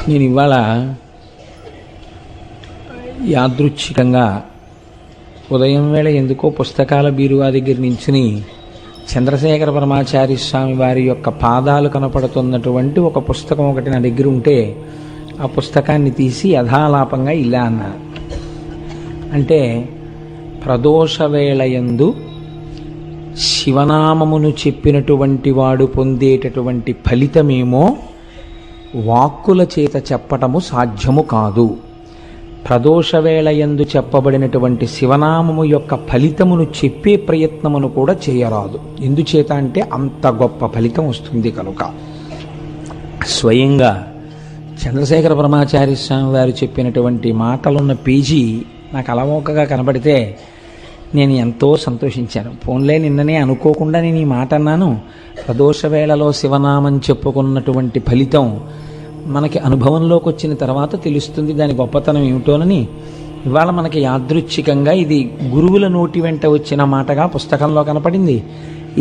నేను ఇవాళ యాదృచ్ఛికంగా ఉదయం వేళ ఎందుకో పుస్తకాల బీరువా దగ్గర నించుని చంద్రశేఖర పరమాచార్య స్వామి వారి యొక్క పాదాలు కనపడుతున్నటువంటి ఒక పుస్తకం ఒకటి నా దగ్గర ఉంటే ఆ పుస్తకాన్ని తీసి యథాలాపంగా ఇలా అన్నాను. అంటే ప్రదోషవేళయందు శివనామమును చెప్పినటువంటి వాడు పొందేటటువంటి ఫలితమేమో వాక్కుల చేత చెప్పటము సాధ్యము కాదు. ప్రదోషవేళయందు చెప్పబడినటువంటి శివనామము యొక్క ఫలితమును చెప్పే ప్రయత్నమును కూడా చేయరాదు. ఎందుచేత అంటే అంత గొప్ప ఫలితం వస్తుంది కనుక. స్వయంగా చంద్రశేఖర పరమాచార్య స్వామి వారు చెప్పినటువంటి మాటలున్న పేజీ నాకు అలవోకగా కనబడితే నేను ఎంతో సంతోషించాను. ఫోన్లే నిన్ననే అనుకోకుండా నేను ఈ మాట అన్నాను. ప్రదోషవేళలో శివనామం చెప్పుకున్నటువంటి ఫలితం మనకి అనుభవంలోకి వచ్చిన తర్వాత తెలుస్తుంది దాని గొప్పతనం ఏమిటోనని. ఇవాళ మనకి యాదృచ్ఛికంగా ఇది గురువుల నోటి వెంట వచ్చిన మాటగా పుస్తకంలో కనపడింది.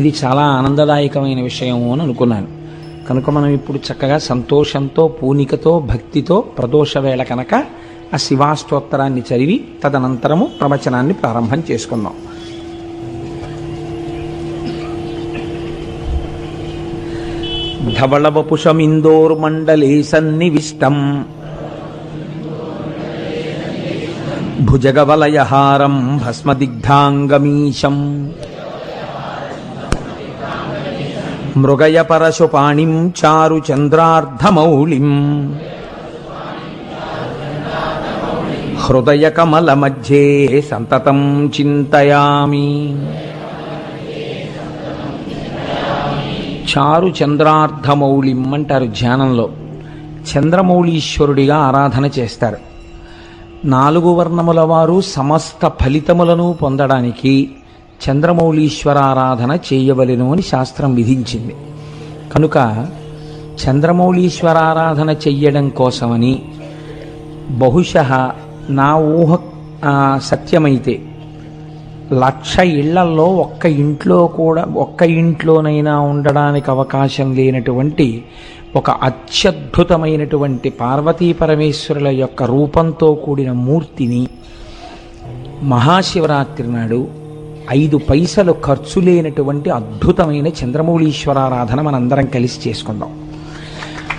ఇది చాలా ఆనందదాయకమైన విషయము అని అనుకున్నాను. కనుక మనం ఇప్పుడు చక్కగా సంతోషంతో పూనికతో భక్తితో ప్రదోషవేళ కనుక ఆ శివాష్టోత్తరాన్ని చదివి తదనంతరము ప్రవచనాన్ని ప్రారంభం చేసుకుందాం. ధవళవపుషమిందోర్మండలే సన్నివిష్టం భుజగవలయహారం భస్మదిగ్ధాంగమీశం మృగయ పరశుపాణిం చారు చంద్రార్ధమౌళిం హృదయ కమల మధ్యే సంతతం చింతయామి. చారు చంద్రార్ధమౌళిం అంటారు ధ్యానంలో. చంద్రమౌళీశ్వరుడిగా ఆరాధన చేస్తారు. 4 వర్ణముల వారు సమస్త ఫలితములను పొందడానికి చంద్రమౌళీశ్వరారాధన చేయవలెను అని శాస్త్రం విధించింది. కనుక చంద్రమౌళీశ్వరారాధన చెయ్యడం కోసమని బహుశः నా ఊహ సత్యమైతే 1,00,000 ఇళ్లల్లో ఒక్క ఇంట్లోనైనా ఉండడానికి అవకాశం లేనటువంటి ఒక అత్యద్భుతమైనటువంటి పార్వతీ పరమేశ్వరుల యొక్క రూపంతో కూడిన మూర్తిని మహాశివరాత్రి నాడు 5 పైసలు ఖర్చు లేనటువంటి అద్భుతమైన చంద్రమౌళీశ్వరారాధన మనందరం కలిసి చేసుకుందాం.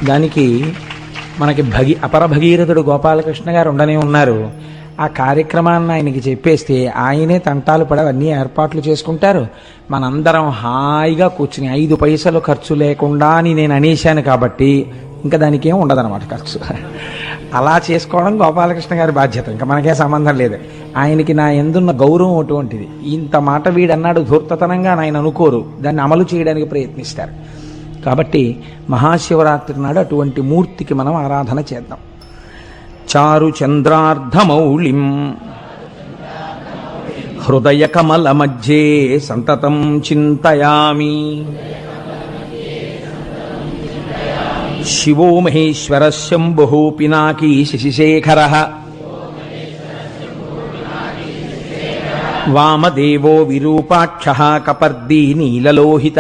దానికి మనకి అపర భగీరథుడు గోపాలకృష్ణ గారు ఉండనే ఉన్నారు. ఆ కార్యక్రమాన్ని ఆయనకి చెప్పేస్తే ఆయనే తంటాలు పడి అన్నీ ఏర్పాట్లు చేసుకుంటారు. మనందరం హాయిగా కూర్చుని 5 పైసలు ఖర్చు లేకుండా అని నేను అనేశాను కాబట్టి ఇంకా దానికి ఏం ఉండదన్నమాట ఖర్చు. అలా చేసుకోవడం గోపాలకృష్ణ గారి బాధ్యత, ఇంకా మనకే సంబంధం లేదు. ఆయనకి నా ఎందున్న గౌరవం అటువంటిది. ఇంత మాట వీడన్నాడు ధూర్తతనంగా ఆయన అనుకోరు, దాన్ని అమలు చేయడానికి ప్రయత్నిస్తారు. కాబట్టి మహాశివరాత్రి నాడు అటువంటి మూర్తికి మనం ఆరాధన చేద్దాం. చారు చంద్రార్ధమౌళిం హృదయ కమల మధ్యే సంతతం చింతయామి. శివో మహేశ్వర శంభు పినాకీ శశిశేఖర వామదేవో విరూపాక్ష కపర్దీ నీలలోహిత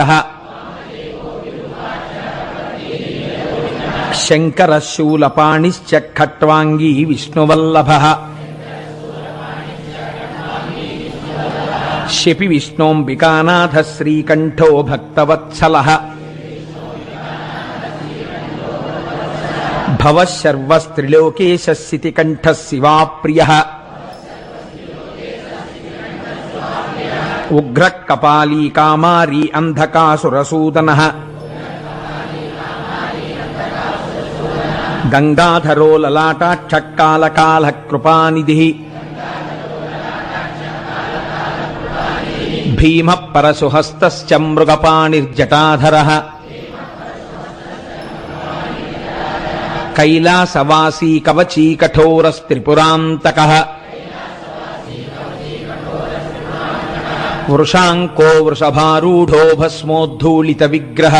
శంకర శూలపాణిశ్చ ఖట్వాంగీ విష్ణువల్లభ శపి విష్ణోంబికానాథ శ్రీకంఠో భక్తవత్సల భవశర్వస్త్రిలోకేశ స్థితికంఠ శివాప్రియ ఉగ్ర కపాలీ కామారీ అంధకాసురసూదన గంగాధరో లలాటాక్షకాలకాల కృపానిధి భీమ పరశుహస్త మృగపాణిర్జటాధర కైలాసవాసీ కవచీ కఠోరస్త్రిపురాంతక వృషాంకో వృషభారూఢో భస్మోద్ధూళిత విగ్రహ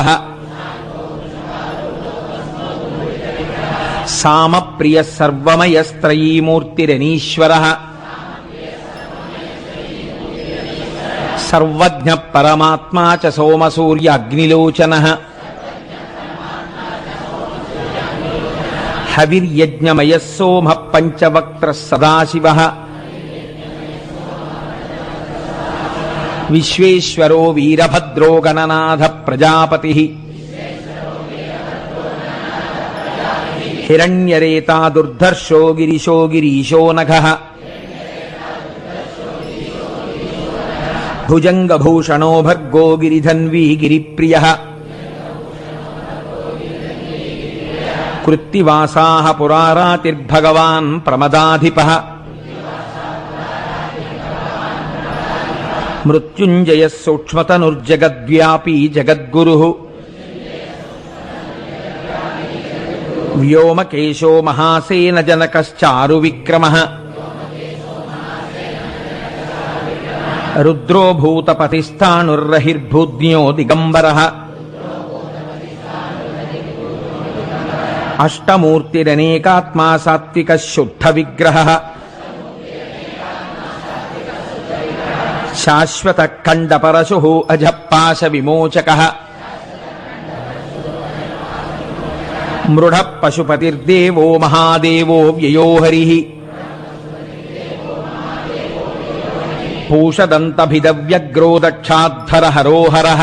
సామప్రియ సర్వమయస్త్రయీమూర్తిరనీశ్వర సర్వజ్ఞ పరమాత్మా చ సోమసూర్య అగ్నిలోచన హవిర్యజ్ఞమయ సోమ పంచవక్త్ర సదాశివ విశ్వేశ్వరో వీరభద్రో గణనాథ ప్రజాపతి హిరణ్యరేతా దుర్ధర్షో గిరిశో గిరీశో నఘః భుజంగభూషణో భర్గో గిరిధన్వీ గిరిప్రియః కృత్తివాసాః పురారాతిర్భగవాన్ ప్రమదాధిపః మృత్యుంజయః సూక్ష్మతనుర్జగద్వ్యాపీ జగద్గురుః వ్యోమకేశో మహాసేన జనకశ్చారు విక్రమః రుద్రో భూతపతిస్థాణుర్రహిర్భూజ్ఞో దిగంబరః అష్టమూర్తిరనేకాత్మా సాత్వికः శుద్ధ విగ్రహः శాశ్వత ఖండపరశుః అజపాశ విమోచకः మృఢ పశుపతిర్దేవో మహాదేవో వ్యయో హరిః పూషదంతభిదవ్యగ్రో దక్షాధ్వర హరోహరః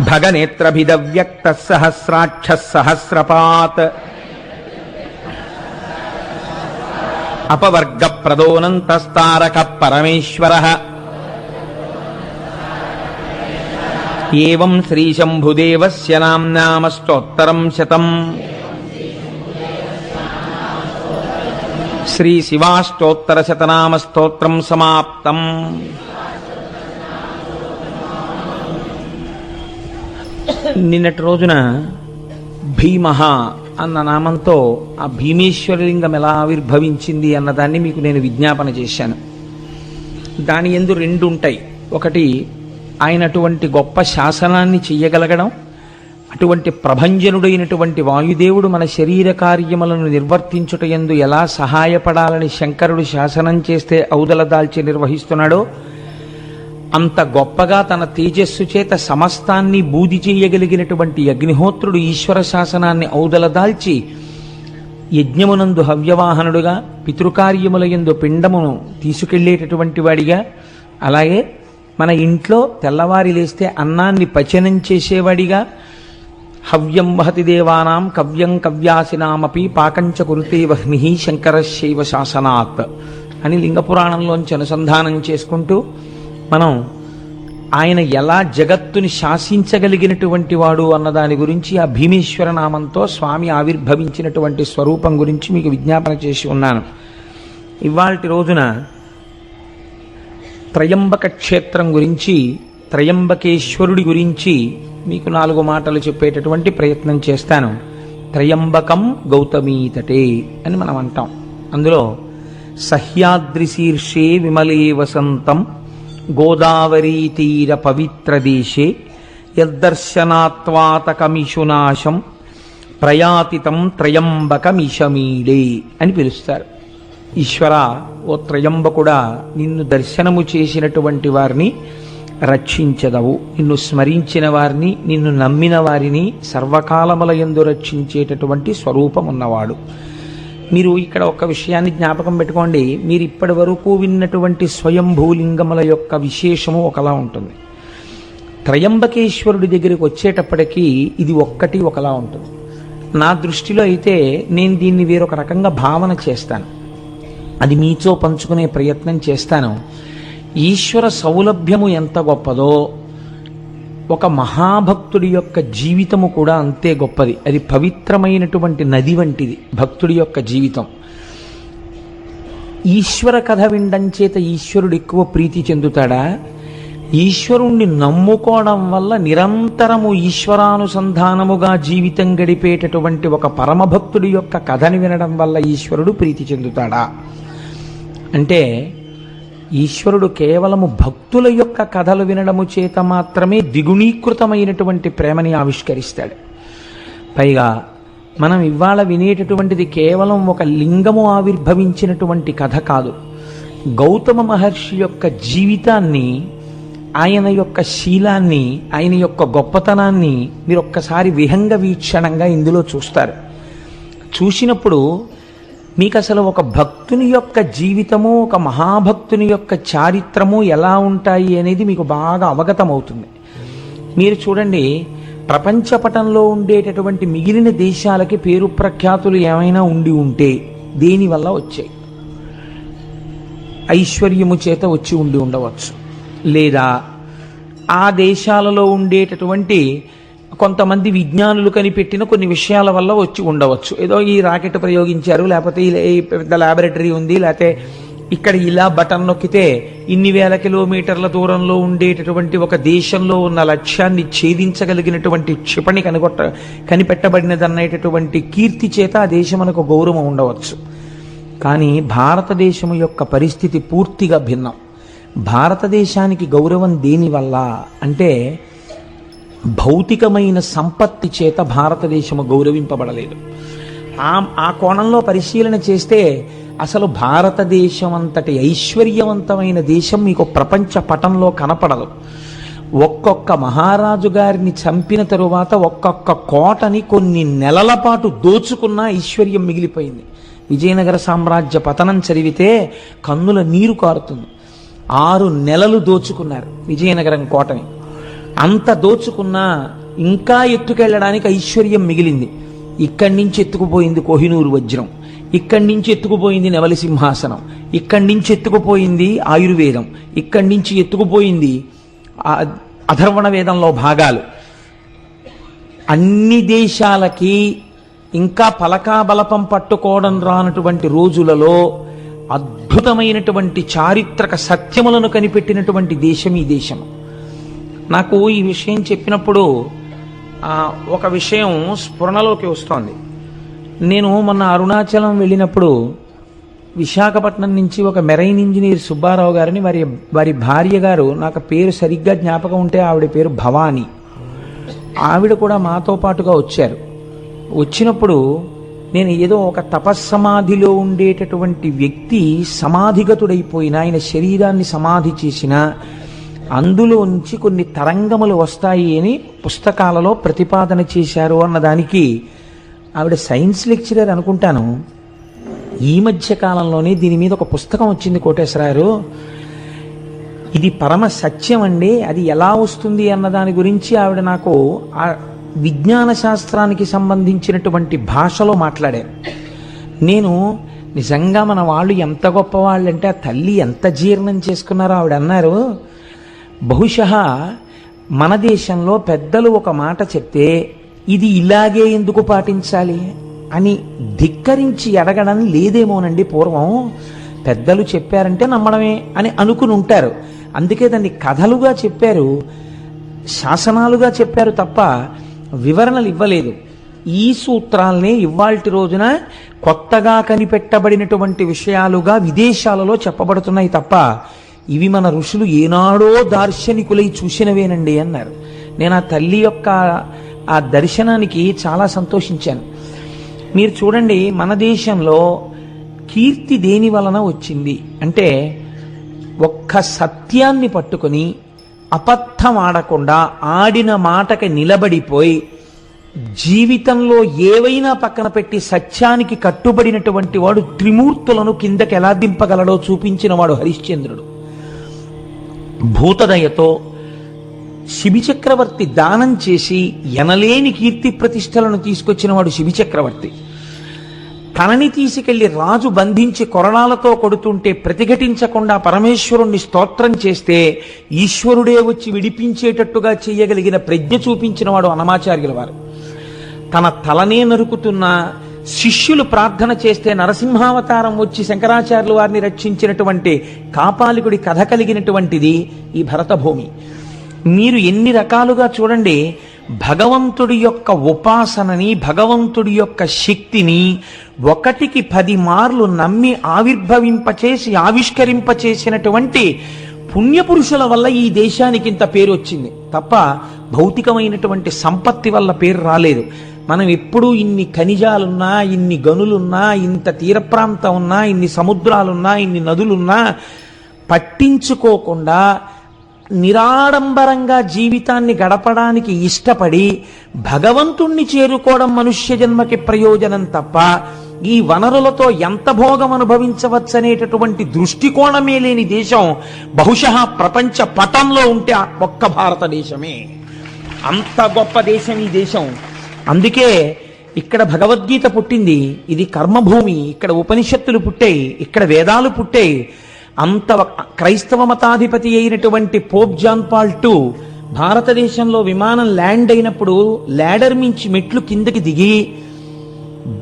భగనేత్రభిదవ్యక్తః సహస్రాక్షః సహస్రపాత్ అపవర్గప్రదోనంతస్తారకః పరమేశ్వరః ఏవం శ్రీశంభుదేవస్య నామ్నామష్టోత్తరం శతం శ్రీశివాష్టోత్తరశతనామస్తోత్రం సమాప్తం. నిన్నటి రోజున భీమః అన్న నామంతో ఆ భీమేశ్వరలింగం ఎలా ఆవిర్భవించింది అన్నదాన్ని మీకు నేను విజ్ఞాపన చేశాను. దాని యందు రెండు ఉంటాయి. ఒకటి, ఆయన అటువంటి గొప్ప శాసనాన్ని చెయ్యగలగడం, అటువంటి ప్రభంజనుడైనటువంటి వాయుదేవుడు మన శరీర కార్యములను నిర్వర్తించుట యందు ఎలా సహాయపడాలని శంకరుడు శాసనం చేస్తే ఔదల దాల్చి నిర్వహిస్తున్నాడో అంత గొప్పగా తన తేజస్సు చేత సమస్తాన్ని బూది చేయగలిగినటువంటి అగ్నిహోత్రుడు ఈశ్వర శాసనాన్ని ఔదల దాల్చి యజ్ఞమునందు హవ్యవాహనుడుగా, పితృకార్యముల యందు పిండమును తీసుకెళ్లేటటువంటి వాడిగా, అలాగే మన ఇంట్లో తెల్లవారి లేస్తే అన్నాన్ని పచనం చేసేవాడిగా, హవ్యం వహతి దేవానాం కవ్యం కవ్యాసినామపి పాకంచ కురుతే వహ్నిః శంకరశైవ శాసనాత్ అని లింగపురాణంలోంచి అనుసంధానం చేసుకుంటూ మనం ఆయన ఎలా జగత్తుని శాసించగలిగినటువంటి వాడు అన్నదాని గురించి ఆ భీమేశ్వర నామంతో స్వామి ఆవిర్భవించినటువంటి స్వరూపం గురించి మీకు విజ్ఞాపన చేసి ఉన్నాను. ఇవాల్టి రోజున త్రయంబక క్షేత్రం గురించి, త్రయంబకేశ్వరుడి గురించి మీకు 4 మాటలు చెప్పేటటువంటి ప్రయత్నం చేస్తాను. త్రయంబకం గౌతమీతటే అని మనం అంటాం. అందులో సహ్యాద్రి శీర్షే విమలే వసంతం గోదావరీ తీర పవిత్ర దేశే యద్దర్శనాత్వాతకమిషునాశం ప్రయాతితం త్రయంబకమిషమీడే అని పిలుస్తారు. ఈశ్వర, ఓ త్రయంబకుడా, నిన్ను దర్శనము చేసినటువంటి వారిని రక్షించదవు, నిన్ను స్మరించిన వారిని, నిన్ను నమ్మిన వారిని సర్వకాలముల యందు రక్షించేటటువంటి స్వరూపం ఉన్నవాడు. మీరు ఇక్కడ ఒక విషయాన్ని జ్ఞాపకం పెట్టుకోండి. మీరు ఇప్పటి వరకు విన్నటువంటి స్వయంభూలింగముల యొక్క విశేషము ఒకలా ఉంటుంది. త్రయంబకేశ్వరుడి దగ్గరికి వచ్చేటప్పటికీ ఇది ఒక్కటి ఒకలా ఉంటుంది. నా దృష్టిలో అయితే నేను దీన్ని వేరొక రకంగా భావన చేస్తాను, అది మీతో పంచుకునే ప్రయత్నం చేస్తాను. ఈశ్వర సౌలభ్యము ఎంత గొప్పదో ఒక మహాభక్తుడి యొక్క జీవితము కూడా అంతే గొప్పది. అది పవిత్రమైనటువంటి నది వంటిది భక్తుడి యొక్క జీవితం. ఈశ్వర కథ వినడం చేత ఈశ్వరుడు ఎక్కువ ప్రీతి చెందుతాడా? ఈశ్వరుణ్ణి నమ్ముకోవడం వల్ల నిరంతరము ఈశ్వరానుసంధానముగా జీవితం గడిపేటటువంటి ఒక పరమభక్తుడి యొక్క కథని వినడం వల్ల ఈశ్వరుడు ప్రీతి చెందుతాడా? అంటే ఈశ్వరుడు కేవలము భక్తుల యొక్క కథలు వినడము చేత మాత్రమే ద్విగుణీకృతమైనటువంటి ప్రేమని ఆవిష్కరిస్తాడు. పైగా మనం ఇవాళ వినేటటువంటిది కేవలం ఒక లింగము ఆవిర్భవించినటువంటి కథ కాదు. గౌతమ మహర్షి యొక్క జీవితాన్ని ఆయన యొక్క శీలాన్ని, ఆయన యొక్క గొప్పతనాన్ని మీరు ఒక్కసారి విహంగ వీక్షణంగా ఇందులో చూస్తారు. చూసినప్పుడు మీకు అసలు ఒక భక్తుని యొక్క జీవితము, ఒక మహాభక్తుని యొక్క చారిత్రము ఎలా ఉంటాయి అనేది మీకు బాగా అవగతమవుతుంది. మీరు చూడండి, ప్రపంచపటంలో ఉండేటటువంటి మిగిలిన దేశాలకి పేరు ప్రఖ్యాతులు ఏమైనా ఉండి ఉంటే దేనివల్ల వచ్చాయి? ఐశ్వర్యము చేత వచ్చి ఉండి ఉండవచ్చు, లేదా ఆ దేశాలలో ఉండేటటువంటి కొంతమంది విజ్ఞానులు కనిపెట్టిన కొన్ని విషయాల వల్ల వచ్చి ఉండవచ్చు. ఏదో ఈ రాకెట్ ప్రయోగించారు, లేకపోతే ఈ పెద్ద ల్యాబొరేటరీ ఉంది, లేకపోతే ఇక్కడ ఇలా బటన్ నొక్కితే ఇన్ని వేల కిలోమీటర్ల దూరంలో ఉండేటటువంటి ఒక దేశంలో ఉన్న లక్ష్యాన్ని ఛేదించగలిగినటువంటి క్షిపణి కనిపెట్టబడినదనేటటువంటి కీర్తి చేత ఆ దేశమునకు గౌరవం ఉండవచ్చు. కానీ భారతదేశం యొక్క పరిస్థితి పూర్తిగా భిన్నం. భారతదేశానికి గౌరవం దేనివల్ల అంటే భౌతికమైన సంపత్తి చేత భారతదేశము గౌరవింపబడలేదు. ఆ కోణంలో పరిశీలన చేస్తే అసలు భారతదేశం అంతటి ఐశ్వర్యవంతమైన దేశం మీకు ప్రపంచ పటంలో కనపడదు. ఒక్కొక్క మహారాజు గారిని చంపిన తరువాత ఒక్కొక్క కోటని కొన్ని నెలల పాటు దోచుకున్న ఐశ్వర్యం మిగిలిపోయింది. విజయనగర సామ్రాజ్య పతనం చదివితే కన్నుల నీరు కారుతుంది. 6 నెలలు దోచుకున్నారు విజయనగరం కోటని. అంత దోచుకున్నా ఇంకా ఎత్తుకెళ్ళడానికి ఐశ్వర్యం మిగిలింది. ఇక్కడి నుంచి ఎత్తుకుపోయింది కోహినూరు వజ్రం, ఇక్కడి నుంచి ఎత్తుకుపోయింది నెమలి సింహాసనం, ఇక్కడి నుంచి ఎత్తుకుపోయింది ఆయుర్వేదం, ఇక్కడి నుంచి ఎత్తుకుపోయింది అథర్వణ వేదంలో భాగాలు. అన్ని దేశాలకి ఇంకా పలకాబలపం పట్టుకోవడం రానటువంటి రోజులలో అద్భుతమైనటువంటి చారిత్రక సత్యములను కనిపెట్టినటువంటి దేశం ఈ దేశం. నాకు ఈ విషయం చెప్పినప్పుడు ఒక విషయం స్ఫురణలోకి వస్తోంది. నేను మొన్న అరుణాచలం వెళ్ళినప్పుడు విశాఖపట్నం నుంచి ఒక మెరైన్ ఇంజనీర్ సుబ్బారావు గారిని, వారి భార్య గారు, నాకు పేరు సరిగ్గా జ్ఞాపకం ఉంటే ఆవిడ పేరు భవానీ, ఆవిడ కూడా మాతో పాటుగా వచ్చారు. వచ్చినప్పుడు నేను ఏదో ఒక తపస్సమాధిలో ఉండేటటువంటి వ్యక్తి సమాధిగతుడైపోయిన, ఆయన శరీరాన్ని సమాధి చేసిన అందులోంచి కొన్ని తరంగములు వస్తాయి అని పుస్తకాలలో ప్రతిపాదన చేశారు అన్నదానికి ఆవిడ సైన్స్ లెక్చరర్ అనుకుంటాను. ఈ మధ్య కాలంలోనే దీని మీద ఒక పుస్తకం వచ్చింది కోటేశ్వరారు, ఇది పరమ సత్యం అండి, అది ఎలా వస్తుంది అన్న దాని గురించి ఆవిడ నాకు ఆ విజ్ఞాన శాస్త్రానికి సంబంధించినటువంటి భాషలో మాట్లాడారు. నేను నిజంగా మన వాళ్ళు ఎంత గొప్పవాళ్ళంటే ఆ తల్లి ఎంత జీర్ణం చేసుకున్నారో ఆవిడ అన్నారు. బహుశः మన దేశంలో పెద్దలు ఒక మాట చెప్తే ఇది ఇలాగే ఎందుకు పాటించాలి అని ధిక్కరించి అడగడం లేదేమోనండి. పూర్వం పెద్దలు చెప్పారంటే నమ్మడమే అని అనుకుని ఉంటారు. అందుకే దాన్ని కథలుగా చెప్పారు, శాసనాలుగా చెప్పారు తప్ప వివరణలు ఇవ్వలేదు. ఈ సూత్రాల్ని ఇవాల్టి రోజున కొత్తగా కనిపెట్టబడినటువంటి విషయాలుగా విదేశాలలో చెప్పబడుతున్నాయి తప్ప ఇవి మన ఋషులు ఏనాడో దార్శనికులై చూసినవేనండి అన్నారు. నేను ఆ తల్లి యొక్క ఆ దర్శనానికి చాలా సంతోషించాను. మీరు చూడండి, మన దేశంలో కీర్తి దేని వలన వచ్చింది అంటే ఒక్క సత్యాన్ని పట్టుకొని అబద్ధం ఆడకుండా ఆడిన మాటకి నిలబడిపోయి జీవితంలో ఏవైనా పక్కన పెట్టి సత్యానికి కట్టుబడినటువంటి వాడు త్రిమూర్తులను కిందకి ఎలా దింపగలడో చూపించిన వాడు హరిశ్చంద్రుడు. భూతదయతో శిబిచక్రవర్తి దానం చేసి ఎనలేని కీర్తి ప్రతిష్టలను తీసుకొచ్చిన వాడు శిబిచక్రవర్తి. తనని తీసుకెళ్లి రాజు బంధించి కొరడాలతో కొడుతుంటే ప్రతిఘటించకుండా పరమేశ్వరుణ్ణి స్తోత్రం చేస్తే ఈశ్వరుడే వచ్చి విడిపించేటట్టుగా చేయగలిగిన ప్రజ్ఞ చూపించిన వాడు అన్నమాచార్యుల వారు. తన తలనే నరుకుతున్న శిష్యులు ప్రార్థన చేస్తే నరసింహావతారం వచ్చి శంకరాచార్యుల వారిని రక్షించినటువంటి కాపాలికుడి కథ కలిగినటువంటిది ఈ భరతభూమి. మీరు ఎన్ని రకాలుగా చూడండి, భగవంతుడి యొక్క ఉపాసనని, భగవంతుడి యొక్క శక్తిని 1కి 10 మార్లు నమ్మి ఆవిర్భవింపచేసి ఆవిష్కరింపచేసినటువంటి పుణ్యపురుషుల వల్ల ఈ దేశానికి ఇంత పేరు వచ్చింది తప్ప భౌతికమైనటువంటి సంపత్తి వల్ల పేరు రాలేదు. మనం ఎప్పుడూ ఇన్ని ఖనిజాలున్నా, ఇన్ని గనులున్నా, ఇంత తీర ప్రాంతం ఉన్నా, ఇన్ని సముద్రాలున్నా, ఇన్ని నదులున్నా పట్టించుకోకుండా నిరాడంబరంగా జీవితాన్ని గడపడానికి ఇష్టపడి భగవంతుణ్ణి చేరుకోవడం మనుష్య జన్మకి ప్రయోజనం తప్ప ఈ వనరులతో ఎంత భోగం అనుభవించవచ్చనేటటువంటి దృష్టికోణమే లేని దేశం బహుశः ప్రపంచ పటంలో ఉంటే ఒక్క భారతదేశమే. అంత గొప్ప దేశం ఈ దేశం. అందుకే ఇక్కడ భగవద్గీత పుట్టింది. ఇది కర్మభూమి. ఇక్కడ ఉపనిషత్తులు పుట్టాయి, ఇక్కడ వేదాలు పుట్టాయి. అంత క్రైస్తవ మతాధిపతి అయినటువంటి పోప్ జాన్ పాల్ II భారతదేశంలో విమానం ల్యాండ్ అయినప్పుడు ల్యాడర్ మించి మెట్లు కిందకి దిగి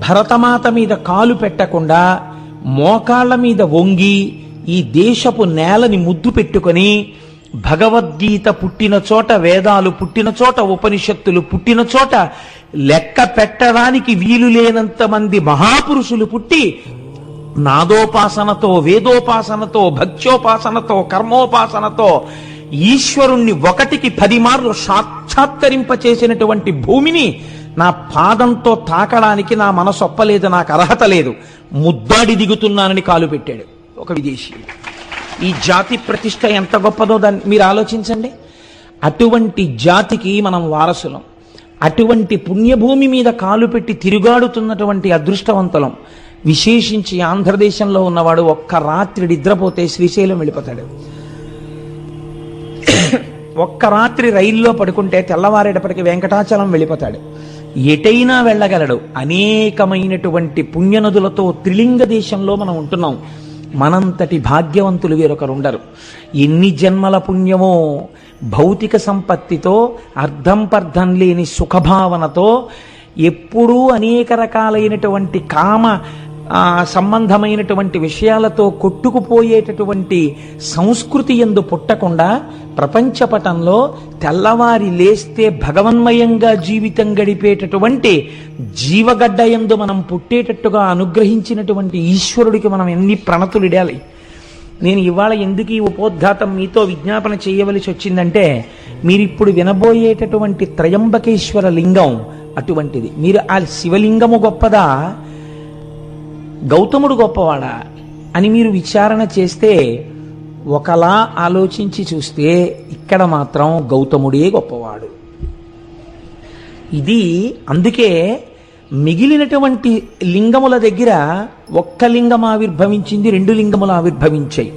భరతమాత మీద కాలు పెట్టకుండా మోకాళ్ల మీద వంగి ఈ దేశపు నేలని ముద్దు పెట్టుకొని భగవద్గీత పుట్టిన చోట, వేదాలు పుట్టిన చోట, ఉపనిషత్తులు పుట్టిన చోట లెక్క పెట్టడానికి వీలు లేనంత మంది మహాపురుషులు పుట్టి నాదోపాసనతో, వేదోపాసనతో, భక్త్యోపాసనతో, కర్మోపాసనతో ఈశ్వరుణ్ణి 1కి 10 మార్లు సాక్షాత్కరింపచేసినటువంటి భూమిని నా పాదంతో తాకడానికి నా మనసు ఒప్పలేదు, నాకు అర్హత లేదు, ముద్దాడి దిగుతున్నానని కాలు పెట్టాడు ఒక విదేశీ. ఈ జాతి ప్రతిష్ట ఎంత గొప్పదో దాన్ని మీరు ఆలోచించండి. అటువంటి జాతికి మనం వారసులం. అటువంటి పుణ్యభూమి మీద కాలు పెట్టి తిరుగాడుతున్నటువంటి అదృష్టవంతులం. విశేషించి ఆంధ్రదేశంలో ఉన్నవాడు ఒక్క రాత్రి నిద్రపోతే శ్రీశైలం వెళ్ళిపోతాడు. ఒక్క రాత్రి రైల్లో పడుకుంటే తెల్లవారేటప్పటికి వెంకటాచలం వెళ్ళిపోతాడు. ఎటైనా వెళ్ళగలడు. అనేకమైనటువంటి పుణ్యనదులతో త్రిలింగ దేశంలో మనం ఉంటున్నాం. మనంతటి భాగ్యవంతులు వేరొకరు ఉండరు. ఎన్ని జన్మల పుణ్యమో భౌతిక సంపత్తితో, అర్థం పర్థం లేని సుఖభావనతో, ఎప్పుడూ అనేక రకాలైనటువంటి కామ సంబంధమైనటువంటి విషయాలతో కొట్టుకుపోయేటటువంటి సంస్కృతి యందు పుట్టకుండా ప్రపంచపటంలో తెల్లవారి లేస్తే భగవన్మయంగా జీవితం గడిపేటటువంటి జీవగడ్డ యందు మనం పుట్టేటట్టుగా అనుగ్రహించినటువంటి ఈశ్వరుడికి మనం ఎన్ని ప్రణతులిడాలి. నేను ఇవాళ ఎందుకు ఈ ఉపోద్ఘాతం మీతో విజ్ఞాపన చేయవలసి వచ్చిందంటే, మీరిప్పుడు వినబోయేటటువంటి త్రయంబకేశ్వర లింగం అటువంటిది. మీరు ఆ శివలింగము గొప్పదా, గౌతముడు గొప్పవాడా అని మీరు విచారణ చేస్తే, ఒకలా ఆలోచించి చూస్తే ఇక్కడ మాత్రం గౌతముడే గొప్పవాడు. ఇది అందుకే మిగిలినటువంటి లింగముల దగ్గర ఒక్క లింగం ఆవిర్భవించింది, 2 లింగములు ఆవిర్భవించాయి.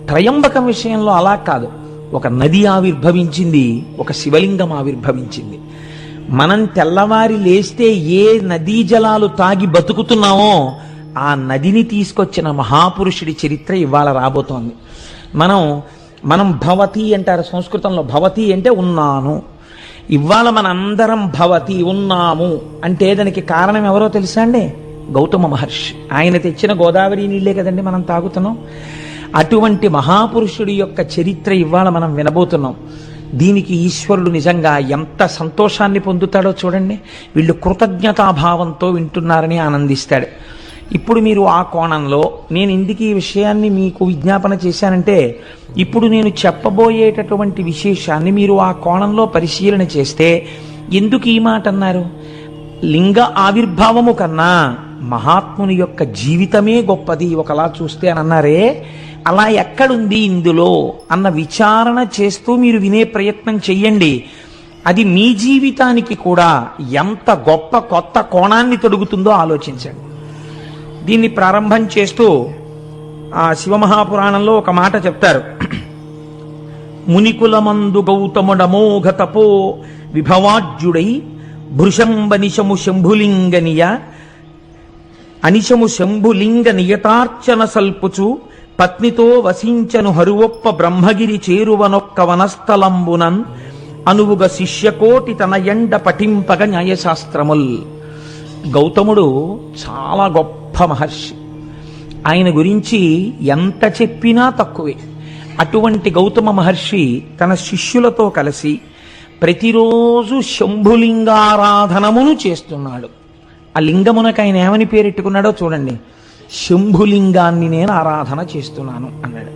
త్రయంబకం విషయంలో అలా కాదు. ఒక నది ఆవిర్భవించింది, ఒక శివలింగం ఆవిర్భవించింది. మనం తెల్లవారి లేస్తే ఏ నదీ జలాలు తాగి బతుకుతున్నామో ఆ నదిని తీసుకొచ్చిన మహాపురుషుడి చరిత్ర ఇవాళ రాబోతోంది. మనం భవతి అంటారు సంస్కృతంలో. భవతి అంటే ఉన్నాను. ఇవాళ మనందరం భవతి ఉన్నాము అంటే దానికి కారణం ఎవరో తెలుసా అండి? గౌతమ మహర్షి. ఆయన తెచ్చిన గోదావరి నీళ్లే కదండి మనం తాగుతున్నాం. అటువంటి మహాపురుషుడి యొక్క చరిత్ర ఇవాళ మనం వినబోతున్నాం. దీనికి ఈశ్వరుడు నిజంగా ఎంత సంతోషాన్ని పొందుతాడో చూడండి. వీళ్ళు కృతజ్ఞతాభావంతో వింటున్నారని ఆనందిస్తాడు. ఇప్పుడు మీరు ఆ కోణంలో నేను ఎందుకు ఈ విషయాన్ని మీకు విజ్ఞాపన చేశానంటే, ఇప్పుడు నేను చెప్పబోయేటటువంటి విశేషాన్ని మీరు ఆ కోణంలో పరిశీలన చేస్తే, ఎందుకు ఈ మాట అన్నారు? లింగ ఆవిర్భావము కన్నా మహాత్ముని యొక్క జీవితమే గొప్పది ఒకలా చూస్తే అని అన్నారే, అలా ఎక్కడుంది ఇందులో అన్న విచారణ చేస్తూ మీరు వినే ప్రయత్నం చెయ్యండి. అది మీ జీవితానికి కూడా ఎంత గొప్ప కొత్త కోణాన్ని తొడుగుతుందో ఆలోచించండి. దీన్ని ప్రారంభం చేస్తూ ఆ శివమహాపురాణంలో ఒక మాట చెప్తారు. మునికులమందు గౌతముడమోఘ తపో విభవాజ్యుడై భృశంబనిశము శంభులింగనియ అనిశము శంభులింగ నియతార్చన సల్పుచు పత్నితో వసించను హరువొప్ప బ్రహ్మగిరి చేరువనొక్క వనస్థలంబునన్ అనువుగ శిష్యకోటి తన ఎండ పఠింపగ న్యాయశాస్త్రముల్. గౌతముడు చాలా గొప్ప మహర్షి. ఆయన గురించి ఎంత చెప్పినా తక్కువే. అటువంటి గౌతమ మహర్షి తన శిష్యులతో కలిసి ప్రతిరోజు శంభులింగారాధనమును చేస్తున్నాడు. ఆ లింగమునకు ఆయన ఏమని పేరెట్టుకున్నాడో చూడండి. శంభులింగాన్ని నేను ఆరాధన చేస్తున్నాను అన్నాడు.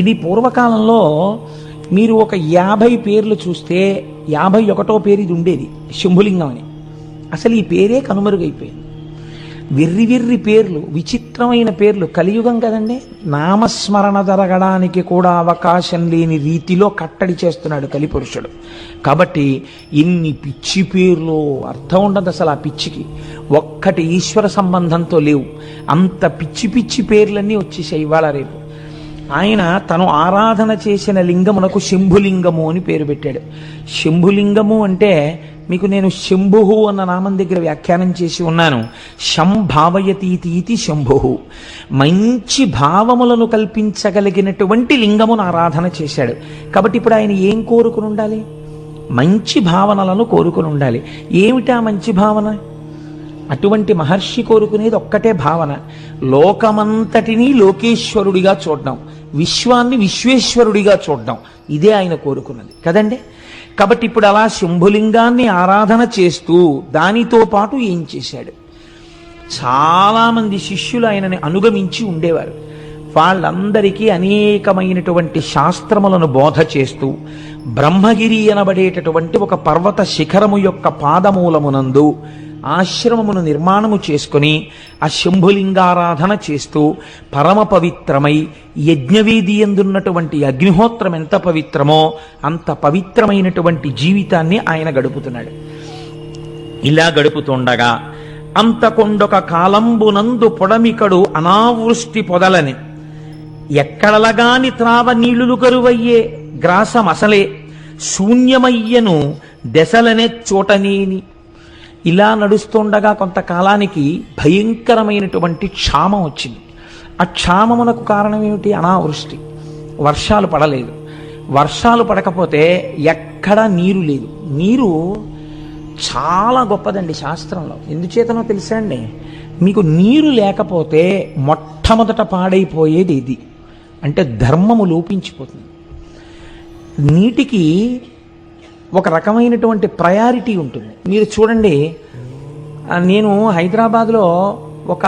ఇది పూర్వకాలంలో మీరు ఒక 50 పేర్లు చూస్తే 51వ పేరు ఇది ఉండేది, శంభులింగం అని. అసలు ఈ పేరే కనుమరుగైపోయింది. వెర్రి వెర్రి పేర్లు, విచిత్రమైన పేర్లు. కలియుగం కదండి, నామస్మరణ జరగడానికి కూడా అవకాశం లేని రీతిలో కట్టడి చేస్తున్నాడు కలిపురుషుడు. కాబట్టి ఇన్ని పిచ్చి పేర్లు, అర్థం ఉండదు అసలు ఆ పిచ్చికి. ఒక్కటి ఈశ్వర సంబంధంతో లేవు. అంత పిచ్చి పిచ్చి పేర్లన్నీ వచ్చేసాయి ఇవాళ రేపు. ఆయన తను ఆరాధన చేసిన లింగమునకు శంభులింగము అని పేరు పెట్టాడు. శంభులింగము అంటే మీకు నేను శంభు అన్న నామం దగ్గర వ్యాఖ్యానం చేసి ఉన్నాను. శంభావయతీతి శంభు, మంచి భావములను కల్పించగలిగినటువంటి లింగమును ఆరాధన చేశాడు. కాబట్టి ఇప్పుడు ఆయన ఏం కోరుకుని ఉండాలి? మంచి భావనలను కోరుకుని ఉండాలి. ఏమిటా మంచి భావన? అటువంటి మహర్షి కోరుకునేది ఒక్కటే భావన, లోకమంతటినీ లోకేశ్వరుడిగా చూడడం, విశ్వాన్ని విశ్వేశ్వరుడిగా చూడడం. ఇదే ఆయన కోరుకున్నది కదండి. కాబట్టి ఇప్పుడు అలా శంభులింగాన్ని ఆరాధన చేస్తూ దానితో పాటు ఏం చేశాడు? చాలామంది శిష్యులు ఆయనని అనుగమించి ఉండేవారు. వాళ్ళందరికీ అనేకమైనటువంటి శాస్త్రములను బోధ చేస్తూ బ్రహ్మగిరి అనబడేటటువంటి ఒక పర్వత శిఖరము యొక్క పాదమూలమునందు ఆశ్రమమును నిర్మాణము చేసుకుని ఆ శంభులింగారాధన చేస్తూ పరమ పవిత్రమై, యజ్ఞవేది ఎందున్నటువంటి అగ్నిహోత్రం ఎంత పవిత్రమో అంత పవిత్రమైనటువంటి జీవితాన్ని ఆయన గడుపుతున్నాడు. ఇలా గడుపుతుండగా అంతకొండొక కాలంబునందు పొడమికడు అనావృష్టి పొదలని, ఎక్కడలగాని త్రావ నీళ్లు కరువయ్యే గ్రాసమసలే శూన్యమయ్యను దశలనే చోటనేని. ఇలా నడుస్తుండగా కొంతకాలానికి భయంకరమైనటువంటి క్షామం వచ్చింది. ఆ క్షామమునకు కారణం ఏమిటి? అనావృష్టి. వర్షాలు పడలేదు. వర్షాలు పడకపోతే ఎక్కడా నీరు లేదు. నీరు చాలా గొప్పదండి శాస్త్రంలో. ఎందుచేతనో తెలుసా అండి? మీకు నీరు లేకపోతే మొట్టమొదట పాడైపోయేది ఇది అంటే ధర్మము లోపించిపోతుంది. నీటికి ఒక రకమైనటువంటి ప్రయారిటీ ఉంటుంది. మీరు చూడండి, నేను హైదరాబాద్లో ఒక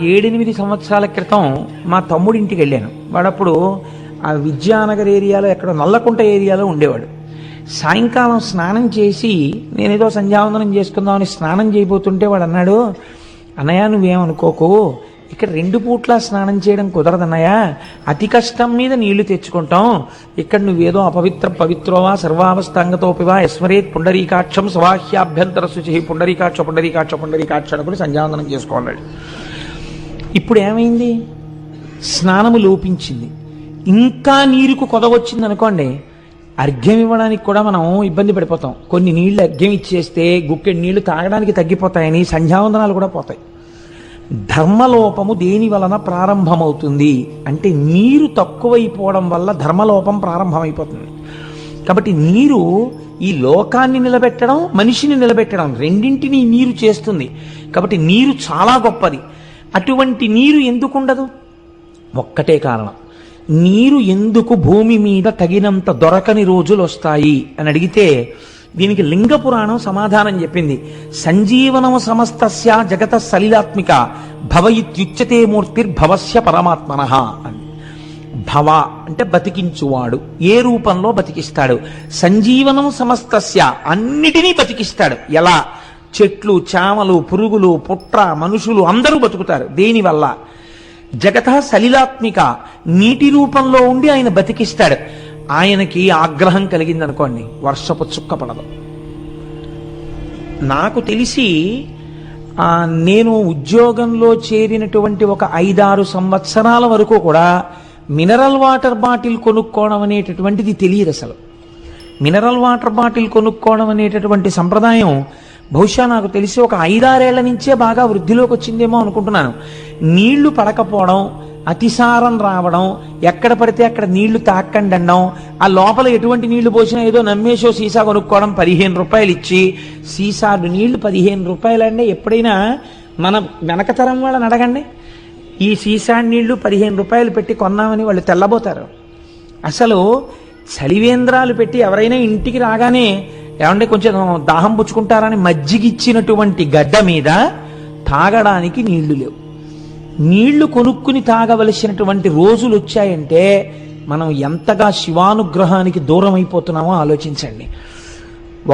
7-8 సంవత్సరాల క్రితం మా తమ్ముడింటికి వెళ్ళాను. వాడప్పుడు ఆ విద్యానగర్ ఏరియాలో ఎక్కడో నల్లకుంట ఏరియాలో ఉండేవాడు. సాయంకాలం స్నానం చేసి నేనేదో సంధ్యావందనం చేసుకుందామని స్నానం చేయబోతుంటే వాడు అన్నాడు, అన్నయ్య నువ్వేమనుకోకు, ఇక్కడ 2 పూట్ల స్నానం చేయడం కుదరదన్నయ్య, అతి కష్టం మీద నీళ్లు తెచ్చుకుంటాం. ఇక్కడ నువ్వేదో పవిత్రోవా సర్వావస్థాంగతోపివా యస్మరేత్ పుండరీకాక్షం సవాహ్యాభ్యంతర శుచి పుండరీకాక్ష పుండరీకాక్ష పుండరీకాక్ష అనుకుని సంధ్యావందనం చేసుకోన్నాడు. ఇప్పుడు ఏమైంది? స్నానము లోపించింది. ఇంకా నీరుకు కొదవచ్చింది అనుకోండి, అర్ఘ్యం ఇవ్వడానికి కూడా మనం ఇబ్బంది పడిపోతాం. కొన్ని నీళ్లు అర్ఘ్యం ఇచ్చేస్తే గుక్కెడు నీళ్లు తాగడానికి తగ్గిపోతాయని సంధ్యావందనాలు కూడా పోతాయి. ధర్మలోపము దేని వలన ప్రారంభమవుతుంది అంటే నీరు తక్కువైపోవడం వల్ల ధర్మలోపం ప్రారంభమైపోతుంది. కాబట్టి నీరు ఈ లోకాన్ని నిలబెట్టడం, మనిషిని నిలబెట్టడం రెండింటినీ నీరు చేస్తుంది. కాబట్టి నీరు చాలా గొప్పది. అటువంటి నీరు ఎందుకుండదు? ఒక్కటే కారణం, నీరు ఎందుకు భూమి మీద తగినంత దొరకని రోజులు వస్తాయి అని అడిగితే దీనికి లింగ పురాణం సమాధానం చెప్పింది. సంజీవనము సమస్తస్య జగత సలిలాత్మిక భవయిత్యుచ్యతే మూర్తిర్భవస్య పరమాత్మనః అని. భవ అంటే బతికించువాడు, ఏ రూపంలో బతికిస్తాడు? సంజీవనము సమస్తస్య, అన్నిటినీ బతికిస్తాడు. ఎలా? చెట్లు, చామలు, పురుగులు, పుట్ర, మనుషులు అందరూ బతుకుతారు. దేనివల్ల? జగత సలిలాత్మిక, నీటి రూపంలో ఉండి ఆయన బతికిస్తాడు. ఆయనకి ఆగ్రహం కలిగిందనుకోండి, వర్షపు చుక్క పడదు. నాకు తెలిసి నేను ఉద్యోగంలో చేరినటువంటి ఒక 5-6 సంవత్సరాల వరకు కూడా మినరల్ వాటర్ బాటిల్ కొనుక్కోవడం అనేటటువంటిది తెలియదు అసలు. మినరల్ వాటర్ బాటిల్ కొనుక్కోవడం అనేటటువంటి సంప్రదాయం బహుశా నాకు తెలిసి ఒక 5-6 ఏళ్ల నుంచే బాగా వృద్ధిలోకి వచ్చిందేమో అనుకుంటున్నాను. నీళ్లు పడకపోవడం, అతిసారం రావడం, ఎక్కడ పడితే అక్కడ నీళ్లు తాక్కండి అనడం, ఆ లోపల ఎటువంటి నీళ్లు పోసినా ఏదో నమ్మేసో సీసా కొనుక్కోవడం, 15 రూపాయలు ఇచ్చి సీసాలు నీళ్లు 15 రూపాయలండి. ఎప్పుడైనా మన వెనకతరం వాళ్ళని అడగండి, ఈ సీసా నీళ్లు 15 రూపాయలు పెట్టి కొన్నామని వాళ్ళు తెల్లబోతారు. అసలు చలివేంద్రాలు పెట్టి ఎవరైనా ఇంటికి రాగానే ఏమంటే కొంచెం దాహం పుచ్చుకుంటారని మజ్జిగిచ్చినటువంటి గడ్డ మీద తాగడానికి నీళ్లు లేవు. నీళ్లు కొనుక్కుని తాగవలసినటువంటి రోజులు వచ్చాయంటే మనం ఎంతగా శివానుగ్రహానికి దూరం అయిపోతున్నామో ఆలోచించండి.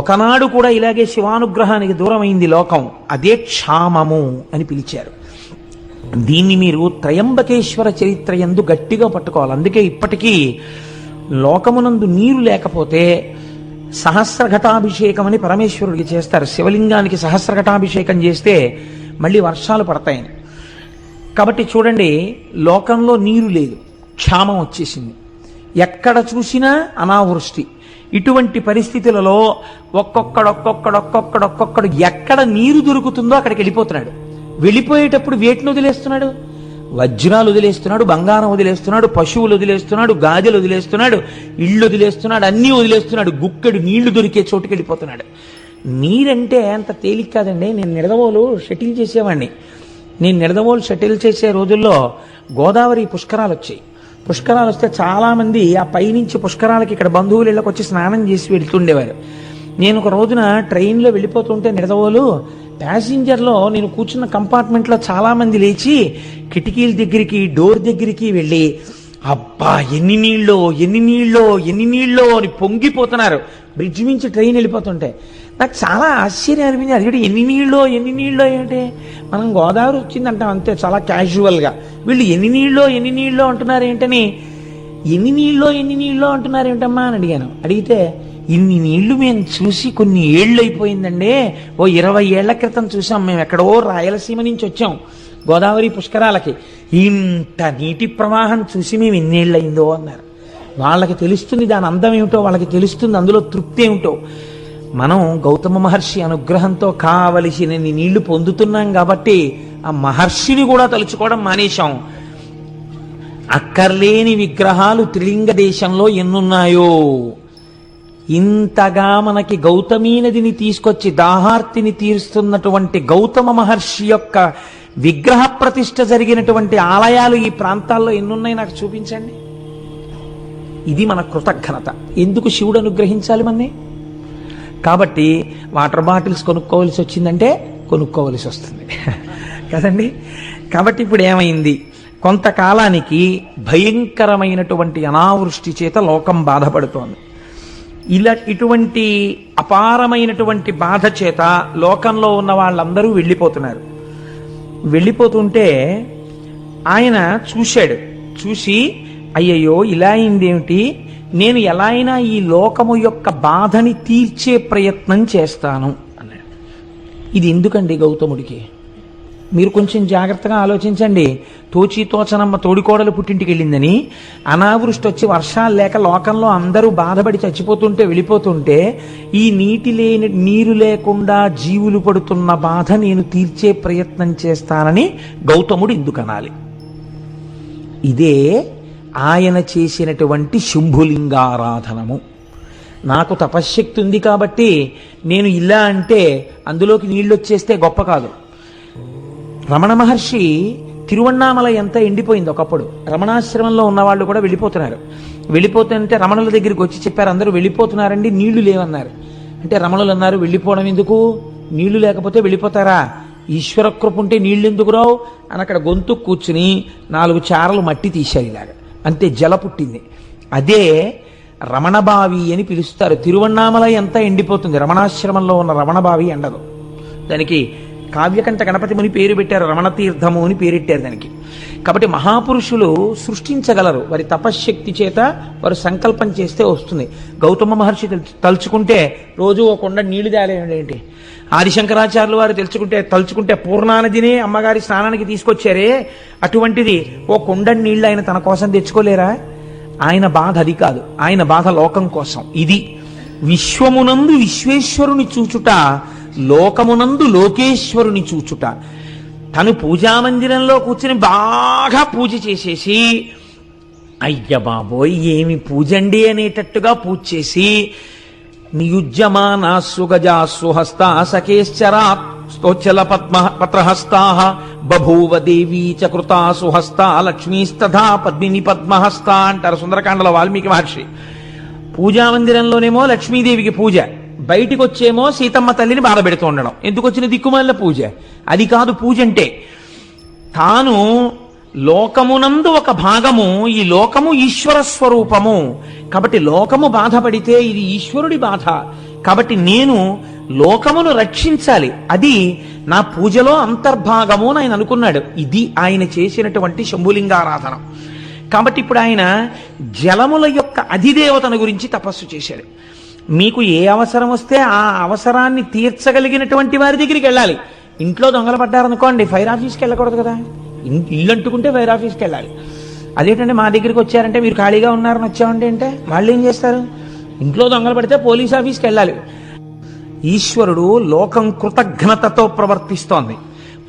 ఒకనాడు కూడా ఇలాగే శివానుగ్రహానికి దూరమైంది లోకం. అదే క్షామము అని పిలిచారు. దీన్ని మీరు త్రయంబకేశ్వర చరిత్ర యందు గట్టిగా పట్టుకోవాలి. అందుకే ఇప్పటికీ లోకమునందు నీరు లేకపోతే సహస్రఘటాభిషేకం అని పరమేశ్వరుడికి చేస్తారు. శివలింగానికి సహస్రఘటాభిషేకం చేస్తే మళ్ళీ వర్షాలు పడతాయని. కాబట్టి చూడండి, లోకంలో నీరు లేదు, క్షామం వచ్చేసింది, ఎక్కడ చూసినా అనావృష్టి. ఇటువంటి పరిస్థితులలో ఒక్కొక్కడు ఎక్కడ నీరు దొరుకుతుందో అక్కడికి వెళ్ళిపోతున్నాడు. వెళ్ళిపోయేటప్పుడు వేటిని వదిలేస్తున్నాడు? వజ్రాలు వదిలేస్తున్నాడు, బంగారం వదిలేస్తున్నాడు, పశువులు వదిలేస్తున్నాడు, గాజులు వదిలేస్తున్నాడు, ఇళ్ళు వదిలేస్తున్నాడు, అన్నీ వదిలేస్తున్నాడు. గుక్కెడు నీళ్లు దొరికే చోటుకి వెళ్ళిపోతున్నాడు. నీరంటే అంత తేలిక కాదండి. నేను నిడదవోలు షటిల్ చేసేవాడిని. నేను నిడదవోలు షటిల్ చేసే రోజుల్లో గోదావరి పుష్కరాలు వచ్చాయి. పుష్కరాలు వస్తే చాలామంది ఆ పైనుంచి పుష్కరాలకి ఇక్కడ బంధువులు ఇళ్ళకి వచ్చి స్నానం చేసి వెళ్తుండేవారు. నేను ఒక రోజున ట్రైన్లో వెళ్ళిపోతుంటే నిడదవోలు ప్యాసింజర్లో నేను కూర్చున్న కంపార్ట్మెంట్లో చాలామంది లేచి కిటికీల దగ్గరికి, డోర్ దగ్గరికి వెళ్ళి అబ్బా ఎన్ని నీళ్ళో ఎన్ని నీళ్ళో ఎన్ని నీళ్ళో అని పొంగిపోతున్నారు. బ్రిడ్జ్ నుంచి ట్రైన్ వెళ్ళిపోతుంటే నాకు చాలా ఆశ్చర్యం అనిపించింది. అది ఎన్ని నీళ్ళో ఎన్ని నీళ్ళో ఏంటి, మనం గోదావరి వచ్చిందంటాం అంతే చాలా క్యాజువల్గా. వీళ్ళు ఎన్ని నీళ్ళో అంటున్నారు ఏంటని, ఎన్ని నీళ్ళో అంటున్నారు ఏంటమ్మా అని అడిగాను. అడిగితే ఇన్ని నీళ్లు మేము చూసి కొన్ని ఏళ్ళు అయిపోయిందండి, ఓ 20 ఏళ్ల క్రితం చూసాం, మేము ఎక్కడో రాయలసీమ నుంచి వచ్చాం గోదావరి పుష్కరాలకి, ఇంత నీటి ప్రవాహం చూసి మేము ఎన్నేళ్ళు అయిందో అన్నారు. వాళ్ళకి తెలుస్తుంది దాని అందం ఏమిటో, వాళ్ళకి తెలుస్తుంది అందులో తృప్తి ఏమిటో. మనం గౌతమ మహర్షి అనుగ్రహంతో కావలసినన్ని నీళ్లు పొందుతున్నాం కాబట్టి ఆ మహర్షిని కూడా తలుచుకోవడం మానేశాం. అక్కర్లేని విగ్రహాలు త్రిలింగ దేశంలో ఎన్నున్నాయో, ఇంతగా మనకి గౌతమీ నదిని తీసుకొచ్చి దాహార్తిని తీరుస్తున్నటువంటి గౌతమ మహర్షి యొక్క విగ్రహ ప్రతిష్ఠ జరిగినటువంటి ఆలయాలు ఈ ప్రాంతాల్లో ఎన్నున్నాయి నాకు చూపించండి. ఇది మన కృతజ్ఞత. ఎందుకు శివుడు అనుగ్రహించాలి మనని? కాబట్టి వాటర్ బాటిల్స్ కొనుక్కోవలసి వచ్చిందంటే కొనుక్కోవలసి వస్తుంది కదండి. కాబట్టి ఇప్పుడు ఏమైంది, కొంతకాలానికి భయంకరమైనటువంటి అనావృష్టి చేత లోకం బాధపడుతోంది. ఇటువంటి అపారమైనటువంటి బాధ చేత లోకంలో ఉన్న వాళ్ళందరూ వెళ్ళిపోతున్నారు. వెళ్ళిపోతుంటే ఆయన చూశాడు. చూసి అయ్యయ్యో ఇలా అయిందేమిటి, నేను ఎలా అయినా ఈ లోకము యొక్క బాధని తీర్చే ప్రయత్నం చేస్తాను అన్నాడు. ఇది ఎందుకండి గౌతముడికి? మీరు కొంచెం జాగ్రత్తగా ఆలోచించండి. తోచనమ్మ తోడికోడలు పుట్టింటికి వెళ్ళిందని అనావృష్టి వచ్చి వర్షాలు లేక లోకంలో అందరూ బాధపడి చచ్చిపోతుంటే వెళ్ళిపోతుంటే ఈ నీరు లేకుండా జీవులు పడుతున్న బాధ నేను తీర్చే ప్రయత్నం చేస్తానని గౌతముడు ఎందుకు అనాలి? ఇదే ఆయన చేసినటువంటి శంభులింగారాధనము. నాకు తపశ్శక్తి ఉంది కాబట్టి నేను ఇలా అంటే అందులోకి నీళ్ళు వచ్చేస్తే గొప్ప కాదు. రమణ మహర్షి తిరువణ్ణామల ఎంత ఎండిపోయింది ఒకప్పుడు. రమణాశ్రమంలో ఉన్నవాళ్ళు కూడా వెళ్ళిపోతున్నారు. వెళ్ళిపోతుంటే రమణుల దగ్గరికి వచ్చి చెప్పారు, అందరూ వెళ్ళిపోతున్నారండి, నీళ్లు లేవన్నారు. అంటే రమణులు అన్నారు, వెళ్ళిపోవడం ఎందుకు, నీళ్లు లేకపోతే వెళ్ళిపోతారా, ఈశ్వర కృప ఉంటే నీళ్ళు ఎందుకు రావు అని అక్కడ గొంతు కూర్చుని 4 చారలు మట్టి తీశారు ఇలాగా. అంతే జల పుట్టింది. అదే రమణబావి అని పిలుస్తారు. తిరువణ్ణామల ఎంత ఎండిపోతుంది, రమణాశ్రమంలో ఉన్న రమణబావి ఎండదు. దానికి కావ్యకంఠ గణపతి ముని పేరు పెట్టారు, రమణతీర్థము అని పేరెట్టారు దానికి. కాబట్టి మహాపురుషులు సృష్టించగలరు, వారి తపశ్శక్తి చేత వారు సంకల్పం చేస్తే వస్తుంది. గౌతమ మహర్షి తలుచుకుంటే రోజు ఒక కొండ నీళ్లు తేలేంటి, ఆదిశంకరాచార్యులు వారు తలుచుకుంటే పూర్ణానదినే అమ్మగారి స్నానానికి తీసుకొచ్చారే, అటువంటిది ఓ కొండ నీళ్లు ఆయన తన కోసం తెచ్చుకోలేరా? ఆయన బాధ అది కాదు, ఆయన బాధ లోకం కోసం. ఇది విశ్వమునందు విశ్వేశ్వరుని చూచుట, లోకమునందు లోకేశ్వరుని చూచుట. తను పూజామందిరంలో కూర్చుని బాగా పూజ చేసేసి అయ్య బాబోయ్ ఏమి పూజండి అనేటట్టుగా పూజ చేసి నియుజ్యమానా సుగజా సుహస్తా సకేశ్చరా స్తోచల పత్రహస్తా బభూవ దేవీ చకృతా సుహస్తా లక్ష్మీస్తథా పద్మిని పద్మహస్తా అంటారు సుందరకాండలో వాల్మీకి మహర్షి. పూజామందిరంలోనేమో లక్ష్మీదేవికి పూజ, బయటికి వచ్చేమో సీతమ్మ తల్లిని బాధ పెడుతూ ఉండడం. ఎందుకు వచ్చిన దిక్కుమాలిన పూజ? అది కాదు పూజ అంటే. తాను లోకమునందు ఒక భాగము, ఈ లోకము ఈశ్వర స్వరూపము కాబట్టి లోకము బాధపడితే ఇది ఈశ్వరుడి బాధ కాబట్టి నేను లోకమును రక్షించాలి. అది నా పూజలో అంతర్భాగము అని ఆయన అనుకున్నాడు. ఇది ఆయన చేసినటువంటి శంభులింగారాధన. కాబట్టి ఇప్పుడు ఆయన జలముల యొక్క అధిదేవతను గురించి తపస్సు చేశాడు. మీకు ఏ అవసరం వస్తే ఆ అవసరాన్ని తీర్చగలిగినటువంటి వారి దగ్గరికి వెళ్ళాలి. ఇంట్లో దొంగలు పడ్డారనుకోండి, ఫైర్ ఆఫీస్కి వెళ్ళకూడదు కదా. ఇల్లు అంటుకుంటే ఫైర్ ఆఫీస్కి వెళ్ళాలి. అదేంటంటే మా దగ్గరికి వచ్చారంటే మీరు ఖాళీగా ఉన్నారని వచ్చామంటే అంటే వాళ్ళు ఏం చేస్తారు? ఇంట్లో దొంగలు పడితే పోలీస్ ఆఫీస్కి వెళ్ళాలి. ఈశ్వరుడు లోకం కృతజ్ఞతతో ప్రవర్తిస్తోంది.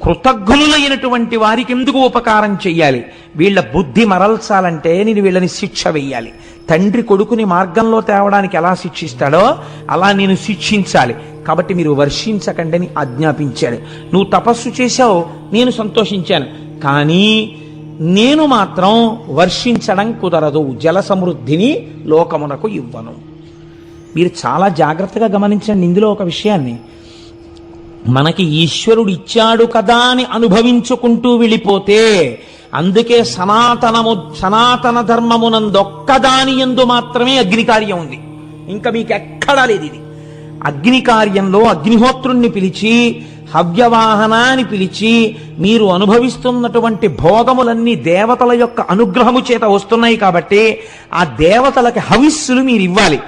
కృతజ్ఞులైనటువంటి వారికి ఎందుకు ఉపకారం చెయ్యాలి? వీళ్ళ బుద్ధి మరల్చాలంటే నేను వీళ్ళని శిక్ష వెయ్యాలి. తండ్రి కొడుకుని మార్గంలో తేవడానికి ఎలా శిక్షిస్తాడో అలా నేను శిక్షించాలి. కాబట్టి మీరు వర్షించకండి అని ఆజ్ఞాపించాడు. నువ్వు తపస్సు చేశావు, నేను సంతోషించాను, కానీ నేను మాత్రం వర్షించడం కుదరదు, జల సమృద్ధిని లోకమునకు ఇవ్వను. మీరు చాలా జాగ్రత్తగా గమనించండి ఇందులో ఒక విషయాన్ని. మనకి ఈశ్వరుడు ఇచ్చాడు కదా అని అనుభవించుకుంటూ వెళ్ళిపోతే, అందుకే సనాతన ధర్మమునందొక్కదాని యందు మాత్రమే అగ్నికార్యం ఉంది. ఇంకా మీకు ఎక్కడా లేదు ఇది. అగ్నికార్యంలో అగ్నిహోత్రుణ్ణి పిలిచి, హవ్యవాహనాన్ని పిలిచి, మీరు అనుభవిస్తున్నటువంటి భోగములన్నీ దేవతల యొక్క అనుగ్రహము చేత వస్తున్నాయి కాబట్టి ఆ దేవతలకి హవిస్సులు మీరు ఇవ్వాలి.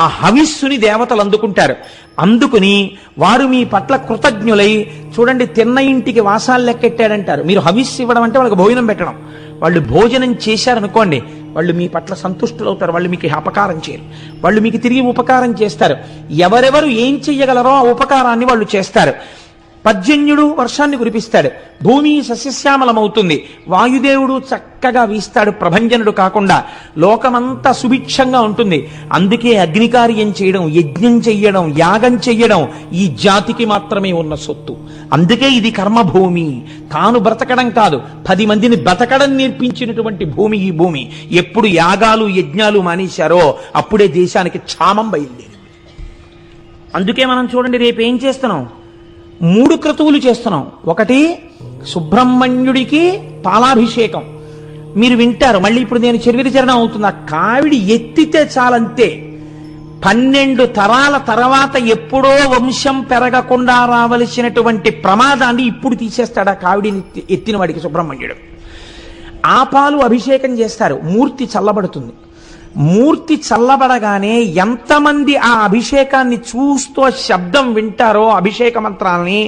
ఆ హవిస్సుని దేవతలు అందుకుంటారు. అందుకుని వారు మీ పట్ల కృతజ్ఞులై, చూడండి తిన్న ఇంటికి వాసాలు లెక్కెట్టాడంటారు. మీరు హవిస్సు ఇవ్వడం అంటే వాళ్ళకి భోజనం పెట్టడం. వాళ్ళు భోజనం చేశారనుకోండి, వాళ్ళు మీ పట్ల సంతుష్టులవుతారు. వాళ్ళు మీకు అపకారం చేయరు, వాళ్ళు మీకు తిరిగి ఉపకారం చేస్తారు. ఎవరెవరు ఏం చెయ్యగలరో ఆ ఉపకారాన్ని వాళ్ళు చేస్తారు. పర్జన్యుడు వర్షాన్ని కురిపిస్తాడు, భూమి సస్యశ్యామలమవుతుంది, వాయుదేవుడు చక్కగా వీస్తాడు, ప్రభంజనుడు కాకుండా లోకమంతా సుభిక్షంగా ఉంటుంది. అందుకే అగ్నికార్యం చేయడం, యజ్ఞం చెయ్యడం, యాగం చెయ్యడం ఈ జాతికి మాత్రమే ఉన్న సొత్తు. అందుకే ఇది కర్మభూమి. తాను బ్రతకడం కాదు, 10 మందిని బ్రతకడం నేర్పించినటువంటి భూమి ఈ భూమి. ఎప్పుడు యాగాలు యజ్ఞాలు మానేశారో అప్పుడే దేశానికి క్షామం బయలుదేరింది. అందుకే మనం చూడండి రేపు ఏం చేస్తున్నాం, 3 క్రతువులు చేస్తున్నాం. ఒకటి సుబ్రహ్మణ్యుడికి పాలాభిషేకం. మీరు వింటారు, మళ్ళీ ఇప్పుడు నేను చరివిరచరణం అవుతుంది. ఆ కావిడి ఎత్తితే చాలంతే 12 తరాల తర్వాత ఎప్పుడో వంశం పెరగకుండా రావలసినటువంటి ప్రమాదాన్ని ఇప్పుడు తీసేస్తాడు ఆ కావిడిని ఎత్తిన వాడికి సుబ్రహ్మణ్యుడు. ఆ పాలు అభిషేకం చేస్తారు, మూర్తి చల్లబడుతుంది. మూర్తి చల్లబడగానే ఎంతమంది ఆ అభిషేకాన్ని చూస్తూ శబ్దం వింటారో అభిషేక మంత్రాలని,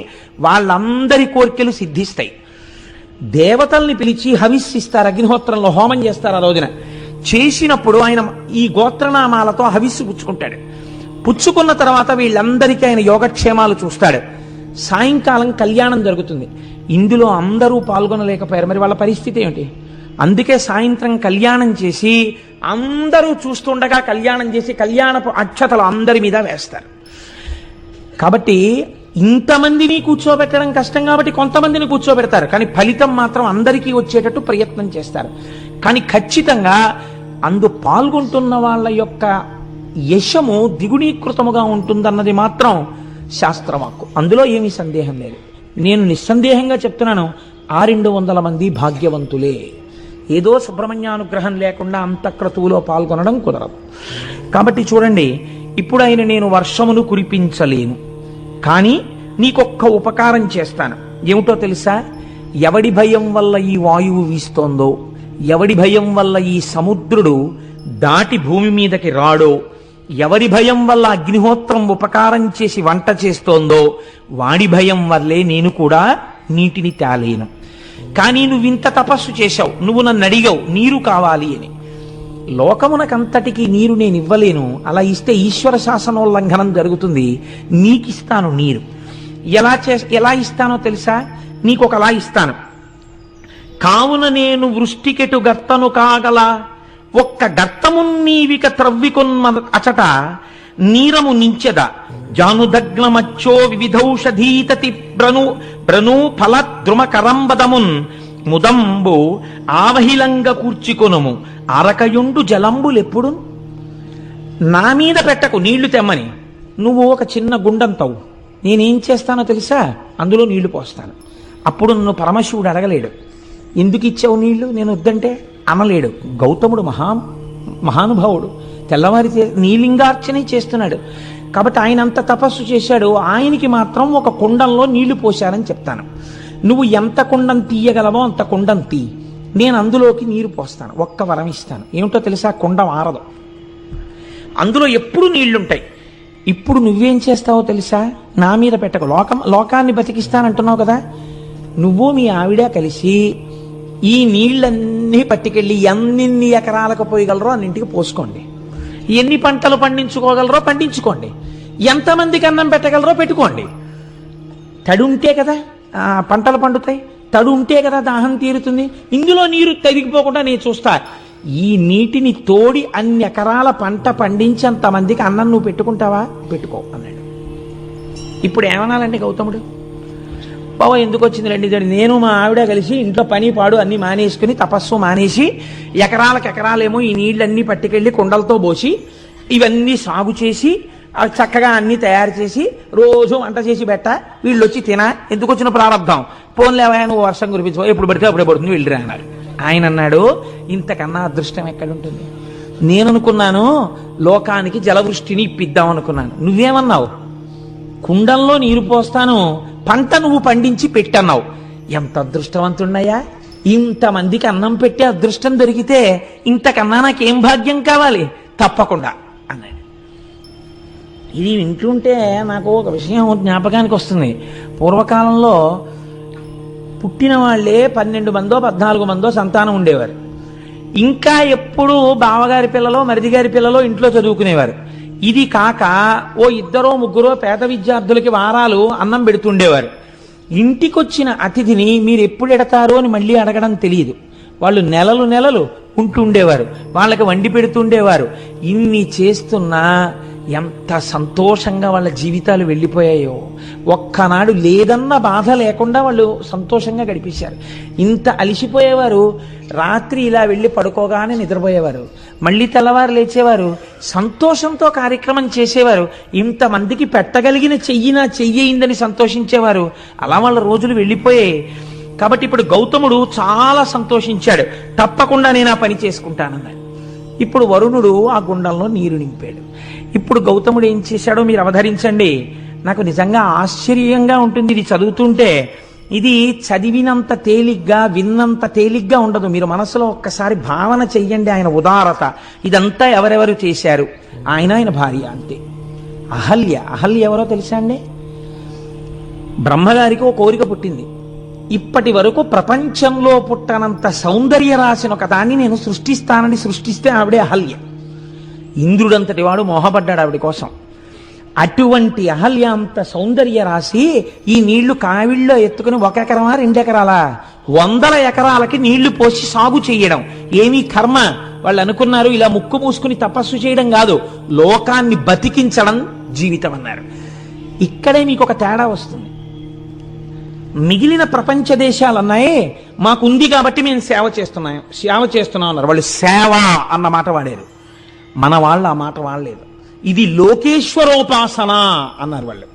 వాళ్ళందరి కోరికలు సిద్ధిస్తాయి. దేవతల్ని పిలిచి హవిస్సిస్తారు, అగ్నిహోత్రంలో హోమం చేస్తారు. ఆ రోజున చేసినప్పుడు ఆయన ఈ గోత్రనామాలతో హవిస్సు పుచ్చుకుంటాడు. పుచ్చుకున్న తర్వాత వీళ్ళందరికీ ఆయన యోగక్షేమాలు చూస్తాడు. సాయంకాలం కళ్యాణం జరుగుతుంది. ఇందులో అందరూ పాల్గొనలేకపోయారు, మరి వాళ్ళ పరిస్థితి ఏమిటి? అందుకే సాయంత్రం కళ్యాణం చేసి అందరూ చూస్తుండగా కళ్యాణం చేసి కళ్యాణపు అక్షతలు అందరి మీద వేస్తారు. కాబట్టి ఇంతమందిని కూర్చోబెట్టడం కష్టం కాబట్టి కొంతమందిని కూర్చోబెడతారు, కానీ ఫలితం మాత్రం అందరికీ వచ్చేటట్టు ప్రయత్నం చేస్తారు. కానీ ఖచ్చితంగా అందు పాల్గొంటున్న వాళ్ళ యొక్క యశము ద్విగుణీకృతముగా ఉంటుందన్నది మాత్రం శాస్త్రవాక్కు. అందులో ఏమీ సందేహం లేదు. నేను నిస్సందేహంగా చెప్తున్నాను, 200 మంది భాగ్యవంతులే. ఏదో సుబ్రహ్మణ్యానుగ్రహం లేకుండా అంత క్రతువులో పాల్గొనడం కుదరదు. కాబట్టి చూడండి, ఇప్పుడు ఆయన నేను వర్షమును కురిపించలేను, కానీ నీకొక్క ఉపకారం చేస్తాను. ఏమిటో తెలుసా? ఎవడి భయం వల్ల ఈ వాయువు వీస్తోందో, ఎవడి భయం వల్ల ఈ సముద్రుడు దాటి భూమి మీదకి రాడో, ఎవరి భయం వల్ల అగ్నిహోత్రం ఉపకారం చేసి వంట చేస్తోందో, వాడి భయం వల్లే నేను కూడా నీటిని తేలేను. కానీ నువ్వు ఇంత తపస్సు చేశావు, నువ్వు నన్ను అడిగావు నీరు కావాలి అని. లోకమునకంతటికి నీరు నేను ఇవ్వలేను, అలా ఇస్తే ఈశ్వర శాసనోల్లంఘనం జరుగుతుంది. నీకిస్తాను నీరు. ఎలా ఇస్తానో తెలుసా? నీకు ఒకలా ఇస్తాను. కావున నేను వృష్టికెటు గర్తను కాగల, ఒక్క గర్తము నీవిక త్రవ్వికొన్న అచట నీరము నించెద, జానుదగ్నమచ్చో వివిధౌషధీతతి బ్రను ఫల ద్రుమ కరంబదమున్ ముదంబు ఆవహిలంగ కూర్చికొనుము అరకయుండు జలంబులెప్పుడు. నా మీద పెట్టకు నీళ్లు తెమ్మని, నువ్వు ఒక చిన్న గుండంతవు, నేనేం చేస్తానో తెలుసా? అందులో నీళ్లు పోస్తాను. అప్పుడు నన్ను పరమశివుడు అడగలేడు, ఎందుకు ఇచ్చావు నీళ్లు, నేను వద్దంటే అనలేడు. గౌతముడు మహానుభావుడు, తెల్లవారి నీలింగార్చనే చేస్తున్నాడు. కాబట్టి ఆయన అంత తపస్సు చేశాడు. ఆయనకి మాత్రం ఒక కుండంలో నీళ్లు పోశారని చెప్తాను. నువ్వు ఎంత కుండం తీయగలవో అంత కుండం తీ, నేను అందులోకి నీరు పోస్తాను, ఒక్క వరం ఇస్తాను. ఏమిటో తెలుసా? కుండం ఆరదు, అందులో ఎప్పుడు నీళ్లుంటాయి. ఇప్పుడు నువ్వేం చేస్తావో తెలుసా? నా మీద పెట్టకు, లోకాన్ని బతికిస్తానంటున్నావు కదా, నువ్వు మీ ఆవిడ కలిసి ఈ నీళ్ళన్నీ పట్టుకెళ్ళి ఎన్ని ఎకరాలకు పోయగలరో అన్నింటికి పోసుకోండి, ఎన్ని పంటలు పండించుకోగలరో పండించుకోండి, ఎంతమందికి అన్నం పెట్టగలరో పెట్టుకోండి. తడి ఉంటే కదా పంటలు పండుతాయి, తడు ఉంటే కదా దాహం తీరుతుంది. ఇందులో నీరు తరిగిపోకుండా నేను చూస్తా. ఈ నీటిని తోడి అన్ని ఎకరాల పంట పండించేంతమందికి అన్నం నువ్వు పెట్టుకుంటావా? పెట్టుకో అన్నాడు. ఇప్పుడు ఏమనాలండి గౌతముడు? బావ ఎందుకు వచ్చింది రండి, నేను మా ఆవిడ కలిసి ఇంట్లో పని పాడు అన్ని మానేసుకుని తపస్సు మానేసి ఎకరాలకేమో ఈ నీళ్ళన్నీ పట్టుకెళ్ళి కుండలతో పోసి ఇవన్నీ సాగు చేసి చక్కగా అన్ని తయారు చేసి రోజు వంట చేసి పెట్ట, వీళ్ళు వచ్చి తిన, ఎందుకు వచ్చిన ప్రారంభం, పోన్లేవా నువ్వు వర్షం కురిపించు, ఎప్పుడు పడితే అప్పుడే పడుతుంది వెళ్ళిరా అన్నారు. ఆయన అన్నాడు, ఇంతకన్నా అదృష్టం ఎక్కడుంటుంది? నేను అనుకున్నాను లోకానికి జలవృష్టిని ఇప్పిద్దాం అనుకున్నాను, నువ్వేమన్నావు? కుండంలో నీరు పోస్తాను, పంట నువ్వు పండించి పెట్టన్నావు. ఎంత అదృష్టవంతున్నయ్యా! ఇంతమందికి అన్నం పెట్టే అదృష్టం దొరికితే ఇంతకన్నా నాకేం భాగ్యం కావాలి? తప్పకుండా అన్నాడు. ఇది వింటుంటే నాకు ఒక విషయం జ్ఞాపకానికి వస్తుంది. పూర్వకాలంలో పుట్టిన వాళ్ళే 12 మందో 14 మందో సంతానం ఉండేవారు. ఇంకా ఎప్పుడు బావగారి పిల్లలో మరిది గారి పిల్లలో ఇంట్లో చదువుకునేవారు. ఇది కాక ఓ 2 3 పేద విద్యార్థులకి వారాలు అన్నం పెడుతుండేవారు. ఇంటికొచ్చిన అతిథిని మీరు ఎప్పుడు ఎడతారో అని మళ్ళీ అడగడం తెలియదు. వాళ్ళు నెలలు ఉంటుండేవారు, వాళ్ళకి వండి పెడుతుండేవారు. ఇన్ని చేస్తున్నా ఎంత సంతోషంగా వాళ్ళ జీవితాలు వెళ్ళిపోయాయో. ఒక్కనాడు లేదన్న బాధ లేకుండా వాళ్ళు సంతోషంగా గడిపేశారు. ఇంత అలిసిపోయేవారు, రాత్రి ఇలా వెళ్ళి పడుకోగానే నిద్రపోయేవారు, మళ్ళీ తెల్లవారు లేచేవారు, సంతోషంతో కార్యక్రమం చేసేవారు. ఇంతమందికి పెట్టగలిగిన చెయ్యిందని సంతోషించేవారు. అలా వాళ్ళ రోజులు వెళ్ళిపోయాయి. కాబట్టి ఇప్పుడు గౌతముడు చాలా సంతోషించాడు. తప్పకుండా నేను ఆ పని చేసుకుంటానన్నాడు. ఇప్పుడు వరుణుడు ఆ గుండంలో నీరు నింపాడు. ఇప్పుడు గౌతముడు ఏం చేశాడో మీరు అవధరించండి. నాకు నిజంగా ఆశ్చర్యంగా ఉంటుంది ఇది చదువుతుంటే. ఇది చదివినంత తేలిగ్గా విన్నంత తేలిగ్గా ఉండదు. మీరు మనసులో ఒక్కసారి భావన చెయ్యండి ఆయన ఉదారత. ఇదంతా ఎవరెవరు చేశారు? ఆయన భార్య అంతే. అహల్య ఎవరో తెలుసా అండి? బ్రహ్మగారికి ఓ కోరిక పుట్టింది. ఇప్పటి వరకు ప్రపంచంలో పుట్టనంత సౌందర్య రాశిని ఒక దాన్ని నేను సృష్టిస్తానని సృష్టిస్తే ఆవిడే అహల్య. ఇంద్రుడంతటి వాడు మోహపడ్డాడు ఆవిడ కోసం. అటువంటి అహల్య అంత సౌందర్య రాశి ఈ నీళ్లు కావిళ్ళలో ఎత్తుకుని 1 ఎకరమా 2 ఎకరాలా 100 ఎకరాలకి నీళ్లు పోసి సాగు చేయడం ఏమీ కర్మ. వాళ్ళు అనుకున్నారు ఇలా ముక్కు మూసుకుని తపస్సు చేయడం కాదు, లోకాన్ని బతికించడం జీవితం అన్నారు. ఇక్కడే మీకు ఒక తేడా వస్తుంది. మిగిలిన ప్రపంచ దేశాలు అన్నాయే మాకుంది కాబట్టి మేము సేవ చేస్తున్నాం అన్నారు. వాళ్ళు సేవ అన్న మాట వాడారు. మన వాళ్ళు ఆ మాట వాడలేదు. ఇది లోకేశ్వరోపాసన అన్నారు వాళ్ళు.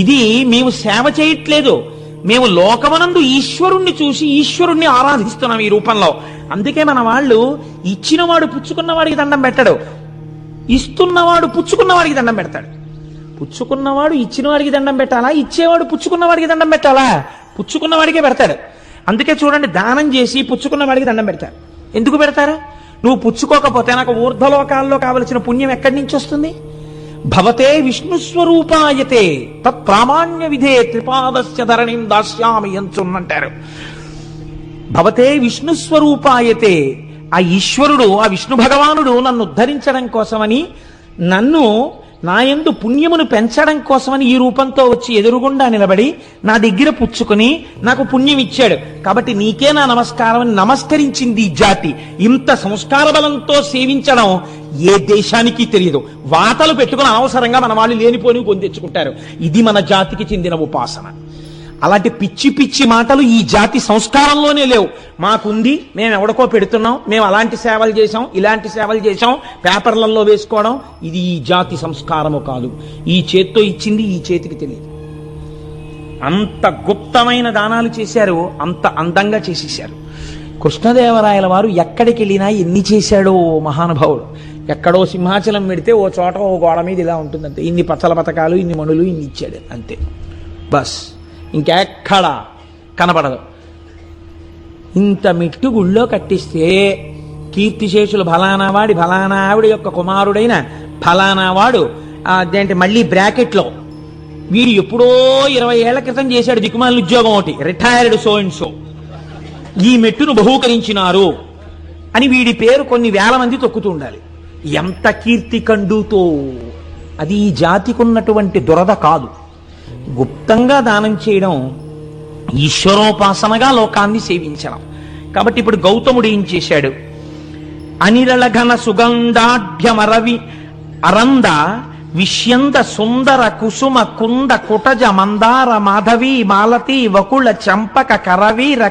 ఇది మేము సేవ చేయట్లేదు, మేము లోకమనందు ఈశ్వరుణ్ణి చూసి ఈశ్వరుణ్ణి ఆరాధిస్తున్నాం ఈ రూపంలో. అందుకే మన వాళ్ళు ఇచ్చినవాడు పుచ్చుకున్నవాడికి దండం పెట్టడు, ఇస్తున్నవాడు పుచ్చుకున్నవాడికి దండం పెడతాడు. పుచ్చుకున్నవాడు ఇచ్చిన వాడికి దండం పెట్టాలా, ఇచ్చేవాడు పుచ్చుకున్నవాడికి దండం పెట్టాలా? పుచ్చుకున్నవాడికే పెడతాడు. అందుకే చూడండి, దానం చేసి పుచ్చుకున్నవాడికి దండం పెడతారు. ఎందుకు పెడతారు? నువ్వు పుచ్చుకోకపోతే నాకు ఊర్ధ్వలోకాల్లో కావలసిన పుణ్యం ఎక్కడి నుంచి వస్తుంది? భవతే విష్ణుస్వరూపాయతే తత్ ప్రామాణ్య విధే త్రిపాదస్య ధరణిం దాస్యామి అంటారు. భవతే విష్ణుస్వరూపాయతే, ఆ ఈశ్వరుడు ఆ విష్ణు భగవానుడు నన్ను ఉద్ధరించడం కోసమని, నన్ను నాయందు పుణ్యమును పెంచడం కోసమని ఈ రూపంతో వచ్చి ఎదురుగుండా నిలబడి నా దగ్గర పుచ్చుకుని నాకు పుణ్యం ఇచ్చాడు. కాబట్టి నీకే నా నమస్కారం అని నమస్కరించింది ఈ జాతి. ఇంత సంస్కార బలంతో సేవించడం ఏ దేశానికి తెలియదు. వాతలు పెట్టుకుని అనవసరంగా మన వాళ్ళు లేనిపోని గొంతెచ్చుకుంటారు. ఇది మన జాతికి చెందిన ఉపాసన. అలాంటి పిచ్చి పిచ్చి మాటలు ఈ జాతి సంస్కారంలోనే లేవు. మాకుంది, మేము ఎవడికో పెడుతున్నాం, మేము అలాంటి సేవలు చేశాం, ఇలాంటి సేవలు చేశాం, పేపర్లలో వేసుకోవడం, ఇది ఈ జాతి సంస్కారము కాదు. ఈ చేత్తో ఇచ్చింది ఈ చేతికి తెలియదు. అంత గుప్తమైన దానాలు చేశారు, అంత అందంగా చేసేశారు. కృష్ణదేవరాయల వారు ఎక్కడికి వెళ్ళినా ఎన్ని చేశాడో మహానుభావుడు. ఎక్కడో సింహాచలం పెడితే ఓ చోట ఓ గోడ మీద ఇలా ఉంటుంది అంతే. ఇన్ని పచ్చల పథకాలు, ఇన్ని మణులు, ఇన్ని ఇచ్చాడు అంతే, బస్. ఇంకెక్కడా కనపడదు. ఇంత మెట్టు గుళ్ళో కట్టిస్తే కీర్తిశేషులు ఫలానా వాడి ఫలానా ఆవిడ యొక్క కుమారుడైన ఫలానా వాడు అదేంటి మళ్ళీ బ్రాకెట్లో వీడు ఎప్పుడో 20 ఏళ్ల క్రితం చేశాడు దిక్కుమాల ఉద్యోగం ఒకటి, రిటైర్డ్ సో అండ్ సో, ఈ మెట్టును బహూకరించినారు అని వీడి పేరు కొన్ని వేల మంది తొక్కుతూ ఉండాలి. ఎంత కీర్తి కండుతో! అది ఈ జాతికి ఉన్నటువంటి దురద కాదు. గుప్తంగా దానం చేయడం ఈశ్వరోపాసనగా లోకాన్ని సేవించడం. కాబట్టి ఇప్పుడు గౌతముడు ఏం చేశాడు? అనిరళఘన సుగంధాఢ్యమరవి అరంద విష్యంద సుందర కుసుమ కుంద కుటజ మందార మాధవి మాలతి వకుళ చంపక కరవీర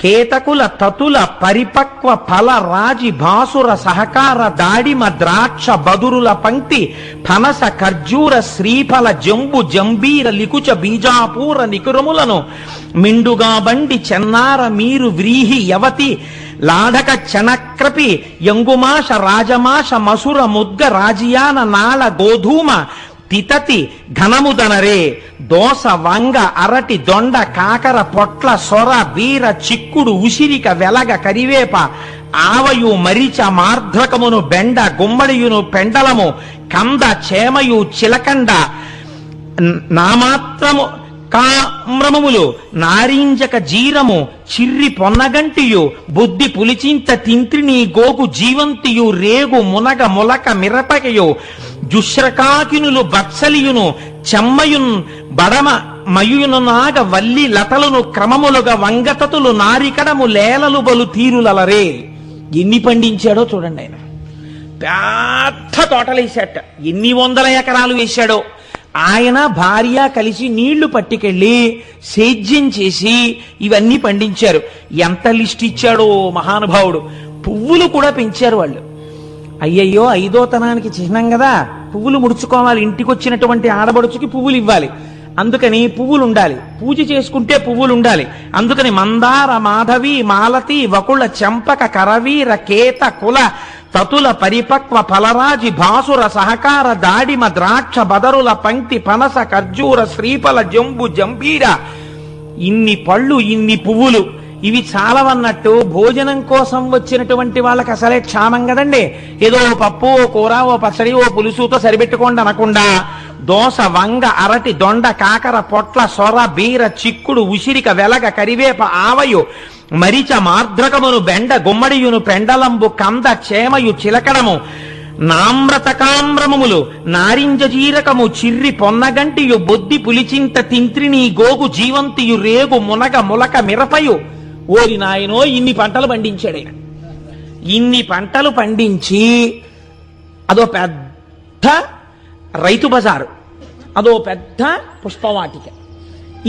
కేతకుల తతుల పరిపక్వ ఫల రాజి భాసుర సహకార దాడిమ ద్రాక్ష బదురుల పంక్తి ఫనస ఖర్జూర శ్రీఫల జంబు జంబీర లికుచ బీజాపూర నికురములను మిండుగా బండి చెన్నార మీరు వ్రీహి యవతి లాఢక చనక్రపి యంగుమాష రాజమాష మసుర ముద్గ రాజియాన నాళ గోధూమ తితతి ఘనముదనరే దోస వంగ అరటి దొండ కాకర పొట్ల సొర బీర చిక్కుడు ఉసిరిక వెలగ కరివేప ఆవయు మరిచ మార్ధ్రకమును బెండ గుమ్మడియును పెండలము కంద చేమయు చిలకండ నామాత్రము కామ్రమములు నారింజక జీరము చిర్రి పొన్నగంటియు బుద్ధి పులిచింత తింత్రిని గోగు జీవంతియు రేగు మునగ ములక మిరపకయు జుశ్రకాకినులు బత్సలియును చెమ్మయున్ బడమ మయును నాగ వల్లి లతలను క్రమములుగా వంగతతులు నారికడము లేలలు బలు తీరులలరే. ఎన్ని పండించాడో చూడండి. ఆయన పెద్ద తోటలేశాట, ఎన్ని 100 ఎకరాలు వేశాడో. ఆయన భార్య కలిసి నీళ్లు పట్టుకెళ్ళి సేద్యం చేసి ఇవన్నీ పండించారు. ఎంత లిస్ట్ ఇచ్చాడో మహానుభావుడు. పువ్వులు కూడా పెంచారు వాళ్ళు. అయ్యయ్యో 5వ తనానికి చిహ్నం కదా, పువ్వులు ముడుచుకోవాలి, ఇంటికి వచ్చినటువంటి ఆడబడుచుకి పువ్వులు ఇవ్వాలి, అందుకని పువ్వులు ఉండాలి, పూజ చేసుకుంటే పువ్వులు ఉండాలి. అందుకని మందార మాధవి మాలతి వకుళ చంపక కరవీర కేత కుల తతుల పరిపక్వ ఫలరాజి భాసుర సహకార దాడిమ ద్రాక్ష బదరుల పంక్తి పనస ఖర్జూర శ్రీఫల జంబు జంబీర. ఇన్ని పళ్ళు, ఇన్ని పువ్వులు, ఇవి చాలవన్నట్టు భోజనం కోసం వచ్చినటువంటి వాళ్ళకి అసలే క్షామం కదండి. ఏదో పప్పు, ఓ కూర, ఓ పచ్చడి, ఓ పులుసుతో సరిపెట్టుకోండి అనకుండా దోస వంగ అరటి దొండ కాకర పొట్ల సొర బీర చిక్కుడు ఉసిరిక వెలగ కరివేప ఆవయు మరిచ మార్ధ్రకమును బెండ గుమ్మడియును పెండలంబు కంద చేమయు చిలకడము నామ్రతకామ్రమములు నారింజ జీరకము చిర్రి పొన్నగంటియు బొద్ది పులిచింత తింత్రిని గోగు జీవంతియు రేగు మునగ ములక మిరపయు. ఓరి నాయనో, ఇన్ని పంటలు పండించాడు ఆయన. ఇన్ని పంటలు పండించి అదో పెద్ద రైతు బజారు, అదో పెద్ద పుష్పవాటిక.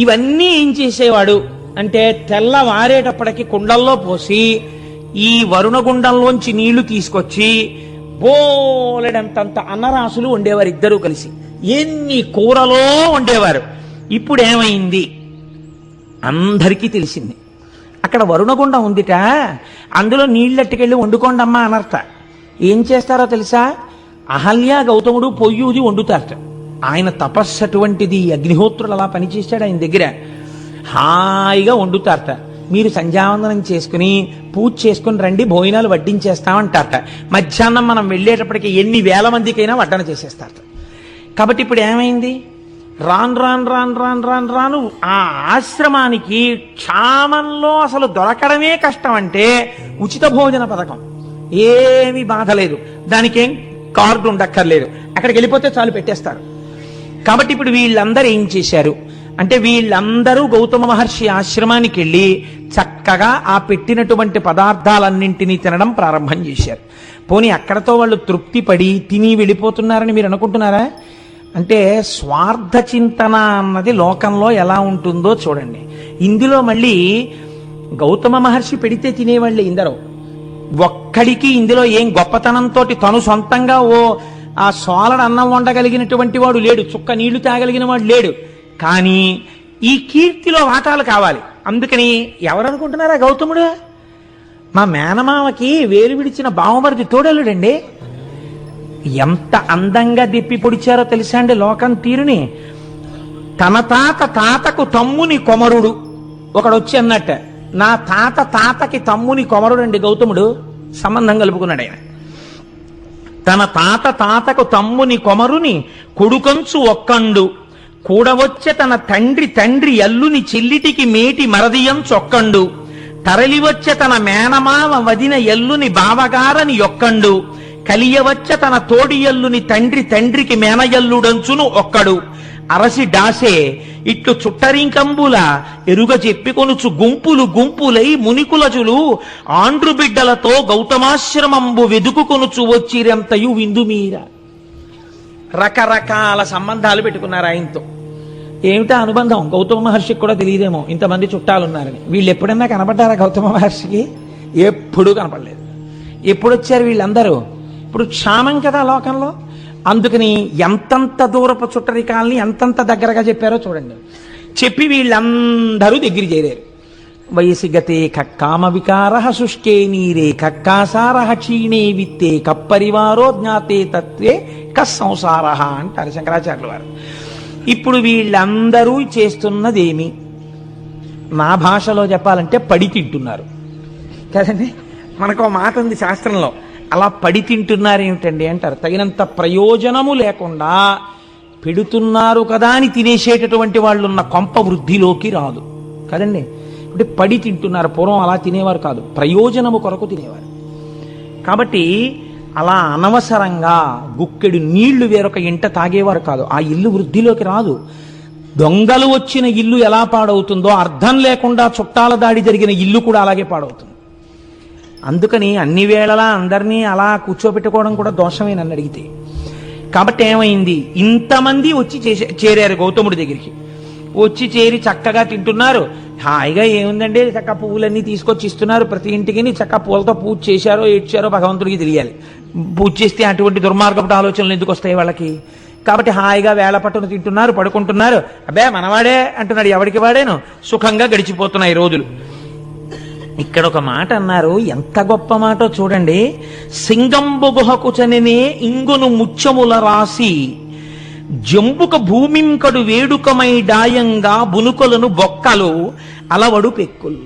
ఇవన్నీ ఏం చేసేవాడు అంటే తెల్లవారేటప్పటికి కుండల్లో పోసి ఈ వరుణగుండంలోంచి నీళ్లు తీసుకొచ్చి బోలెడంతంత అన్నరాసులు వండేవారు ఇద్దరూ కలిసి. ఎన్ని కూరలో వండేవారు. ఇప్పుడు ఏమైంది? అందరికీ తెలిసింది. అక్కడ వరుణగుండం ఉందిట, అందులో నీళ్ళెట్టుకెళ్ళి వండుకోండమ్మా అనర్త. ఏం చేస్తారో తెలుసా? అహల్య గౌతముడు పొయ్యూది వండుతారట. ఆయన తపస్సు అటువంటిది. అగ్నిహోత్రులు అలా పనిచేశాడు ఆయన దగ్గర. హాయిగా వండుతారట. మీరు సంధ్యావందనం చేసుకుని పూజ చేసుకుని రండి, భోజనాలు వడ్డించేస్తామంటారట. మధ్యాహ్నం మనం వెళ్ళేటప్పటికి ఎన్ని వేల మందికైనా వడ్డన చేసేస్తారట. కాబట్టి ఇప్పుడు ఏమైంది? రాను రాను రాను రాను రాను రాను ఆ ఆశ్రమానికి క్షామంలో అసలు దొరకడమే కష్టం. అంటే ఉచిత భోజన పథకం ఏమీ బాధ లేదు, దానికేం కార్డు ఉండక్కర్లేదు, అక్కడికి వెళ్ళిపోతే చాలు పెట్టేస్తారు. కాబట్టి ఇప్పుడు వీళ్ళందరూ ఏం చేశారు అంటే వీళ్ళందరూ గౌతమ మహర్షి ఆశ్రమానికి వెళ్ళి చక్కగా ఆ పెట్టినటువంటి పదార్థాలన్నింటినీ తినడం ప్రారంభం చేశారు. పోనీ అక్కడతో వాళ్ళు తృప్తి పడి తిని వెళ్ళిపోతున్నారని మీరు అనుకుంటున్నారా? అంటే స్వార్థ చింతన అన్నది లోకంలో ఎలా ఉంటుందో చూడండి. ఇందులో మళ్ళీ గౌతమ మహర్షి పెడితే తినేవాళ్ళే ఇందరూ. ఒక్కడికి ఇందులో ఏం గొప్పతనంతో తను సొంతంగా ఆ సోలడ అన్నం వండగలిగినటువంటి వాడు లేడు, చుక్క నీళ్లు తాగలిగిన వాడు లేడు. కానీ ఈ కీర్తిలో వాటాలు కావాలి. అందుకని ఎవరనుకుంటున్నారా? గౌతముడు మా మేనమామకి వేలు విడిచిన బావమరిది తోడలుడండి. ఎంత అందంగా దిప్పి పొడిచారో తెలుసా అండి లోకం తీరుని. తన తాతకు తమ్ముని కొమరుడు ఒకడు వచ్చి అన్నట్ట, నా తాతకి తమ్ముని కొమరుడు అండి గౌతముడు. సంబంధం కలుపుకున్నాడు ఆయన. తన తాతకు తమ్ముని కొమరుని కొడుకంచు ఒక్కండు కూడవచ్చే తన తండ్రి ఎల్లుని చెల్లిటికి మేటి మరదియంచొక్కండు తరలివచ్చే తన మేనమావ వదిన ఎల్లుని బావగారని యొక్కండు కలియవచ్చే తన తోడి ఎల్లుని తండ్రికి మేనయల్లుడంచును ఒక్కడు అరసి డాసే ఇట్లు చుట్టరింకంబుల ఎరుగ చెప్పికొనుచు గుంపులై మునికులజులు ఆండ్రు బిడ్డలతో గౌతమాశ్రమంబు వెదుకుకొనుచు వచ్చిరంతయు విందుమీర. రకరకాల సంబంధాలు పెట్టుకున్నారు ఆయనతో. ఏమిటా అనుబంధం గౌతమ మహర్షికి కూడా తెలియదేమో ఇంతమంది చుట్టాలున్నారని. వీళ్ళు ఎప్పుడన్నా కనపడ్డారా గౌతమ మహర్షికి? ఎప్పుడూ కనపడలేదు. ఎప్పుడు వచ్చారు వీళ్ళందరూ? ఇప్పుడు క్షామం కదా లోకంలో. అందుకని ఎంతంత దూరపు చుట్టరికాలని ఎంతంత దగ్గరగా చెప్పారో చూడండి. చెప్పి వీళ్ళందరూ దగ్గర చేరారు. వయసి గతే కక్కామ వికార శుష్కే నీరే కక్కాసార క్షీణే విత్తే కప్పరివారో జ్ఞాతే తత్వే కస్సంసార అంటారు శంకరాచార్యుల వారు. ఇప్పుడు వీళ్ళందరూ చేస్తున్నదేమి? నా భాషలో చెప్పాలంటే పడి తింటున్నారు కదండి. మనకు మాట ఉంది శాస్త్రంలో, అలా పడి తింటున్నారు ఏమిటండి అంటారు. తగినంత ప్రయోజనము లేకుండా పెడుతున్నారు కదా అని తినేసేటటువంటి వాళ్ళు ఉన్న కొంప వృద్ధిలోకి రాదు కదండి. అంటే పడి తింటున్నారు. పూర్వం అలా తినేవారు కాదు, ప్రయోజనము కొరకు తినేవారు. కాబట్టి అలా అనవసరంగా గుక్కెడు నీళ్లు వేరొక ఇంట తాగేవారు కాదు. ఆ ఇల్లు వృద్ధిలోకి రాదు. దొంగలు వచ్చిన ఇల్లు ఎలా పాడవుతుందో అర్థం లేకుండా చుట్టాల దాడి జరిగిన ఇల్లు కూడా అలాగే పాడవుతుంది. అందుకని అన్ని వేళలా అందరినీ అలా కూర్చోబెట్టుకోవడం కూడా దోషమే నన్ను అడిగితే. కాబట్టి ఏమైంది, ఇంతమంది వచ్చి చేరారు గౌతముడి దగ్గరికి. వచ్చి చేరి చక్కగా తింటున్నారు. హాయిగా ఏముందండి, చక్క పువ్వులన్నీ తీసుకొచ్చి ఇస్తున్నారు ప్రతి ఇంటికి. చక్క పూలతో పూజ చేశారో ఏడ్చారో భగవంతుడికి తెలియాలి. పూజ చేస్తే అటువంటి దుర్మార్గపు ఆలోచనలు ఎందుకు వస్తాయి వాళ్ళకి? కాబట్టి హాయిగా వేళ పట్టును తింటున్నారు, పడుకుంటున్నారు. అబ్బే మనవాడే అంటున్నాడు, ఎవరికి వాడేను. సుఖంగా గడిచిపోతున్నాయి రోజులు. ఇక్కడ ఒక మాట అన్నారు, ఎంత గొప్ప మాటో చూడండి. సింగంబు గుహకు చనినే ఇంగును ముచ్చముల రాసి జంబుక భూమింకడు వేడుకమై డాయంగా బునుకొలను బొక్కలు అలవడు పెక్కులు.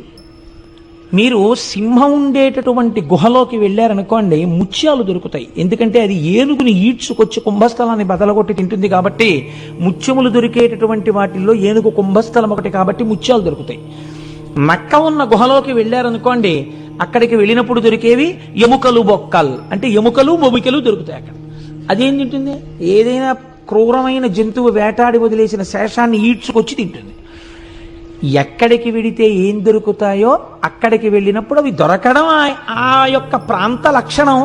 మీరు సింహం ఉండేటటువంటి గుహలోకి వెళ్ళారనుకోండి, ముత్యాలు దొరుకుతాయి. ఎందుకంటే అది ఏనుగుని ఈడ్చుకొచ్చి కుంభస్థలాన్ని బదలగొట్టి తింటుంది కాబట్టి. ముత్యములు దొరికేటటువంటి వాటిల్లో ఏనుగు కుంభస్థలం ఒకటి కాబట్టి ముత్యాలు దొరుకుతాయి. నక్క ఉన్న గుహలోకి వెళ్ళారనుకోండి, అక్కడికి వెళ్ళినప్పుడు దొరికేవి ఎముకలు బొక్కలు, అంటే ఎముకలు మొబికలు దొరుకుతాయి అక్కడ. అదేం తింటుంది? ఏదైనా క్రూరమైన జంతువు వేటాడి వదిలేసిన శేషాన్ని ఈడ్చుకొచ్చి తింటుంది. ఎక్కడికి వెడితే ఏం దొరుకుతాయో అక్కడికి వెళ్ళినప్పుడు అవి దొరకడం ఆ యొక్క ప్రాంత లక్షణం.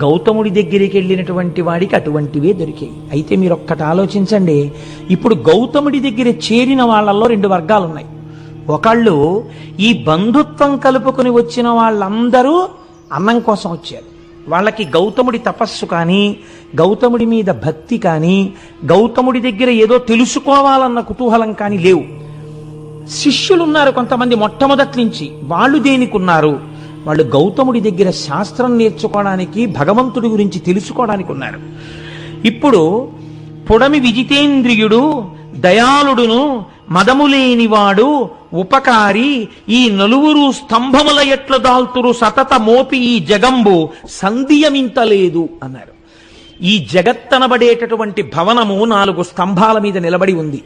గౌతముడి దగ్గరికి వెళ్ళినటువంటి వాడికి అటువంటివే దొరికాయి. అయితే మీరు ఒక్కటి ఆలోచించండి. ఇప్పుడు గౌతముడి దగ్గర చేరిన వాళ్ళల్లో రెండు వర్గాలు ఉన్నాయి. ఒకళ్ళు ఈ బంధుత్వం కలుపుకొని వచ్చిన వాళ్ళందరూ అన్నం కోసం వచ్చారు. వాళ్ళకి గౌతముడి తపస్సు కానీ, గౌతముడి మీద భక్తి కానీ, గౌతముడి దగ్గర ఏదో తెలుసుకోవాలన్న కుతూహలం కానీ లేవు. శిష్యులు ఉన్నారు కొంతమంది మొట్టమొదటి నుంచి. వాళ్ళు దేనికున్నారు? వాళ్ళు గౌతముడి దగ్గర శాస్త్రం నేర్చుకోవడానికి, భగవంతుడి గురించి తెలుసుకోవడానికి ఉన్నారు. ఇప్పుడు పొడమి విజితేంద్రియుడు, దయాళుడును, మదములేనివాడు, ఉపకారి, ఈ నలుగురు స్తంభముల ఎట్ల దాల్తురు సతత మోపి ఈ జగంబు సంధియమింతలేదు అన్నారు. ఈ జగత్తనబడేటటువంటి భవనము 4 స్తంభాల మీద నిలబడి ఉంది.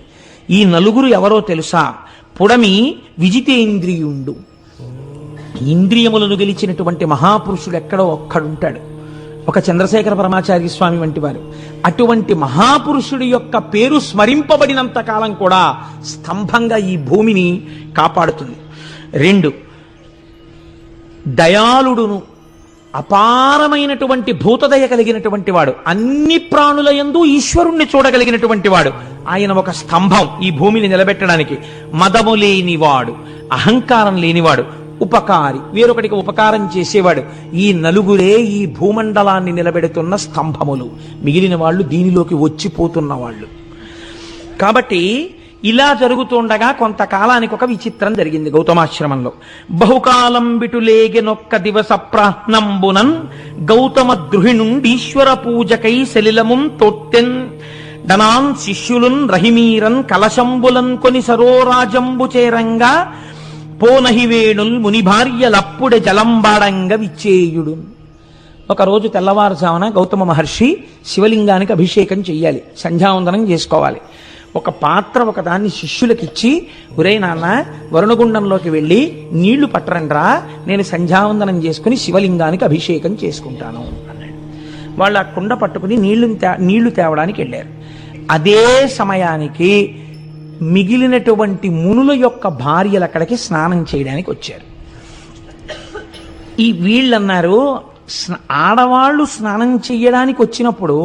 ఈ నలుగురు ఎవరో తెలుసా? పుడమి విజితేంద్రియుండు. ఇంద్రియములను గెలిచినటువంటి మహాపురుషుడు ఎక్కడో ఒక్కడుంటాడు, ఒక చంద్రశేఖర పరమాచార్య స్వామి వంటి వారు. అటువంటి మహాపురుషుడి యొక్క పేరు స్మరింపబడినంత కాలం కూడా స్తంభంగా ఈ భూమిని కాపాడుతుంది. 2, దయాళుడును, అపారమైనటువంటి భూతదయ కలిగినటువంటి వాడు, అన్ని ప్రాణుల యందు ఈశ్వరుణ్ణి చూడగలిగినటువంటి వాడు. ఆయన ఒక స్తంభం ఈ భూమిని నిలబెట్టడానికి. మదము లేనివాడు, అహంకారం లేనివాడు, ఉపకారి, వేరొకటికి ఉపకారం చేసేవాడు. ఈ నలుగురే ఈ భూమండలాన్ని నిలబెడుతున్న స్తంభములు. మిగిలిన వాళ్ళు దీనిలోకి వచ్చిపోతున్న వాళ్ళు. కాబట్టి ఇలా జరుగుతుండగా కొంతకాలానికి ఒక విచిత్రం జరిగింది గౌతమాశ్రమంలో. బహుకాలం బిటులేగెనొక్క దివస ప్రాహ్నంబునన్ గౌతమ ద్రుహిణుండీశ్వర పూజకై సలిలమున్ తొట్టెన్ ధనాన్ శిష్యులున్ రహిమీరన్ కలశంబులన్ కొని సరోరాజంబు చేరంగా పోనహివేణుల్ ముని భార్యలప్పుడే జలంబాడంగ విచ్చేయుడు. ఒకరోజు తెల్లవారుజామున గౌతమ మహర్షి శివలింగానికి అభిషేకం చెయ్యాలి, సంధ్యావందనం చేసుకోవాలి. ఒక పాత్ర ఒకదాన్ని శిష్యులకిచ్చి, ఒరే నాన్న వరుణగుండంలోకి వెళ్ళి నీళ్లు పట్టరండ్రా, నేను సంధ్యావందనం చేసుకుని శివలింగానికి అభిషేకం చేసుకుంటాను అన్నాడు. వాళ్ళు ఆ కుండ పట్టుకుని నీళ్లు తేవడానికి వెళ్ళారు. అదే సమయానికి మిగిలినటువంటి మునుల యొక్క భార్యలు అక్కడికి స్నానం చేయడానికి వచ్చారు. ఈ వీళ్ళన్నారు, ఆడవాళ్ళు స్నానం చెయ్యడానికి వచ్చినప్పుడు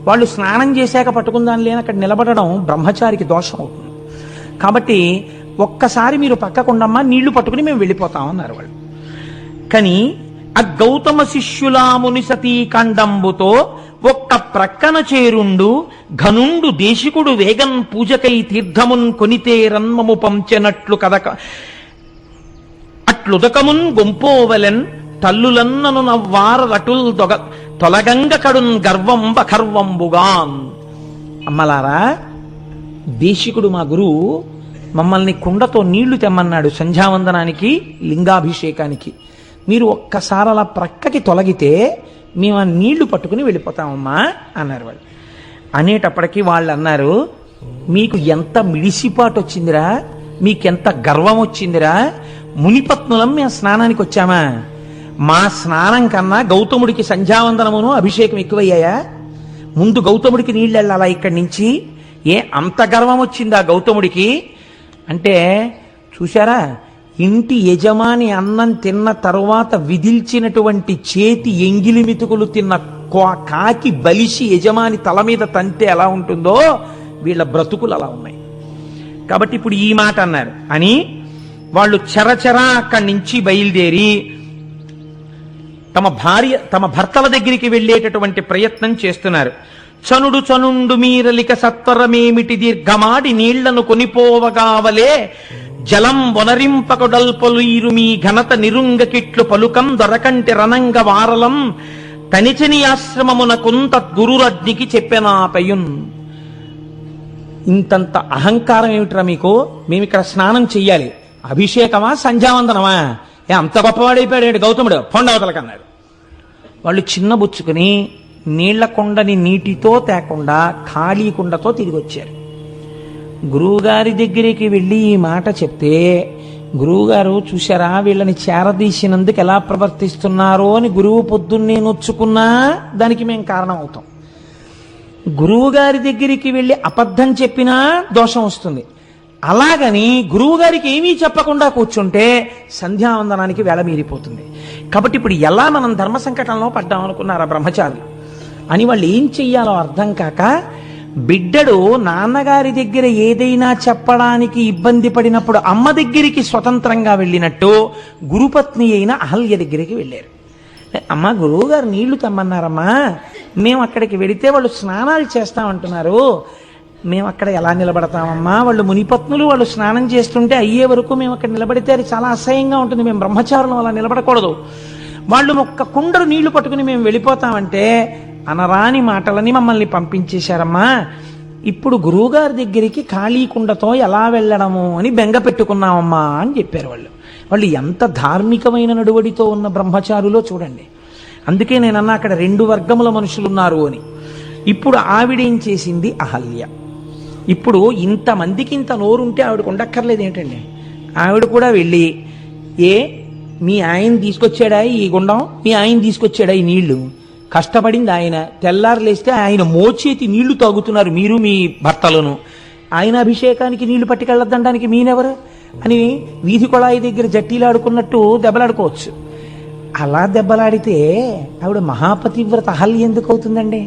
వాళ్ళు స్నానం చేశాక పట్టుకుందాని లేని అక్కడ నిలబడడం బ్రహ్మచారికి దోషం అవుతుంది. కాబట్టి ఒక్కసారి మీరు పక్కకుండమ్మా, నీళ్లు పట్టుకుని మేము వెళ్ళిపోతామన్నారు వాళ్ళు. కానీ ఆ గౌతమ శిష్యులాముని సతీకాండంబుతో ఒక్క ప్రక్కన చేరుండు ఘనుండు దేశికుడు వేగన్ పూజకై తీర్థమున్ కొనితే రన్మము పంచెనట్లు కదక అట్లుదకమున్ గొంపోవలెన్ తల్లులన్నను నవ్వారటుల్ తొలగంగ కడున్ గర్వం బఖర్వంబుగాన్. అమ్మలారా, దేశికుడు మా గురువు మమ్మల్ని కుండతో నీళ్లు తెమ్మన్నాడు సంధ్యావందనానికి, లింగాభిషేకానికి. మీరు ఒక్కసారి అలా ప్రక్కకి తొలగితే మేము ఆ నీళ్లు పట్టుకుని వెళ్ళిపోతామమ్మా అన్నారు వాళ్ళు. అనేటప్పటికీ వాళ్ళు అన్నారు, మీకు ఎంత మిడిసిపాటు వచ్చిందిరా, మీకెంత గర్వం వచ్చిందిరా, మునిపత్నులం మేము స్నానానికి వచ్చామా? మా స్నానం కన్నా గౌతముడికి సంధ్యావందనమును అభిషేకం ఎక్కువయ్యాయా? ముందు గౌతముడికి నీళ్ళు వెళ్ళాలా ఇక్కడి నుంచి? అంత గర్వం వచ్చిందా గౌతముడికి అంటే? చూశారా, ఇంటి యజమాని అన్నం తిన్న తరువాత విదిల్చినటువంటి చేతి ఎంగిలి మితుకులు తిన్న కాకి బలిసి యజమాని తల మీద తంతే ఎలా ఉంటుందో వీళ్ళ బ్రతుకులు అలా ఉన్నాయి. కాబట్టి ఇప్పుడు ఈ మాట అన్నారు అని వాళ్ళు చరచరా అక్కడి నుంచి బయలుదేరి తమ భర్తల దగ్గరికి వెళ్ళేటటువంటి ప్రయత్నం చేస్తున్నారు. చనుండు మీరలిక సత్వరమేమిటి దీర్ఘమాడి నీళ్లను కొనిపోవగావలే జలం వనరింపకొడల్పలుయిరు మీ ఘనత నిరుంగకిట్లు పలుకం దొరకంటి రణంగ వారలం తనిచని ఆశ్రమమునకుంత గురురజ్ఞికి చెప్పెనాపయున్. ఇంతంత అహంకారం ఏమిట్రా మీకు? మేమిక్కడ స్నానం చెయ్యాలి, అభిషేకమా సంధ్యావందనమా? అంత గొప్పవాడైపోయాడు గౌతముడు, పొండవతలకన్నాడు. వాళ్ళు చిన్నబుచ్చుకుని నీళ్ల కుండని నీటితో తేకుండా ఖాళీ కుండతో తిరిగి వచ్చారు. గురువుగారి దగ్గరికి వెళ్ళి ఈ మాట చెప్తే, గురువుగారు చూశారా వీళ్ళని చేరదీసినందుకు ఎలా ప్రవర్తిస్తున్నారో అని గురువు పొద్దున్నే నొచ్చుకున్నా దానికి మేము కారణం అవుతాం. గురువుగారి దగ్గరికి వెళ్ళి అబద్ధం చెప్పినా దోషం వస్తుంది. అలాగని గురువుగారికి ఏమీ చెప్పకుండా కూర్చుంటే సంధ్యావందనానికి వేళ మీరిపోతుంది. కాబట్టి ఇప్పుడు ఎలా మనం ధర్మ సంకటంలో పడ్డాం అనుకున్నారా బ్రహ్మచారులు అని వాళ్ళు ఏం చెయ్యాలో అర్థం కాక, బిడ్డడు నాన్నగారి దగ్గర ఏదైనా చెప్పడానికి ఇబ్బంది పడినప్పుడు అమ్మ దగ్గరికి స్వతంత్రంగా వెళ్ళినట్టు గురుపత్ని అయిన అహల్య దగ్గరికి వెళ్ళారు. అమ్మ, గురువుగారు నీళ్లు తెమ్మన్నారమ్మా, మేము అక్కడికి వెడితే వాళ్ళు స్నానాలు చేస్తామంటున్నారు, మేము అక్కడ ఎలా నిలబడతామమ్మా? వాళ్ళు మునిపత్నులు, వాళ్ళు స్నానం చేస్తుంటే అయ్యే వరకు మేము అక్కడ నిలబడితే అది చాలా అసహ్యంగా ఉంటుంది, మేము బ్రహ్మచారులు అలా నిలబడకూడదు. వాళ్ళు ఒక్క కుండరు నీళ్లు పట్టుకుని మేము వెళ్ళిపోతామంటే అనరాని మాటలని మమ్మల్ని పంపించేశారమ్మా. ఇప్పుడు గురువుగారి దగ్గరికి ఖాళీ కుండతో ఎలా వెళ్ళడము అని బెంగ పెట్టుకున్నామమ్మా అని చెప్పారు వాళ్ళు. వాళ్ళు ఎంత ధార్మికమైన నడువడితో ఉన్న బ్రహ్మచారులో చూడండి. అందుకే నేనన్నా అక్కడ రెండు వర్గముల మనుషులు ఉన్నారు అని. ఇప్పుడు ఆవిడేం చేసింది? అహల్య. ఇప్పుడు ఇంతమందికి ఇంత నోరుంటే ఆవిడకు ఉండక్కర్లేదు ఏంటండి? ఆవిడ కూడా వెళ్ళి, మీ ఆయన తీసుకొచ్చాడా ఈ గుండం, మీ ఆయన తీసుకొచ్చాడా ఈ నీళ్లు, కష్టపడింది ఆయన, తెల్లారు లేస్తే ఆయన మోచేతి నీళ్లు తాగుతున్నారు మీరు మీ భర్తలను, ఆయన అభిషేకానికి నీళ్లు పట్టుకెళ్ళొద్దనడానికి మీనెవరు అని వీధి కొళాయి దగ్గర జట్టీలాడుకున్నట్టు దెబ్బలాడుకోవచ్చు. అలా దెబ్బలాడితే ఆవిడ మహాపతివ్రత అహల్య ఎందుకు అవుతుందండి?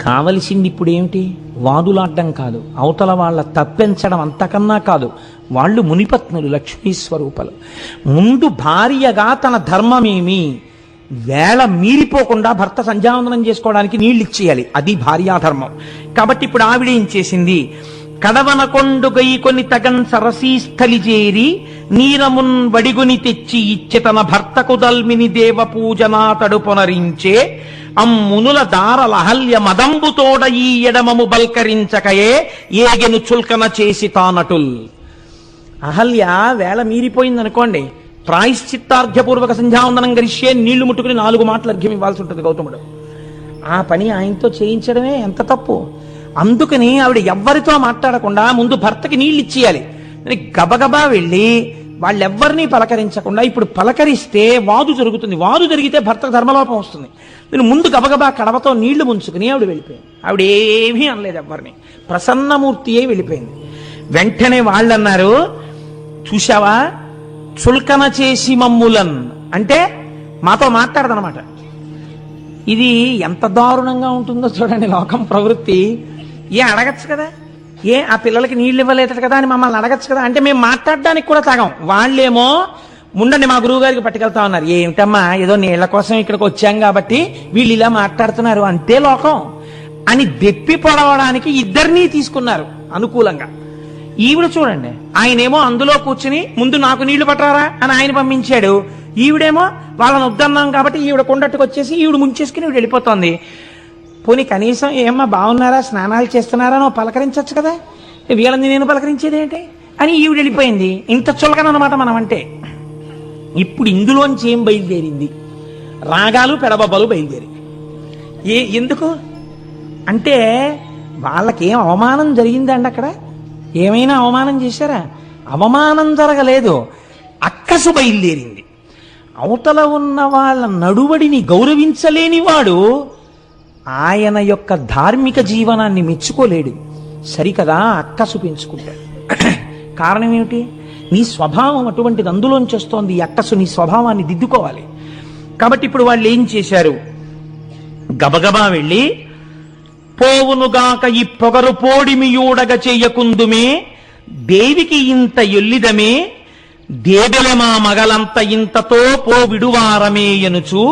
కావలసింది ఇప్పుడు ఏమిటి? వాదులాడ్డం కాదు, అవతల వాళ్ళ తప్పించడం అంతకన్నా కాదు. వాళ్ళు మునిపత్నులు, లక్ష్మీ స్వరూపాలు. ముందు భార్యగా తన ధర్మమేమి వేళ మీరిపోకుండా భర్త సంధ్యావందనం చేసుకోవడానికి నీళ్ళు ఇచ్చేయాలి, అది భార్యాధర్మం. కాబట్టి ఇప్పుడు ఆవిడ ఏం చేసింది? కడవన కొండు గైకొని తగన్ సరసీస్థలి చేరి నీరమున్ వడిగుని తెచ్చి ఇచ్చి తన భర్తకు దల్మిని దేవ పూజనాతడు పునరించే అమ్మునుల దారలహల్య మదంబుతోడ ఈ ఎడమము బల్కరించకయే ఏగెను చుల్కన చేసి తానటుల్. అహల్య వేళ మీరిపోయిందనుకోండి, ప్రాయశ్చిత్తార్ఘ్యపూర్వక సంధ్యావందనం గరిష్యే నీళ్లు ముట్టుకుని 4 మాటలు అర్ఘ్యం ఇవ్వాల్సి ఉంటుంది గౌతముడు. ఆ పని ఆయనతో చేయించడమే ఎంత తప్పు. అందుకని ఆవిడ ఎవ్వరితో మాట్లాడకుండా ముందు భర్తకి నీళ్ళు ఇచ్చేయాలి. గబగబా వెళ్ళి వాళ్ళెవ్వరినీ పలకరించకుండా, ఇప్పుడు పలకరిస్తే వాదు జరుగుతుంది, వాదు జరిగితే భర్తకు ధర్మలోపం వస్తుంది. నేను ముందు గబగబా కడవతో నీళ్లు ముంచుకుని ఆవిడ వెళ్ళిపోయింది. ఆవిడ ఏమీ అనలేదు ఎవ్వరిని, ప్రసన్నమూర్తి అయి వెళ్ళిపోయింది. వెంటనే వాళ్ళన్నారు, చూశావా చుల్కన చేసి మమ్ములన్ అంటే మాతో మాట్లాడదనమాట. ఇది ఎంత దారుణంగా ఉంటుందో చూడండి లోకం ప్రవృత్తి. అడగచ్చు కదా, ఆ పిల్లలకి నీళ్ళు ఇవ్వలేదు కదా అని మమ్మల్ని అడగచ్చు కదా అంటే మేము మాట్లాడడానికి కూడా తాగం. వాళ్ళేమో ముండండి మా గురువు గారికి పట్టుకెళ్తా ఉన్నారు. ఏమిటమ్మా ఏదో నీళ్ల కోసం ఇక్కడికి వచ్చాం కాబట్టి వీళ్ళు ఇలా మాట్లాడుతున్నారు అంతే లోకం అని దెప్పి పొడవడానికి ఇద్దరినీ తీసుకున్నారు అనుకూలంగా. ఈవిడ చూడండి, ఆయనేమో అందులో కూర్చుని ముందు నాకు నీళ్లు పట్టరారా అని ఆయన పంపించాడు. ఈవిడేమో వాళ్ళని వద్దన్నాం కాబట్టి ఈవిడ కొండట్టుకు వచ్చేసి ఈవిడ ముంచేసుకుని ఈవిడ వెళ్ళిపోతుంది. పోనీ కనీసం ఏమ్మా బాగున్నారా, స్నానాలు చేస్తున్నారా నువ్వు పలకరించచ్చు కదా, వీళ్ళని నేను పలకరించేది ఏంటి అని ఈవిడ వెళ్ళిపోయింది. ఇంత చులకనమాట మనం అంటే. ఇప్పుడు ఇందులోంచి ఏం బయలుదేరింది? రాగాలు పెడబబ్బలు బయలుదేరి. ఎందుకు అంటే వాళ్ళకేం అవమానం జరిగిందండి అక్కడ? ఏమైనా అవమానం చేశారా? అవమానం జరగలేదు, అక్కసు బయలుదేరింది. అవతల ఉన్న వాళ్ళ నడువడిని గౌరవించలేని వాడు ఆయన యొక్క ధార్మిక జీవనాన్ని మెచ్చుకోలేడు. సరికదా, అక్కసు పెంచుకుంటాడు. కారణం ఏమిటి? నీ స్వభావం అటువంటిది, అందులోంచి వస్తోంది ఈ అక్కసు. నీ స్వభావాన్ని దిద్దుకోవాలి. కాబట్టి ఇప్పుడు వాళ్ళు ఏం చేశారు? గబగబా వెళ్ళి పోవునుగాక ఈ పొగరు పోడిమియూడగ చెయ్యకుందుమే దేవికి ఇంత ఎల్లిదమే దేబెలమా మగలంత ఇంతతో పో విడువారమే ఎనుచు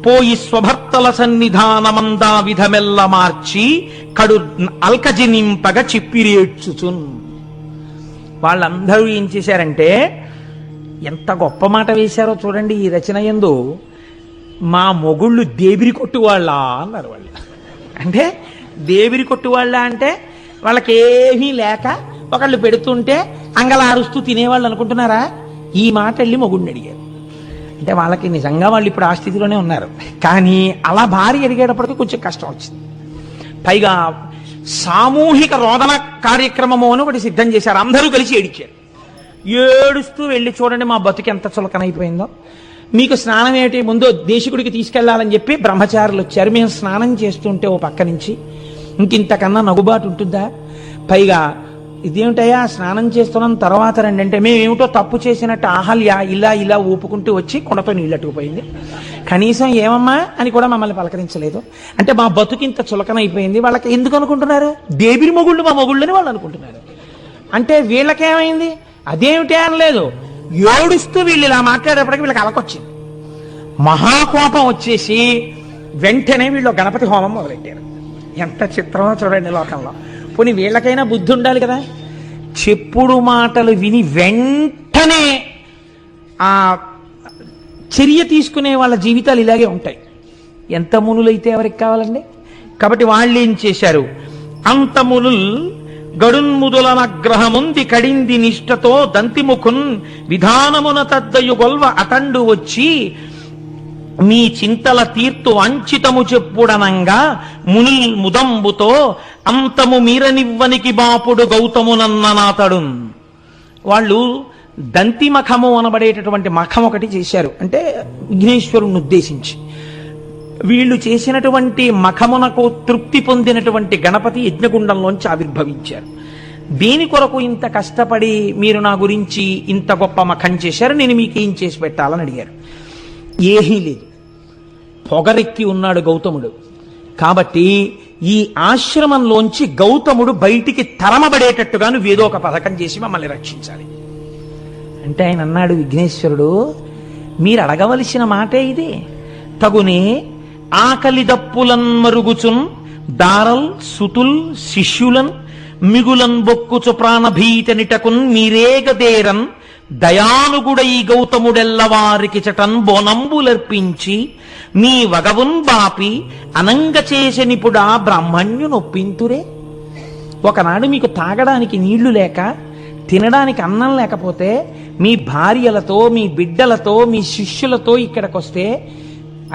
పోయి స్వభర్తల సన్నిధానమందా విధమెల్ల మార్చి కడు అల్కజి నింపగ చిప్పిరేడ్చుచున్. వాళ్ళందరూ ఏం చేశారంటే ఎంత గొప్ప మాట వేశారో చూడండి ఈ రచన యందు. మా మొగుళ్ళు దేవిరి కొట్టువాళ్ళ అన్నారు వాళ్ళు. అంటే దేవిరి కొట్టువాళ్ళ అంటే వాళ్ళకేమీ లేక ఒకళ్ళు పెడుతుంటే అంగలారుస్తూ తినేవాళ్ళు అనుకుంటున్నారా? ఈ మాట వెళ్ళి మొగుడిని అడిగారు. అంటే వాళ్ళకి నిజంగా వాళ్ళు ఇప్పుడు ఆ స్థితిలోనే ఉన్నారు. కానీ అలా భార్య అడిగేటప్పటికీ కొంచెం కష్టం వచ్చింది. పైగా సామూహిక రోదన కార్యక్రమము అని ఒకటి సిద్ధం చేశారు. అందరూ కలిసి ఏడిచారు. ఏడుస్తూ వెళ్ళి చూడండి మా బతుకు ఎంత చులకనైపోయిందో. మీకు స్నానం ఏమిటి, ముందు దేశికుడికి తీసుకెళ్లాలని చెప్పి బ్రహ్మచారులు వచ్చారు. మేము స్నానం చేస్తుంటే ఓ పక్క నుంచి ఇంకింతకన్నా నగుబాటు ఉంటుందా? పైగా ఇదేమిటయ్యా స్నానం చేస్తున్నాం తర్వాత రండి అంటే మేమేమిటో తప్పు చేసినట్టు అహల్య ఇలా ఇలా ఊపుకుంటూ వచ్చి కొండతో నీళ్ళట్టుకుపోయింది. కనీసం ఏమమ్మా అని కూడా మమ్మల్ని పలకరించలేదు. అంటే మా బతుకింత చులకనైపోయింది. వాళ్ళకి ఎందుకు అనుకుంటున్నారు? దేవిరి మొగుళ్ళు మా మొగుళ్ళని వాళ్ళు అనుకుంటున్నారు. అంటే వీళ్ళకేమైంది? అదేమిటి అనలేదు. ఏడుస్తూ వీళ్ళు ఇలా మాట్లాడేప్పటికీ వీళ్ళకి అలకొచ్చింది. మహాకోపం వచ్చేసి వెంటనే వీళ్ళు గణపతి హోమం మొదలెట్టారు. ఎంత చిత్రమో చూడండి లోకంలో. పోనీ వీళ్ళకైనా బుద్ధి ఉండాలి కదా. చెప్పుడు మాటలు విని వెంటనే ఆ చర్య తీసుకునే వాళ్ళ జీవితాలు ఇలాగే ఉంటాయి. ఎంత మునులైతే ఎవరికి కావాలండి? కాబట్టి వాళ్ళు ఏం చేశారు? అంత మునుల్ గడున్ముదులనగ్రహముంది కడింది నిష్టతో దంతిముఖున్ విధానమున తద్దయు గొల్వ అతండు వచ్చి మీ చింతల తీర్తు అంచితము చెప్పుడనంగా మునుల్ ముదంబుతో అంతము మీరనివ్వనికి బాపుడు గౌతమునన్ననాతడు. వాళ్ళు దంతి మఖము అనబడేటటువంటి మఖం ఒకటి చేశారు. అంటే విఘ్నేశ్వరుణ్ణి ఉద్దేశించి వీళ్ళు చేసినటువంటి మఖమునకు తృప్తి పొందినటువంటి గణపతి యజ్ఞగుండంలోంచి ఆవిర్భవించారు. దేని కొరకు ఇంత కష్టపడి మీరు నా గురించి ఇంత గొప్ప మఖం చేశారు, నేను మీకేం చేసి పెట్టాలని అడిగారు. ఏమీ లేదు, పొగరెక్కి ఉన్నాడు గౌతముడు. కాబట్టి ఈ ఆశ్రమంలోంచి గౌతముడు బయటికి తరమబడేటట్టుగా నువ్వేదో ఒక పథకం చేసి మమ్మల్ని రక్షించాలి అంటే ఆయన అన్నాడు, విఘ్నేశ్వరుడు మీరు అడగవలసిన మాటే ఇది. తగునే ఆకలి దప్పులన్ మరుగుచున్ దారల్ సుతుల్ శిష్యులన్ మిగులన్ బొక్కుచు ప్రాణభీతనిటకున్ మీరేగదేరన్ దయానుగుడై గౌతముడెల్లవారికి చటన్ బోనంబులర్పించి మీ వగవున్ బాపి అనంగ చేసెనిపుడా బ్రాహ్మణ్యు నొప్పింతురే. ఒకనాడు మీకు తాగడానికి నీళ్లు లేక, తినడానికి అన్నం లేకపోతే మీ భార్యలతో, మీ బిడ్డలతో, మీ శిష్యులతో ఇక్కడికొస్తే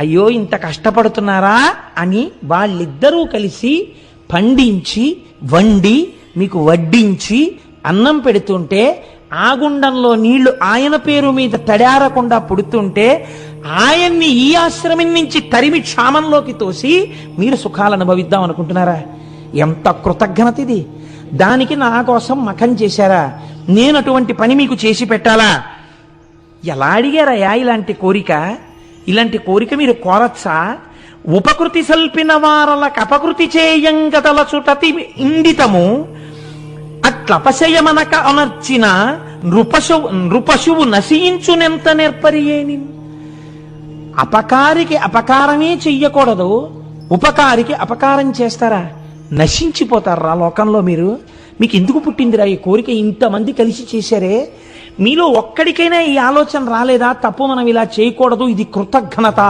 అయ్యో ఇంత కష్టపడుతున్నారా అని వాళ్ళిద్దరూ కలిసి పండించి వండి మీకు వడ్డించి అన్నం పెడుతుంటే, ఆ గుండంలో నీళ్లు ఆయన పేరు మీద తడారకుండా పుడుతుంటే ఆయన్ని ఈ ఆశ్రమం నుంచి తరిమి క్షామంలోకి తోసి మీరు సుఖాలు అనుభవిద్దాం అనుకుంటున్నారా? ఎంత కృతజ్ఞత ఇది! దానికి నా కోసం మఖం చేశారా? నేను అటువంటి పని మీకు చేసి పెట్టాలా? ఎలా అడిగారయ్యా ఇలాంటి కోరిక? ఇలాంటి కోరిక మీరు కోరచ్చా? ఉపకృతి సల్పిన వారలకు అపకృతి చేయంగతలచుటతి ఇండితము అట్లపశయమనక అనర్చిన నృపశువు నశించునెంత నేర్పరియేని. అపకారికి అపకారమే చెయ్యకూడదు, ఉపకారికి అపకారం చేస్తారా? నశించిపోతారా లోకంలో మీరు? మీకు ఎందుకు పుట్టిందిరా ఈ కోరిక? ఇంతమంది కలిసి చేశారే, మీలో ఒక్కడికైనా ఈ ఆలోచన రాలేదా? తప్పు మనం ఇలా చేయకూడదు, ఇది కృతజ్ఞత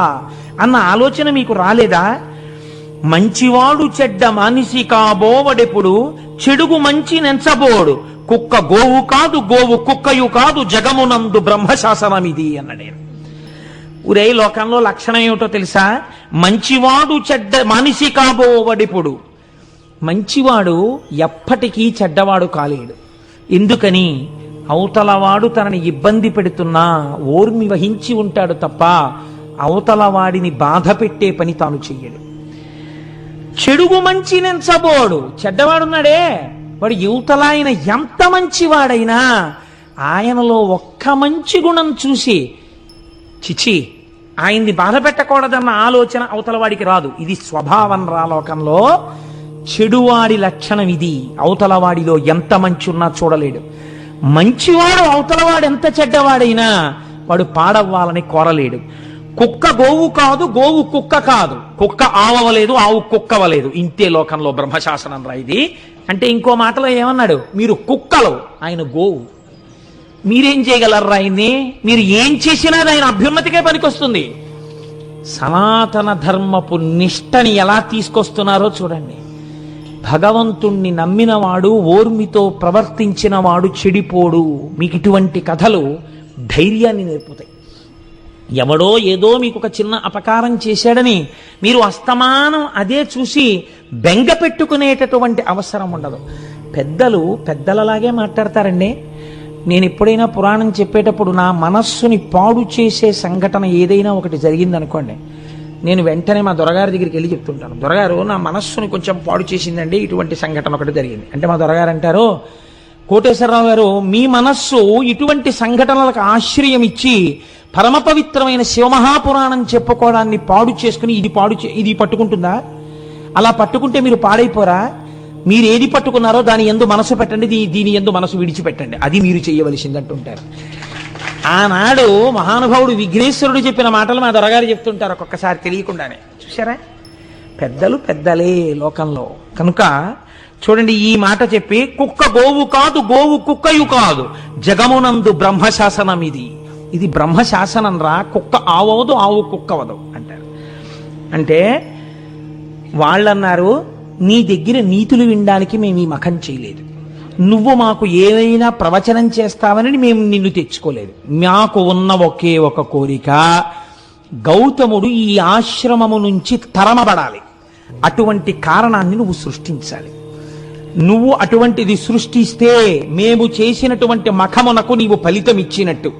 అన్న ఆలోచన మీకు రాలేదా? మంచివాడు చెడ్డ మనిషి కాబోవడెప్పుడు చెడుగు మంచి నెంచబోడు. కుక్క గోవు కాదు, గోవు కుక్కయు కాదు, జగమునందు బ్రహ్మశాసనమిది అన్నాడు. ఊరే లోకంలో లక్షణం ఏమిటో తెలుసా? మంచివాడు చెడ్డ మనిషి కాబోవడెప్పుడు. మంచివాడు ఎప్పటికీ చెడ్డవాడు కాలేడు. ఎందుకని? అవతలవాడు తనని ఇబ్బంది పెడుతున్నా ఓర్మి వహించి ఉంటాడు తప్ప అవతలవాడిని బాధ పెట్టే పని తాను చెయ్యడు. చెడుగు మంచి నెంచబోడు. చెడ్డవాడున్నాడే వాడు యువతల ఆయన ఎంత మంచివాడైనా ఆయనలో ఒక్క మంచి గుణం చూసి చిచి ఆయన్ని బాధ పెట్టకూడదన్న ఆలోచన అవతలవాడికి రాదు. ఇది స్వభావం రా లోకంలో. చెడువాడి లక్షణం ఇది. అవతలవాడిలో ఎంత మంచి ఉన్నా చూడలేడు. మంచివాడు అవతలవాడు ఎంత చెడ్డవాడైనా వాడు పాడవ్వాలని కోరలేడు. కుక్క గోవు కాదు, గోవు కుక్క కాదు. కుక్క ఆవవలేదు, ఆవు కుక్కవలేదు. ఇంతే లోకంలో బ్రహ్మశాసనం రా ఇది. అంటే ఇంకో మాటలో ఏమన్నాడు? మీరు కుక్కలు, ఆయన గోవు. మీరేం చేయగలరా ఆయన్ని? మీరు ఏం చేసినా ఆయన అభ్యున్నతికే పనికొస్తుంది. సనాతన ధర్మపు నిష్టని ఎలా తీసుకొస్తున్నారో చూడండి. భగవంతుణ్ణి నమ్మినవాడు, ఓర్మితో ప్రవర్తించిన వాడు చెడిపోడు. మీకు ఇటువంటి కథలు ధైర్యాన్ని నేర్పుతాయి. ఎవడో ఏదో మీకు ఒక చిన్న అపకారం చేశాడని మీరు అస్తమానం అదే చూసి బెంగ పెట్టుకునేటటువంటి అవసరం ఉండదు. పెద్దలు పెద్దలలాగే మాట్లాడతారండి. నేను ఎప్పుడైనా పురాణం చెప్పేటప్పుడు నా మనస్సుని పాడు చేసే సంఘటన ఏదైనా ఒకటి జరిగిందనుకోండి, నేను వెంటనే మా దొరగారి దగ్గరికి వెళ్ళి చెప్తుంటాను, దొరగారు నా మనస్సుని కొంచెం పాడు చేసిందండి, ఇటువంటి సంఘటన ఒకటి జరిగింది అంటే మా దొరగారు అంటారు, కోటేశ్వరరావు గారు మీ మనస్సు ఇటువంటి సంఘటనలకు ఆశ్రయం ఇచ్చి పరమ పవిత్రమైన శివమహాపురాణం చెప్పుకోవడాన్ని పాడు చేసుకుని ఇది పట్టుకుంటుందా? అలా పట్టుకుంటే మీరు పాడైపోరా? మీరు ఏది పట్టుకున్నారో దాని యందు మనసు పెట్టండి, దీని యందు మనసు విడిచిపెట్టండి, అది మీరు చేయవలసిందంటుంటారు. ఆనాడు మహానుభావుడు విఘ్నేశ్వరుడు చెప్పిన మాటలు మా దొరగారు చెప్తుంటారు ఒక్కొక్కసారి తెలియకుండానే. చూసారా? పెద్దలు పెద్దలే లోకంలో. కనుక చూడండి, ఈ మాట చెప్పి కుక్క గోవు కాదు, గోవు కుక్కయు కాదు, జగమునందు బ్రహ్మశాసనం ఇది. ఇది బ్రహ్మశాసనం రా. కుక్క ఆవదు, ఆవు కుక్కవదు అంటారు. అంటే వాళ్ళన్నారు, నీ దగ్గర నీతులు వినడానికి మేము ఈ మఖం చేయలేదు, నువ్వు మాకు ఏమైనా ప్రవచనం చేస్తావని మేము నిన్ను తెచ్చుకోలేదు. మాకు ఉన్న ఒకే ఒక కోరిక, గౌతముడు ఈ ఆశ్రమము నుంచి తరమబడాలి. అటువంటి కారణాన్ని నువ్వు సృష్టించాలి. నువ్వు అటువంటిది సృష్టిస్తే మేము చేసినటువంటి మఖమునకు నీవు ఫలితం ఇచ్చినట్టు,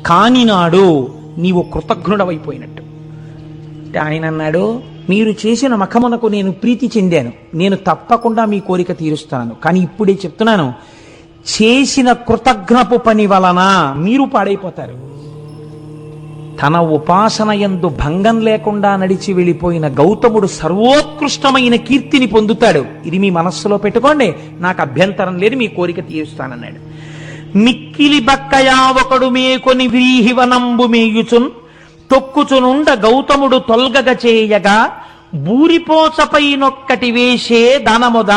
కాని నాడు నీవు కృతజ్ఞుడవైపోయినట్టు. ఆయన అన్నాడు, మీరు చేసిన మఖమునకు నేను ప్రీతి చెందాను, నేను తప్పకుండా మీ కోరిక తీరుస్తాను. కానీ ఇప్పుడే చెప్తున్నాను, చేసిన కృతజ్ఞపు పని వలన మీరు పాడైపోతారు. తన ఉపాసన యందు భంగం లేకుండా నడిచి వెళ్ళిపోయిన గౌతముడు సర్వోత్కృష్టమైన కీర్తిని పొందుతాడు. ఇది మీ మనస్సులో పెట్టుకోండి, నాకు అభ్యంతరం లేదు, మీ కోరిక తీరుస్తానన్నాడు. మిక్కిలి బక్కయా ఒకడు మేకొని వ్రీహివనంబు మేయుచున్ తొక్కుచునుండ గౌతముడు తొల్గగ చేయగా బూరిపోచపై నొక్కటి వేసే దానముద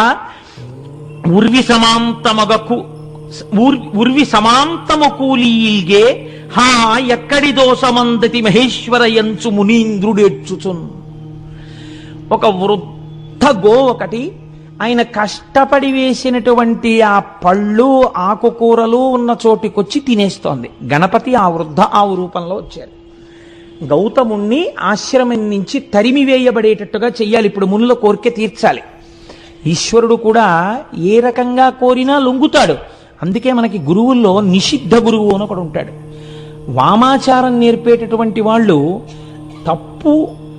ఉర్వి సమాంతము కూలీల్గే హా ఎక్కడి దోషమందతి మహేశ్వర యంచు మునీంద్రుడేర్చుచున్. ఒక వృద్ధ గో ఒకటి ఆయన కష్టపడి వేసినటువంటి ఆ పళ్ళు ఆకుకూరలు ఉన్న చోటికొచ్చి తినేస్తోంది. గణపతి ఆ వృద్ధ ఆవు రూపంలో వచ్చారు. గౌతముణ్ణి ఆశ్రమం నుంచి తరిమి వేయబడేటట్టుగా చెయ్యాలి. ఇప్పుడు మునుల కోరిక తీర్చాలి. ఈశ్వరుడు కూడా ఏ రకంగా కోరినా లొంగుతాడు. అందుకే మనకి గురువుల్లో నిషిద్ధ గురువు అని ఒకడు ఉంటాడు. వామాచారం నేర్పేటటువంటి వాళ్ళు, తప్పు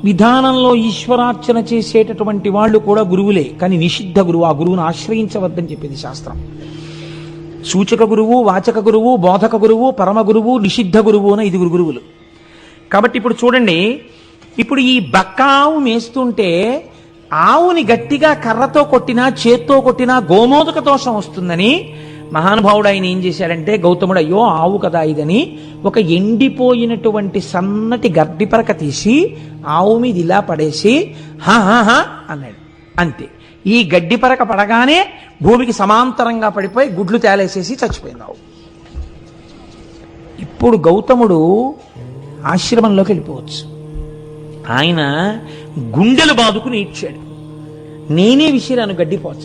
విధానంలో ఈశ్వరార్చన చేసేటటువంటి వాళ్ళు కూడా గురువులే, కానీ నిషిద్ధ గురువు. ఆ గురువును ఆశ్రయించవద్దని చెప్పింది శాస్త్రం. సూచక గురువు, వాచక గురువు, బోధక గురువు, పరమ గురువు, నిషిద్ధ గురువు అని 5 గురువులు. కాబట్టి ఇప్పుడు చూడండి, ఇప్పుడు ఈ బక్కావు మేస్తుంటే ఆవుని గట్టిగా కర్రతో కొట్టినా చేత్తో కొట్టినా గోమోదక దోషం వస్తుందని మహానుభావుడు ఆయన ఏం చేశాడంటే, గౌతముడు అయ్యో ఆవు కదా ఇదని ఒక ఎండిపోయినటువంటి సన్నటి గడ్డిపరక తీసి ఆవు మీద ఇలా పడేసి హా అన్నాడు. అంతే. ఈ గడ్డిపరక పడగానే భూమికి సమాంతరంగా పడిపోయి గుడ్లు తేలేసేసి చచ్చిపోయింది ఆవు. ఇప్పుడు గౌతముడు ఆశ్రమంలోకి వెళ్ళిపోవచ్చు. ఆయన గుండెలు బాదుకుని ఇచ్చాడు. నేనే విసిరాను గడ్డిపోచ,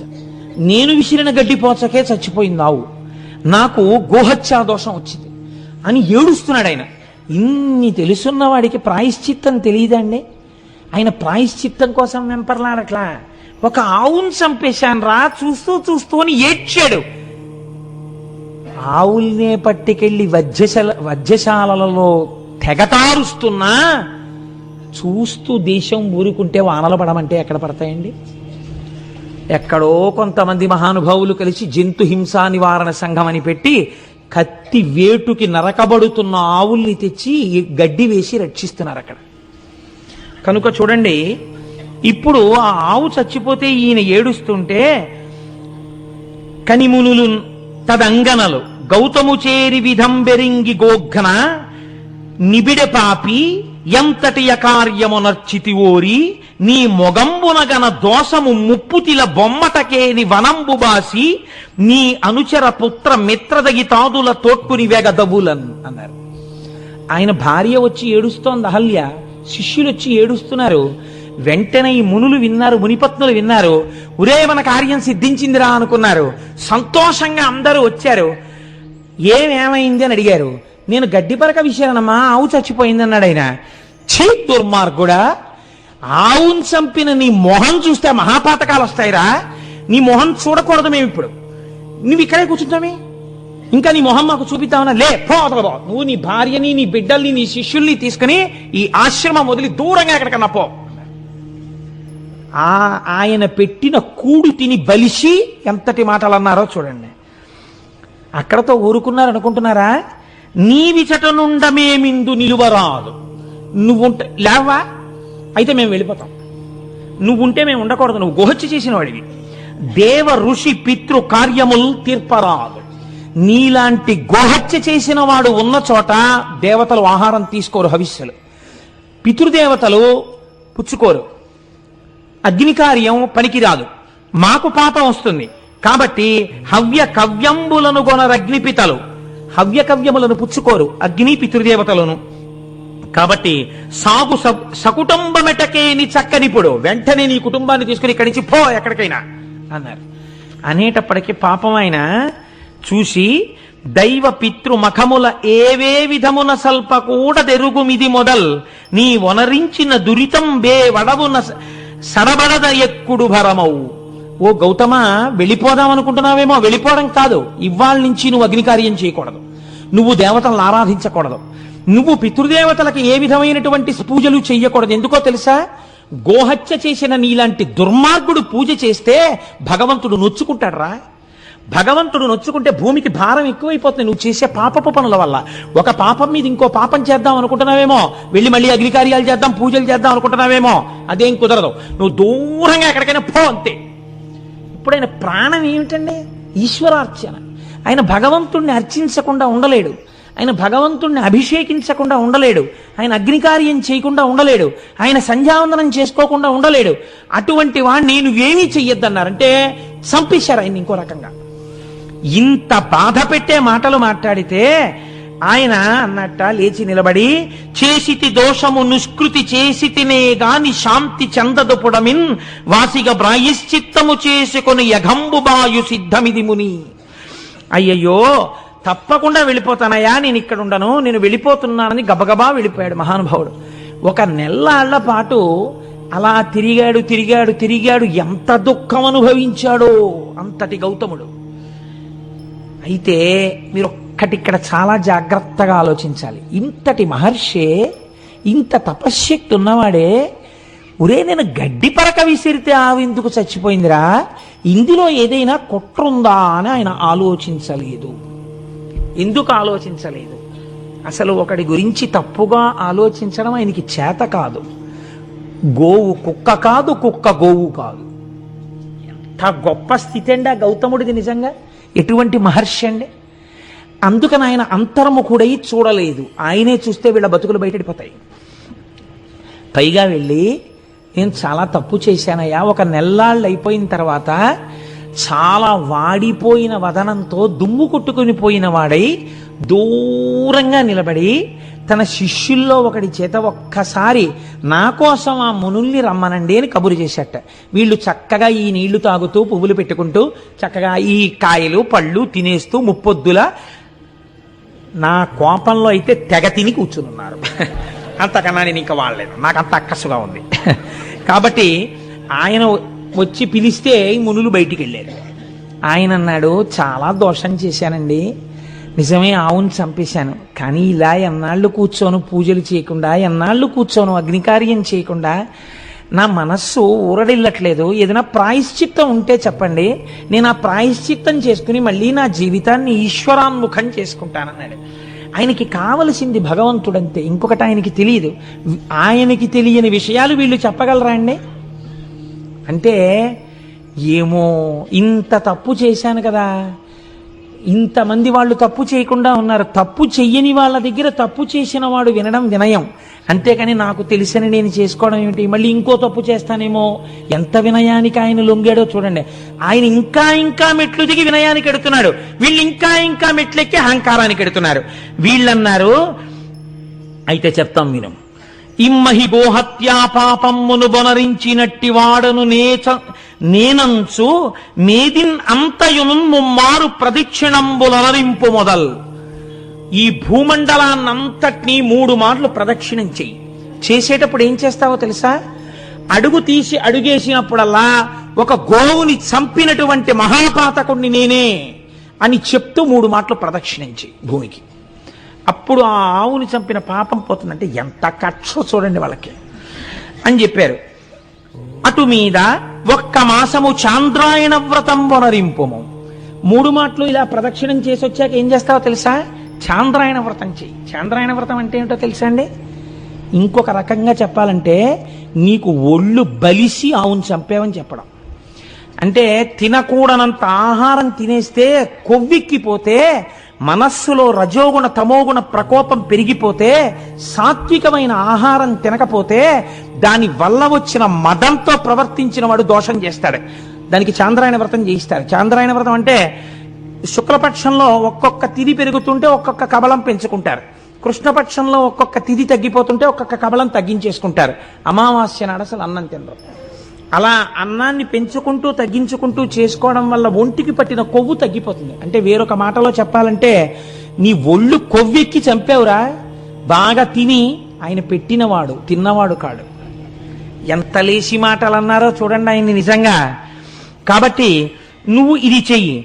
నేను విసిరిన గడ్డిపోచకే చచ్చిపోయింది ఆవు, నాకు గోహత్యా దోషం వచ్చింది అని ఏడుస్తున్నాడు ఆయన. ఇన్ని తెలుసున్న వాడికి ప్రాయశ్చిత్తం తెలియదండి. ఆయన ప్రాయశ్చిత్తం కోసం వెంపర్లాడట్లా, ఒక ఆవును చంపేశాను రా చూస్తూ అని ఏడ్చాడు. ఆవుల్నే పట్టుకెళ్ళి వజ్రశాలలో తెగతారుస్తున్నా చూస్తూ దేశం ఊరుకుంటే వానలు పడమంటే ఎక్కడ పడతాయండి? ఎక్కడో కొంతమంది మహానుభావులు కలిసి జంతు హింసా నివారణ సంఘం అని పెట్టి కత్తి వేటుకి నరకబడుతున్న ఆవుల్ని తెచ్చి గడ్డి వేసి రక్షిస్తున్నారు అక్కడ. కనుక చూడండి, ఇప్పుడు ఆ ఆవు చచ్చిపోతే ఈయన ఏడుస్తుంటే కనిమునులు తదంగనలు గౌతము చేరి విధంబెరింగి గోఘ్న నిబిడ పాపి ఎంతటి అకార్యమునర్చితి ఓరి నీ మొగంబునగన దోషము ముప్పుతిల బొమ్మటకేని వనంబు బాసి నీ అనుచర పుత్ర మిత్రదగి తాదుల తోడ్కుని వేగదవులన్ అన్నారు. ఆయన భార్య వచ్చి ఏడుస్తోంది అహల్య, శిష్యులు వచ్చి ఏడుస్తున్నారు. వెంటనే ఈ మునులు విన్నారు, మునిపత్నులు విన్నారు. ఒరే మన కార్యం సిద్ధించిందిరా అనుకున్నారు. సంతోషంగా అందరూ వచ్చారు. ఏమైంది అని అడిగారు. నేను గడ్డిపరక విషయానమ్మా, ఆవు చచ్చిపోయింది అన్నాడు ఆయన. ఛీ దుర్మార్గుడా, ఆవును చంపిన నీ మొహం చూస్తే మహాపాతకాలు వస్తాయిరా. నీ మొహం చూడకూడదు మేము ఇప్పుడు, నువ్వు ఇక్కడే కూర్చుంటామే, ఇంకా నీ మొహం మాకు చూపిద్దామన్నా లే పోతగబో. నువ్వు నీ భార్యని, నీ బిడ్డల్ని, నీ శిష్యుల్ని తీసుకుని ఈ ఆశ్రమం వదిలి దూరంగా ఎక్కడికన్నా పో. ఆయన పెట్టిన కూడు తిని బలిసి ఎంతటి మాటలు అన్నారో చూడండి. అక్కడతో ఊరుకున్నారు అనుకుంటున్నారా? నీ విచట నుండమేమిందు నిలువరాదు. నువ్వుంటే లేవా, అయితే మేము వెళ్ళిపోతాం. నువ్వుంటే మేము ఉండకూడదు, నువ్వు గోహత్య చేసిన వాడివి. దేవ ఋషి పితృ కార్యములు తీర్పరాదు. నీలాంటి గోహత్య చేసిన వాడు ఉన్న చోట దేవతలు ఆహారం తీసుకోరు, హవిస్సులు. పితృదేవతలు పుచ్చుకోరు. అగ్ని కార్యం పనికిరాదు, మాకు పాపం వస్తుంది. కాబట్టి హవ్య కవ్యంబులను గొనరగ్నిపితలు హవ్య కవ్యములను పుచ్చుకోరు అగ్ని పితృదేవతలను. కాబట్టి సాగు సకుటుంబమెటకేని చక్కనిప్పుడు వెంటనే నీ కుటుంబాన్ని తీసుకుని ఇక్కడి నుంచి పో ఎక్కడికైనా అన్నారు. అనేటప్పటికీ పాపం ఆయన చూసి దైవ పితృ మఖముల ఏవే విధమున సల్ప కూడా తెరుగుమిది మొదల్ నీ వనరించిన దురితం బే వడవున సడబడద ఎక్కుడు భరమవు. ఓ గౌతమ, వెళ్ళిపోదాం అనుకుంటున్నావేమో, వెళ్ళిపోవడం కాదు. ఇవాళ నుంచి నువ్వు అగ్నికార్యం చేయకూడదు, నువ్వు దేవతలను ఆరాధించకూడదు, నువ్వు పితృదేవతలకు ఏ విధమైనటువంటి పూజలు చెయ్యకూడదు. ఎందుకో తెలుసా? గోహత్య చేసిన నీలాంటి దుర్మార్గుడు పూజ చేస్తే భగవంతుడు నొచ్చుకుంటాడు రా. భగవంతుడు నొచ్చుకుంటే భూమికి భారం ఎక్కువైపోతుంది నువ్వు చేసే పాపపు పనుల వల్ల. ఒక పాపం మీద ఇంకో పాపం చేద్దాం అనుకుంటున్నావేమో, వెళ్ళి మళ్ళీ అగ్నికార్యాలు చేద్దాం, పూజలు చేద్దాం అనుకుంటున్నావేమో, అదేం కుదరదు. నువ్వు దూరంగా ఎక్కడికైనా పో అంతే. ఇప్పుడు ఆయన ప్రాణం ఏమిటండి? ఈశ్వరార్చన. ఆయన భగవంతుణ్ణి అర్చించకుండా ఉండలేడు, ఆయన భగవంతుణ్ణి అభిషేకించకుండా ఉండలేడు, ఆయన అగ్నికార్యం చేయకుండా ఉండలేడు, ఆయన సంధ్యావందనం చేసుకోకుండా ఉండలేడు. అటువంటి వాణ్ణి నువ్వేమీ చెయ్యొద్దన్నారంటే చంపేశారు ఆయన ఇంకో రకంగా. ఇంత బాధ పెట్టే మాటలు మాట్లాడితే ఆయన అన్నట్ట లేచి నిలబడి, చేసితి దోషము నిష్కృతి చేసితినే గాని శాంతి చందదు పుడమిన్ వాసిగ ప్రాయశ్చిత్తము చేసుకొని యఘంబు బాయు సిద్ధమిది ముని. అయ్యయ్యో, తప్పకుండా వెళ్ళిపోతానయ్యా, నేను ఇక్కడ ఉండను, నేను వెళ్ళిపోతున్నానని గబగబా వెళ్ళిపోయాడు మహానుభావుడు. ఒక నెల్లాళ్ల పాటు అలా తిరిగాడు తిరిగాడు తిరిగాడు. ఎంత దుఃఖం అనుభవించాడో అంతటి గౌతముడు. అయితే మీరు ఒక్కటి ఇక్కడ చాలా జాగ్రత్తగా ఆలోచించాలి. ఇంతటి మహర్షి, ఇంత తపశ్శక్తి ఉన్నవాడే, ఒరే నేను గడ్డి పరక విసిరితే ఆవెందుకు చచ్చిపోయిందిరా, ఇందులో ఏదైనా కుట్రుందా అని ఆయన ఆలోచించలేదు. ఎందుకు ఆలోచించలేదు? అసలు ఒకడి గురించి తప్పుగా ఆలోచించడం ఆయనకి చేత కాదు. గోవు కుక్క కాదు, కుక్క గోవు కాదు. ఎంత గొప్ప స్థితి అండి ఆ గౌతముడిది నిజంగా. ఎటువంటి మహర్షి అండి. అందుకని ఆయన అంతర్ముఖుడై చూడలేదు. ఆయనే చూస్తే వీళ్ళ బతుకులు బయటడిపోతాయి. పైగా వెళ్ళి, నేను చాలా తప్పు చేశానయ్యా, ఒక నెల్లాళ్ళు అయిపోయిన తర్వాత చాలా వాడిపోయిన వదనంతో దుమ్ము కొట్టుకుని పోయిన వాడై దూరంగా నిలబడి తన శిష్యుల్లో ఒకడి చేత ఒక్కసారి నా కోసం ఆ మునుల్ని రమ్మనండి అని కబురు చేశాట. వీళ్ళు చక్కగా ఈ నీళ్లు తాగుతూ పువ్వులు పెట్టుకుంటూ చక్కగా ఈ కాయలు పళ్ళు తినేస్తూ ముప్పొద్దుల నా కోపంలో అయితే తెగ తిని కూర్చునున్నారు. అంతకన్నా నేను ఇంకా వాడలేదు, నాకు అంత అక్కసుగా ఉంది. కాబట్టి ఆయన వచ్చి పిలిస్తే ఈ మునులు బయటికి వెళ్ళారు. ఆయన అన్నాడు, చాలా దోషం చేశానండి, నిజమే, ఆవును చంపేశాను, కానీ ఇలా ఎన్నాళ్ళు కూర్చోను పూజలు చేయకుండా, ఎన్నాళ్ళు కూర్చోను అగ్నికార్యం చేయకుండా, నా మనస్సు ఊరడిల్లట్లేదు. ఏదైనా ప్రాయశ్చిత్తం ఉంటే చెప్పండి, నేను ఆ ప్రాయశ్చిత్తం చేసుకుని మళ్ళీ నా జీవితాన్ని ఈశ్వరాన్ముఖం చేసుకుంటానన్నాడు. ఆయనకి కావలసింది భగవంతుడంతే, ఇంకొకటి ఆయనకి తెలియదు. ఆయనకి తెలియని విషయాలు వీళ్ళు చెప్పగలరా అండి? అంటే ఏమో, ఇంత తప్పు చేశాను కదా, ఇంతమంది వాళ్ళు తప్పు చేయకుండా ఉన్నారు, తప్పు చెయ్యని వాళ్ళ దగ్గర తప్పు చేసిన వాడు వినడం వినయం, అంతేకాని నాకు తెలిసిన నేను చేసుకోవడం ఏమిటి, మళ్ళీ ఇంకో తప్పు చేస్తానేమో. ఎంత వినయానికి ఆయన లొంగాడో చూడండి. ఆయన ఇంకా ఇంకా మెట్లు దిగి వినయానికి ఎడుతున్నాడు, వీళ్ళు ఇంకా ఇంకా మెట్లెక్కి అహంకారానికి ఎడుతున్నారు. వీళ్ళన్నారు, అయితే చెప్తాం విను. ఇమ్మహి గోహత్యా పాపమ్మును బొనరించినట్టి వాడను నేనంచు మేదిన్ అంతయును ముమ్మారు ప్రదక్షిణంబులనరింపు మొదల్. ఈ భూమండలాన్నంతటినీ 3 మార్లు ప్రదక్షిణం చెయ్యి. చేసేటప్పుడు ఏం చేస్తావో తెలుసా? అడుగు తీసి అడుగేసినప్పుడల్లా ఒక గోవుని చంపినటువంటి మహాపాతకుణ్ణి నేనే అని చెప్తూ 3 మార్లు ప్రదక్షిణం చెయ్యి భూమికి. అప్పుడు ఆ ఆవుని చంపిన పాపం పోతుందంటే ఎంత కక్ష చూడండి వాళ్ళకి అని చెప్పారు. అటు మీద 1 మాసము చాంద్రాయణ వ్రతం వనరింపుము. 3 మాటలు ఇలా ప్రదక్షిణం చేసి వచ్చాక ఏం చేస్తావో తెలుసా? చాంద్రాయణ వ్రతం చెయ్యి. చాంద్రాయణ వ్రతం అంటే ఏమిటో తెలుసా అండి? ఇంకొక రకంగా చెప్పాలంటే నీకు ఒళ్ళు బలిసి ఆవును చంపావని చెప్పడం. అంటే తినకూడనంత ఆహారం తినేస్తే కొవ్వెక్కిపోతే, మనస్సులో రజోగుణ తమోగుణ ప్రకోపం పెరిగిపోతే, సాత్వికమైన ఆహారం తినకపోతే దాని వల్ల వచ్చిన మదంతో ప్రవర్తించిన వాడు దోషం చేస్తాడు. దానికి చాంద్రాయణ వ్రతం చేయిస్తారు. చాంద్రాయణ వ్రతం అంటే శుక్లపక్షంలో ఒక్కొక్క తిథి పెరుగుతుంటే ఒక్కొక్క కబలం పెంచుకుంటారు, కృష్ణపక్షంలో ఒక్కొక్క తిథి తగ్గిపోతుంటే ఒక్కొక్క కబలం తగ్గించేసుకుంటారు. అమావాస్య నాడు అసలు అన్నం తినరు. అలా అన్నాన్ని పెంచుకుంటూ తగ్గించుకుంటూ చేసుకోవడం వల్ల ఒంటికి పట్టిన కొవ్వు తగ్గిపోతుంది. అంటే వేరొక మాటలో చెప్పాలంటే నీ ఒళ్ళు కొవ్వెక్కి చంపావురా, బాగా తిని ఆయన పెట్టినవాడు తిన్నవాడు కాడు. ఎంత లేసి మాటలు అన్నారో చూడండి ఆయన్ని నిజంగా. కాబట్టి నువ్వు ఇది చెయ్యి.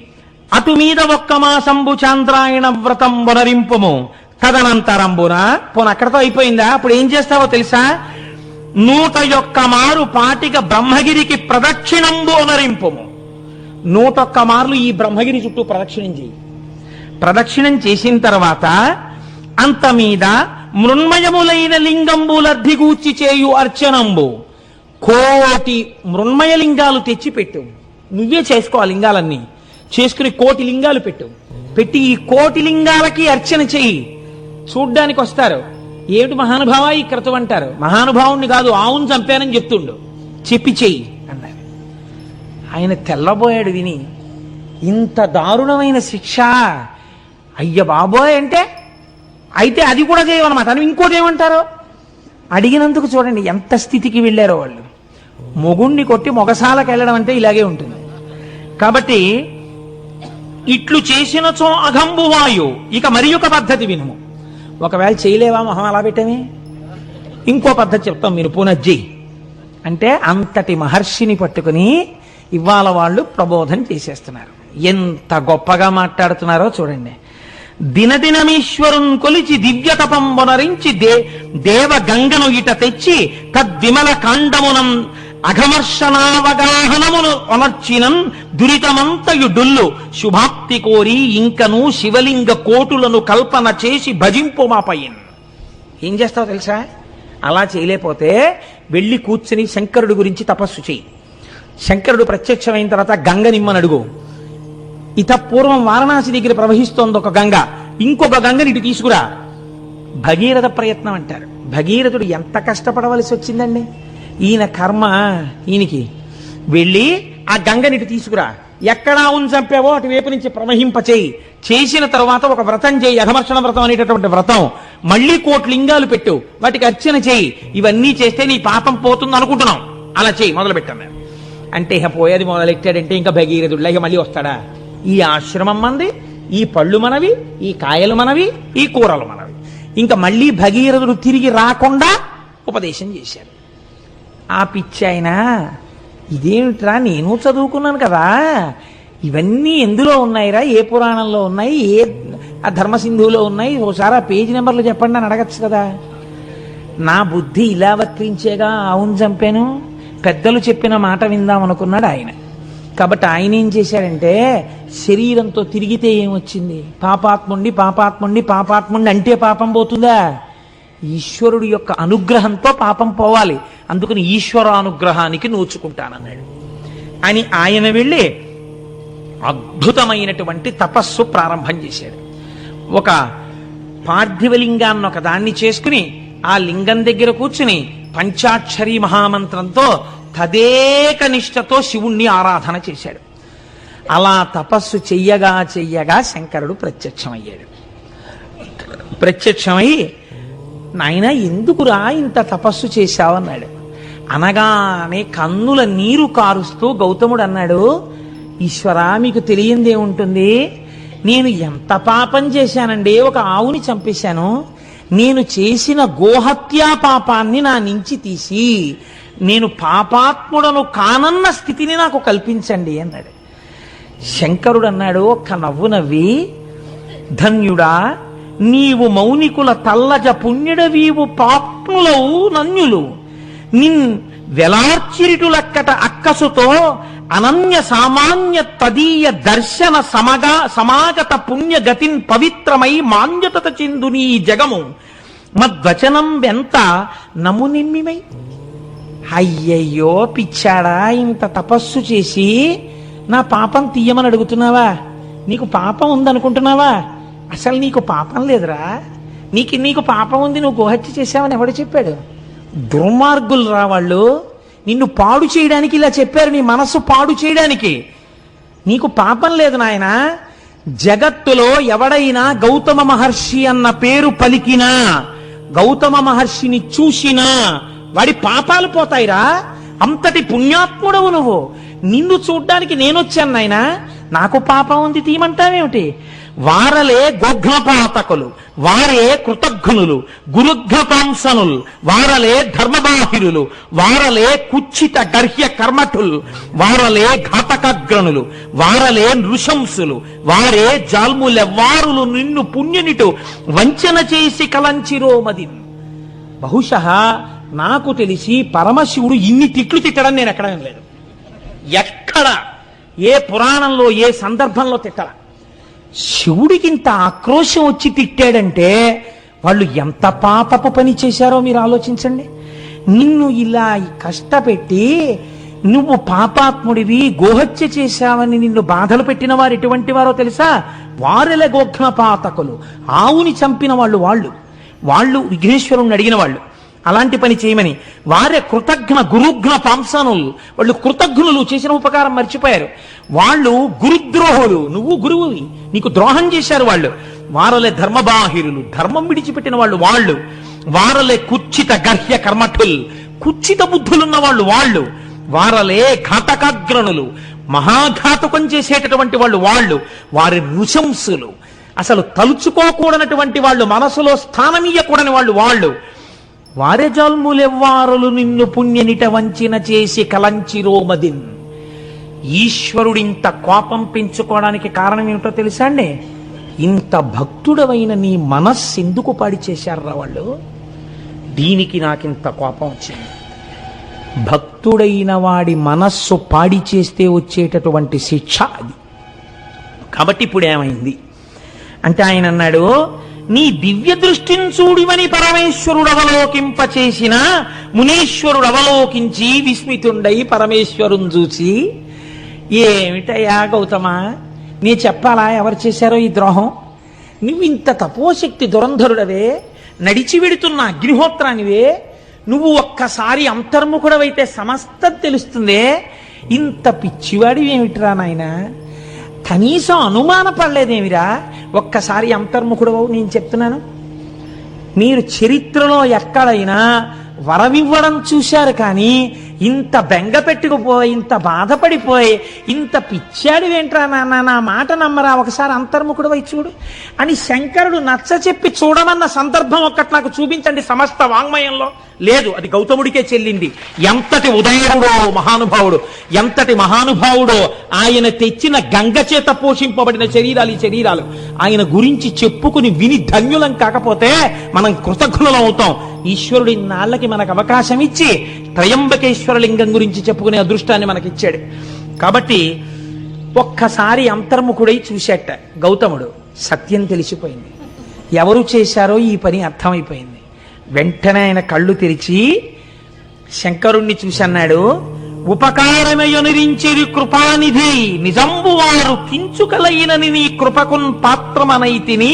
అటు మీద 1 మాసంబు చాంద్రాయణ వ్రతం వనరింపుము తదనంతరంబున. పోను అక్కడతో అయిపోయిందా? అప్పుడు ఏం చేస్తావో తెలుసా? 101 మారు పాటిక బ్రహ్మగిరికి ప్రదక్షిణంబు అనరింపుము. 101 మార్లు ఈ బ్రహ్మగిరి చుట్టూ ప్రదక్షిణం చేయి. ప్రదక్షిణం చేసిన తర్వాత అంత మీద మృన్మయములైన లింగంబులర్ధిగూర్చి చేయు అర్చనంబు 1,000,000 మృన్మయ లింగాలు తెచ్చి పెట్టు. నువ్వే చేసుకో ఆ లింగాలన్నీ. చేసుకుని 1,000,000 లింగాలు పెట్టి ఈ 1,000,000 లింగాలకి అర్చన చెయ్యి. చూడ్డానికి వస్తారు, ఏమిటి మహానుభావ ఈ క్రతువు అంటారు. మహానుభావుణ్ణి కాదు, ఆవును చంపానని చెప్తుండు, చెప్పి చెయ్యి అన్నారు. ఆయన తెల్లబోయాడు విని. ఇంత దారుణమైన శిక్ష, అయ్య బాబోయ్ అంటే అయితే అది కూడా చేయమన్నమాట అని ఇంకోటి ఏమంటారు అడిగినందుకు. చూడండి ఎంత స్థితికి వెళ్ళారో వాళ్ళు. మొగుణ్ణి కొట్టి మొగసాలకు వెళ్ళడం అంటే ఇలాగే ఉంటుంది. కాబట్టి ఇట్లు చేసినచో అఘంబువాయు. ఇక మరి ఒక పద్ధతి వినుము. ఒకవేళ చేయలేవా మొహం అలా పెట్టమే, ఇంకో పద్ధతి చెప్తాం మీరు పునజ్జి అంటే అంతటి మహర్షిని పట్టుకుని ఇవాళ వాళ్ళు ప్రబోధం చేసేస్తున్నారు. ఎంత గొప్పగా మాట్లాడుతున్నారో చూడండి. దినదినమీశ్వరున్ కొలిచి దివ్య తపంబొనరించి దేవ గంగను ఇట తెచ్చి తద్విమల కాండమునం అఘమర్షణావగాహనమును ఒనర్చినన్ దురితమంతయు డొల్లు శుభాప్తి కోరి ఇంకను శివలింగ కోటులను కల్పన చేసి భజింపుమాపయిన్. ఏం చేస్తావు తెలుసా? అలా చేయలేకపోతే వెళ్ళి కూర్చుని శంకరుడు గురించి తపస్సు చేయి. శంకరుడు ప్రత్యక్షమైన తర్వాత గంగ నిమ్మని అడుగు. ఇత పూర్వం వారణాసి దగ్గర ప్రవహిస్తోంది ఒక గంగ, ఇంకొక గంగని ఇటు తీసుకురా. భగీరథ ప్రయత్నం అంటారు. భగీరథుడు ఎంత కష్టపడవలసి వచ్చిందండి. ఈయన కర్మ ఈయనకి. వెళ్ళి ఆ గంగని ఇటు తీసుకురా, ఎక్కడా ఉన్ చంపావో అటువైపు నుంచి ప్రవహింపచేయి. చేసిన తర్వాత ఒక వ్రతం చేయి, అఘమర్షణ వ్రతం అనేటటువంటి వ్రతం. మళ్ళీ 1,000 లింగాలు పెట్టు, వాటికి అర్చన చేయి. ఇవన్నీ చేస్తే నీ పాపం పోతుంది అనుకుంటున్నాం, అలా చేయి మొదలు పెట్టాను అంటే ఇక పోయేది మొదలెట్టాడంటే ఇంకా భగీరథుడిలా ఇక మళ్ళీ వస్తాడా? ఈ ఆశ్రమం మనది, ఈ పళ్ళు మనవి, ఈ కాయలు మనవి, ఈ కూరలు మనవి. ఇంకా మళ్ళీ భగీరథుడు తిరిగి రాకుండా ఉపదేశం చేశాడు. ఆ పిచ్చి ఆయన ఇదేమిట్రా, నేను చదువుకున్నాను కదా, ఇవన్నీ ఎందులో ఉన్నాయిరా, ఏ పురాణంలో ఉన్నాయి, ఏ ఆ ధర్మసింధువులో ఉన్నాయి, ఓసారి ఆ పేజీ నెంబర్లు చెప్పండి అని అడగచ్చు కదా. నా బుద్ధి ఇలా వర్తించేగా అవును చంపాను, పెద్దలు చెప్పిన మాట విందాం అనుకున్నాడు ఆయన. కాబట్టి ఆయన ఏం చేశాడంటే శరీరంతో తిరిగితే ఏమొచ్చింది? పాపాత్ముండి పాపాత్ముండి పాపాత్ముండి అంటే పాపం పోతుందా? ఈశ్వరుడు యొక్క అనుగ్రహంతో పాపం పోవాలి. అందుకని ఈశ్వరానుగ్రహానికి నోచుకుంటానన్నాడు అని ఆయన వెళ్ళి అద్భుతమైనటువంటి తపస్సు ప్రారంభం చేశాడు. ఒక పార్థివలింగాన్ని ఒక దాన్ని చేసుకుని ఆ లింగం దగ్గర కూర్చుని పంచాక్షరి మహామంత్రంతో తదేక నిష్ఠతో శివుణ్ణి ఆరాధన చేశాడు. అలా తపస్సు చెయ్యగా చెయ్యగా శంకరుడు ప్రత్యక్షమయ్యాడు. ప్రత్యక్షమై, నాయన ఎందుకురా ఇంత తపస్సు చేశావన్నాడు. అనగానే కన్నుల నీరు కారుస్తూ గౌతముడు అన్నాడు, ఈశ్వరా మీకు తెలియందేముంటుంది, నేను ఎంత పాపం చేశానండి, ఒక ఆవుని చంపేశాను. నేను చేసిన గోహత్యా పాపాన్ని నా నుంచి తీసి నేను పాపాత్ముడను కానన్న స్థితిని నాకు కల్పించండి అన్నాడు. శంకరుడు అన్నాడు ఒక్క నవ్వు నవ్వి, ధన్యుడా నీవు మౌనికుల తల్లజ పుణ్యుడవీవు పాప్నులవు నన్యులు నిన్ వెలార్చిరిటులక్కట అక్కసుతో అనన్య సామాన్య తదీయ దర్శన సమాగత పుణ్యగతిన్ పవిత్రమై మాంజతత చెందుని జగము మద్వచనం వెంత నమునిమ్మిమై. అయ్యయ్యో పిచ్చాడా, ఇంత తపస్సు చేసి నా పాపం తీయమని అడుగుతున్నావా? నీకు పాపం ఉందనుకుంటున్నావా? అసలు నీకు పాపం లేదురా. నీకు పాపం ఉంది, నువ్వు గోహత్య చేశావని ఎవడు చెప్పాడు? దుర్మార్గులు రా వాళ్ళు. నిన్ను పాడు చేయడానికి ఇలా చెప్పారు, నీ మనస్సు పాడు చేయడానికి. నీకు పాపం లేదు నాయన. జగత్తులో ఎవడైనా గౌతమ మహర్షి అన్న పేరు పలికినా, గౌతమ మహర్షిని చూసినా వాడి పాపాలు పోతాయిరా. అంతటి పుణ్యాత్ముడవు నువ్వు. నిన్ను చూడ్డానికి నేనొచ్చాను నాయన, నాకు పాపం ఉంది తీయమంటావేమిటి? వారలే గోఘ్నపాతకులు, వారే కృతఘ్నులు, గురుఘ్నపాంసనులు, వారలే ధర్మబాహిరులు, వారలే కుచ్చిత గర్హ్య కర్మఠులు, వారలే ఘాతకగ్రనులు, వారలే నృశంసులు, వారే జాల్ములెవ్వారులు నిన్ను పుణ్యునిటు వంచన చేసి కలంచిరోమది. బహుశః నాకు తెలిసి పరమశివుడు ఇన్ని తిట్లు తిట్టడం నేను ఎక్కడ లేదు. ఎక్కడ ఏ పురాణంలో ఏ సందర్భంలో తిట్టల. శివుడికి ఇంత ఆక్రోశం వచ్చి తిట్టాడంటే వాళ్ళు ఎంత పాపపు పని చేశారో మీరు ఆలోచించండి. నిన్ను ఇలా కష్టపెట్టి నువ్వు పాపాత్ముడివి, గోహత్య చేశావని నిన్ను బాధలు పెట్టిన వారు ఎటువంటి వారో తెలుసా? వారెల గోఘ్నపాతకులు, ఆవుని చంపిన వాళ్ళు. వాళ్ళు విఘ్నేశ్వరుణ్ణి అడిగిన వాళ్ళు. అలాంటి పని చేయమని. వారే కృతజ్ఞ గురుఘ్న పాంసానులు, వాళ్ళు కృతజ్ఞులు, చేసిన ఉపకారం మర్చిపోయారు. వాళ్ళు గురుద్రోహులు, నువ్వు గురువువి, నీకు ద్రోహం చేశారు వాళ్ళు. వారలే ధర్మబాహిరులు, ధర్మం విడిచిపెట్టిన వాళ్ళు వాళ్ళు. వారలే కుచ్చిత గర్హ్య కర్మఠుల్, కుచ్చిత బుద్ధులున్న వాళ్ళు వాళ్ళు. వారలే ఘాతకాగ్రణులు, మహాఘాతకం చేసేటటువంటి వాళ్ళు వాళ్ళు. వారి నృశంసులు, అసలు తలుచుకోకూడనటువంటి వాళ్ళు, మనసులో స్థానమీయకూడని వాళ్ళు వాళ్ళు. వారే జల్ములెవ్వారులు నిన్ను పుణ్యనిట వంచిన చేసి కలంచిరోమదిన్. ఈశ్వరుడింత కోపం పెంచుకోవడానికి కారణం ఏమిటో తెలుసా అండి? ఇంత భక్తుడవైన నీ మనస్సు ఎందుకు పాడి చేశారా వాళ్ళు? దీనికి నాకింత కోపం వచ్చింది. భక్తుడైన వాడి మనస్సు పాడి చేస్తే వచ్చేటటువంటి శిక్ష అది. కాబట్టి ఇప్పుడు ఏమైంది అంటే ఆయన అన్నాడు, నీ దివ్య దృష్టిని చూడివని పరమేశ్వరుడు అవలోకింపచేసిన మునీశ్వరుడు అవలోకించి విస్మితుండై పరమేశ్వరుని చూసి, ఏమిటయ్యా గౌతమా, నీ చెప్పాలా ఎవరు చేశారో ఈ ద్రోహం? నువ్వు ఇంత తపోశక్తి దురంధరుడవే, నడిచి వెడుతున్న అగ్నిహోత్రానివే, నువ్వు ఒక్కసారి అంతర్ముఖుడవైతే సమస్తం తెలుస్తుందే, ఇంత పిచ్చివాడివి ఏమిట్రా నాయనా, కనీసం అనుమాన పడలేదేమిరా? ఒక్కసారి అంతర్ముఖుడవు. నేను చెప్తున్నాను, మీరు చరిత్రలో ఎక్కడైనా వరమివ్వడం చూశారు, కానీ ఇంత బెంగ పెట్టుకుపోయి, ఇంత బాధపడిపోయి, ఇంత పిచ్చాడివేంట్రా నాన్న, నా మాట నమ్మరా, ఒకసారి అంతర్ముఖుడవై చూడు అని శంకరుడు నచ్చ చెప్పి చూడమన్న సందర్భం ఒక్కటి నాకు చూపించండి సమస్త వాంగ్మయంలో. లేదు, అది గౌతముడికే చెల్లింది. ఎంతటి ఉదయుడో మహానుభావుడు, ఎంతటి మహానుభావుడో! ఆయన తెచ్చిన గంగ చేత పోషింపబడిన శరీరాలు ఈ శరీరాలు. ఆయన గురించి చెప్పుకుని విని ధన్యులం కాకపోతే మనం కృతజ్ఞులం అవుతాం. ఈశ్వరుడు ఇన్నాళ్ళకి మనకు అవకాశం ఇచ్చి త్రయంబకేశ్వర లింగం గురించి చెప్పుకునే అదృష్టాన్ని మనకిచ్చాడు. కాబట్టి ఒక్కసారి అంతర్ముఖుడై చూశాట గౌతముడు. సత్యం తెలిసిపోయింది, ఎవరు చేశారో ఈ పని అర్థమైపోయింది. వెంటనే ఆయన కళ్ళు తెరిచి శంకరుణ్ణి చూసి అన్నాడు, ఉపకారమయునిరించిరి కృపానిధి నిజంబు వారు కించుకలైనని నీ కృపకున్ పాత్రమనైతిని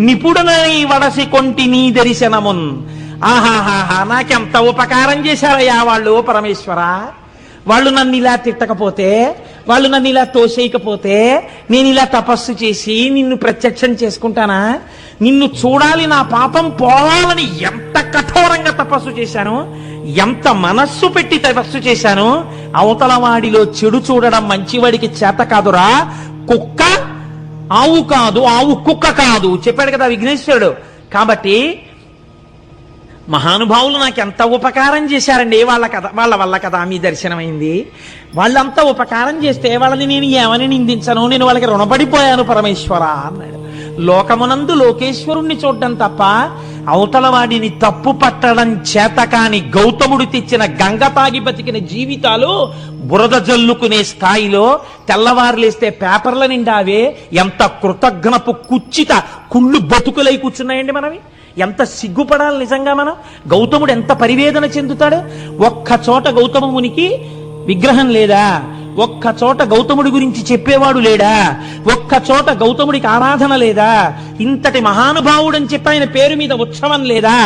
నిపుడనై వడసి కొంటి నీ దర్శనమున్. ఆహాహాహా, నాకెంత ఉపకారం చేశారయ్యా వాళ్ళు పరమేశ్వర. వాళ్ళు నన్ను ఇలా తిట్టకపోతే, వాళ్ళు నన్ను ఇలా తోసేయకపోతే, నేను ఇలా తపస్సు చేసి నిన్ను ప్రత్యక్షం చేసుకుంటానా? నిన్ను చూడాలి, నా పాపం పోవాలని ఎంత కఠోరంగా తపస్సు చేశాను, ఎంత మనస్సు పెట్టి తపస్సు చేశాను. అవతల వాడిలో చెడు చూడడం మంచివాడికి చేత కాదురా. కుక్క ఆవు కాదు, ఆవు కుక్క కాదు చెప్పాడు కదా విఘ్నేశ్వరుడు. కాబట్టి మహానుభావులు నాకు ఎంత ఉపకారం చేశారండి, వాళ్ళ వల్ల కదా మీ దర్శనమైంది. వాళ్ళంతా ఉపకారం చేస్తే వాళ్ళని నేను ఏమని నిందించను, నేను వాళ్ళకి రుణపడిపోయాను పరమేశ్వర అన్నాడు. లోకమునందు లోకేశ్వరుణ్ణి చూడడం తప్ప అవతల వాడిని తప్పు పట్టడం చేత కాని గౌతముడు తెచ్చిన గంగ తాగి బతికిన జీవితాలు బురద జల్లుకునే స్థాయిలో తెల్లవారులేస్తే పేపర్ల నిండావే ఎంత కృతజ్ఞపు కుచ్చిత కుళ్ళు బతుకులై కూర్చున్నాయండి మనవి. ఎంత సిగ్గుపడాలి నిజంగా మనం. గౌతముడు ఎంత పరివేదన చెందుతాడు. ఒక్క చోట గౌతమ మునికి విగ్రహం లేదా, ఒక్క చోట గౌతముడి గురించి చెప్పేవాడు లేడా, ఒక్క చోట గౌతముడికి ఆరాధన లేదా, ఇంతటి మహానుభావుడని చెప్పి ఆయన పేరు మీద ఉత్సవం లేదా,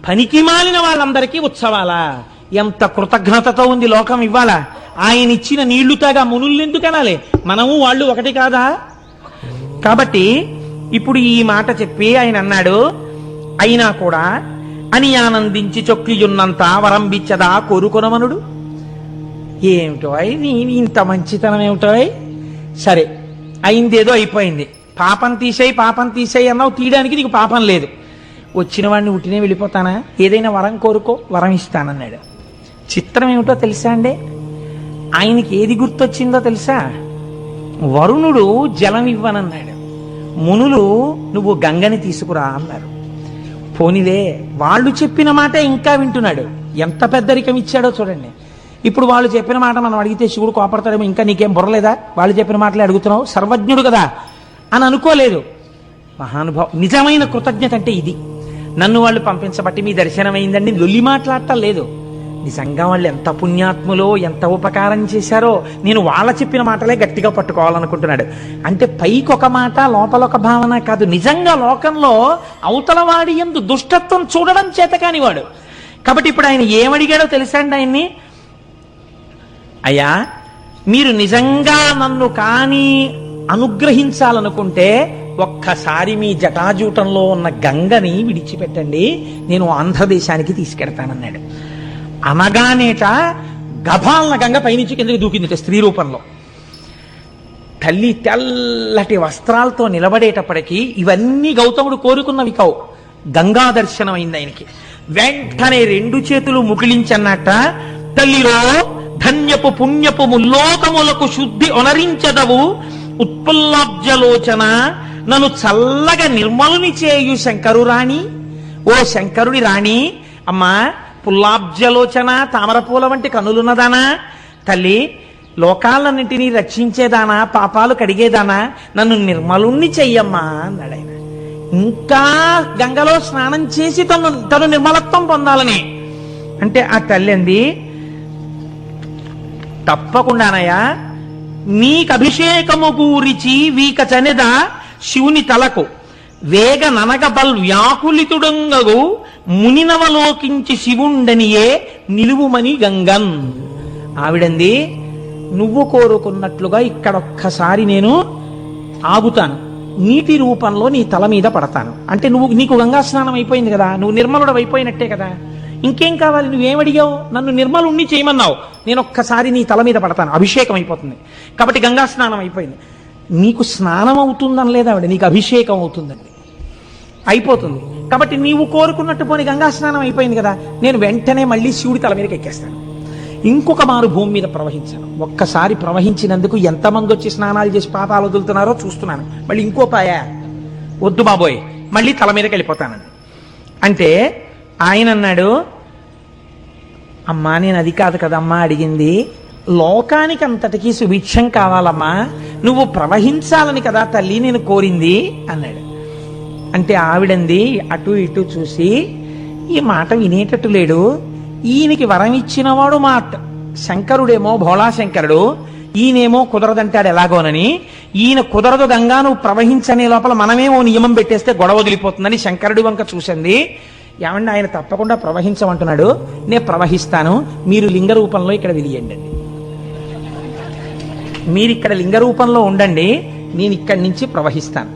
పనికి మాలిన వాళ్ళందరికీ ఉత్సవాలా? ఎంత కృతజ్ఞతతో ఉంది లోకం ఇవ్వాల. ఆయన ఇచ్చిన నీళ్లు తాగా మునుల్నెందుకు అనాలి? మనము వాళ్ళు ఒకటి కాదా? కాబట్టి ఇప్పుడు ఈ మాట చెప్పి ఆయన అన్నాడు, అయినా కూడా అని ఆనందించి చొక్కియున్నంత వరంబిచ్చదా కోరుకొనమనుడు. ఏమిటో నీ ఇంత మంచితనం ఏమిటో. సరే అయిందేదో అయిపోయింది, పాపం తీసేయి అన్నావు, తీయడానికి నీకు పాపం లేదు. వచ్చిన వాడిని ఉట్టినే వెళ్ళిపోతానా? ఏదైనా వరం కోరుకో, వరం ఇస్తానన్నాడు. చిత్రం ఏమిటో తెలుసా అండి, ఆయనకి ఏది గుర్తొచ్చిందో తెలుసా? వరుణుడు జలం ఇవ్వనన్నాడు, మునులు నువ్వు గంగని తీసుకురా అన్నారు. పోనిలే, వాళ్ళు చెప్పిన మాట ఇంకా వింటున్నాడు. ఎంత పెద్దరికం ఇచ్చాడో చూడండి. ఇప్పుడు వాళ్ళు చెప్పిన మాట మనం అడిగితే శివుడు కోపడతాడేమో, ఇంకా నీకేం బుర్రలేదా, వాళ్ళు చెప్పిన మాటలే అడుగుతున్నావు, సర్వజ్ఞుడు కదా అని అనుకోలేదు. మహానుభావం. నిజమైన కృతజ్ఞత అంటే ఇది. నన్ను వాళ్ళు పంపించబట్టి మీ దర్శనమైందండి లొల్లి మాట్లాడటం లేదు. నిజంగా వాళ్ళు ఎంత పుణ్యాత్ములో, ఎంత ఉపకారం చేశారో నేను వాళ్ళ చెప్పిన మాటలే గట్టిగా పట్టుకోవాలనుకుంటున్నాడు. అంటే పైకి ఒక మాట, లోపల ఒక భావన కాదు. నిజంగా లోకంలో అవతల వాడి యందు దుష్టత్వం చూడడం చేత కానివాడు, కాబట్టి ఇప్పుడు ఆయన ఏమడిగాడో తెలుసా అండి ఆయన్ని? అయ్యా, మీరు నిజంగా నన్ను కానీ అనుగ్రహించాలనుకుంటే ఒక్కసారి మీ జటాజూటంలో ఉన్న గంగని విడిచిపెట్టండి, నేను ఆంధ్రదేశానికి తీసుకెడతానన్నాడు. అనగానేట గభాలన గంగ పైనుంచి కిందకి దూకిందిట స్త్రీ రూపంలో. తల్లి తెల్లటి వస్త్రాలతో నిలబడేటప్పటికీ ఇవన్నీ గౌతముడు కోరుకున్నవి కావు. గంగా దర్శనం అయింది ఆయనకి. వెంటనే 2 చేతులు ముకిలించన్నట్ట, తల్లిలో ధన్యపు పుణ్యపు ముల్లోకములకు శుద్ధి ఒనరించదవు ఉత్పుల్లాబ్జలోచన, నన్ను చల్లగా నిర్మలుని చేయు శంకరు రాణి, ఓ శంకరుడి రాణి. అమ్మా, పుల్లాబ్జలోచన, తామరపూల వంటి కనులున్నదానా, తల్లి లోకాలన్నింటినీ రక్షించేదానా, పాపాలు కడిగేదానా, నన్ను నిర్మలుణ్ణి చెయ్యమ్మా అన్నాడు ఆయన. ఇంకా గంగలో స్నానం చేసి తను నిర్మలత్వం పొందాలని అంటే ఆ తల్లి అంది, తప్పకుండానయ్యా, నీకు అభిషేకము గూరిచి వీక చనెద శివుని తలకు వేగ ననగ బల్ వ్యాకులితుడంగగు మునినవలోకించి శివుండనియే నిలువుమని గంగన్. ఆవిడంది, నువ్వు కోరుకున్నట్లుగా ఇక్కడొక్కసారి నేను ఆగుతాను, నీటి రూపంలో నీ తల మీద పడతాను. అంటే నీకు గంగా స్నానం అయిపోయింది కదా, నువ్వు నిర్మలుడు అయిపోయినట్టే కదా, ఇంకేం కావాలి? నువ్వేమడిగావు? నన్ను నిర్మలుణ్ణి చేయమన్నావు, నేను ఒక్కసారి నీ తల మీద పడతాను, అభిషేకం అయిపోతుంది. కాబట్టి గంగా స్నానం అయిపోయింది. నీకు స్నానం అవుతుందని లేదా ఆవిడ, నీకు అభిషేకం అవుతుందండి, అయిపోతుంది. కాబట్టి నీవు కోరుకున్నట్టు పోని గంగా స్నానం అయిపోయింది కదా, నేను వెంటనే మళ్ళీ శివుడి తల మీదకి ఎక్కేస్తాను, ఇంకొక మారు భూమి మీద ప్రవహించాను. ఒక్కసారి ప్రవహించినందుకు ఎంతమంది వచ్చి స్నానాలు చేసి పాపాలు వదులుతున్నారో చూస్తున్నాను. మళ్ళీ ఇంకో పాయా, వద్దు బాబోయ్, మళ్ళీ తల మీదకి వెళ్ళిపోతానండి. అంటే ఆయన అన్నాడు, అమ్మా నేను అది కాదు కదమ్మా అడిగింది, లోకానికి అంతటికీ సుభిక్షం కావాలమ్మా, నువ్వు ప్రవహించాలని కదా తల్లి నేను కోరింది అన్నాడు. అంటే ఆవిడంది అటు ఇటు చూసి, ఈ మాట వినేటట్టు లేడు, ఈయనకి వరం ఇచ్చినవాడు మా శంకరుడేమో భోళాశంకరుడు, ఈయనేమో కుదరదంటాడు ఎలాగోనని, ఈయన కుదరదు గంగా నువ్వు ప్రవహించనే లోపల మనమేమో నియమం పెట్టేస్తే గొడవ వదిలిపోతుందని శంకరుడి వంక చూసింది. ఏమండి, ఆయన తప్పకుండా ప్రవహించమంటున్నాడు, నేను ప్రవహిస్తాను, మీరు లింగ రూపంలో ఇక్కడ వెలియండి, మీరు ఇక్కడ లింగ రూపంలో ఉండండి, నేను ఇక్కడి నుంచి ప్రవహిస్తాను,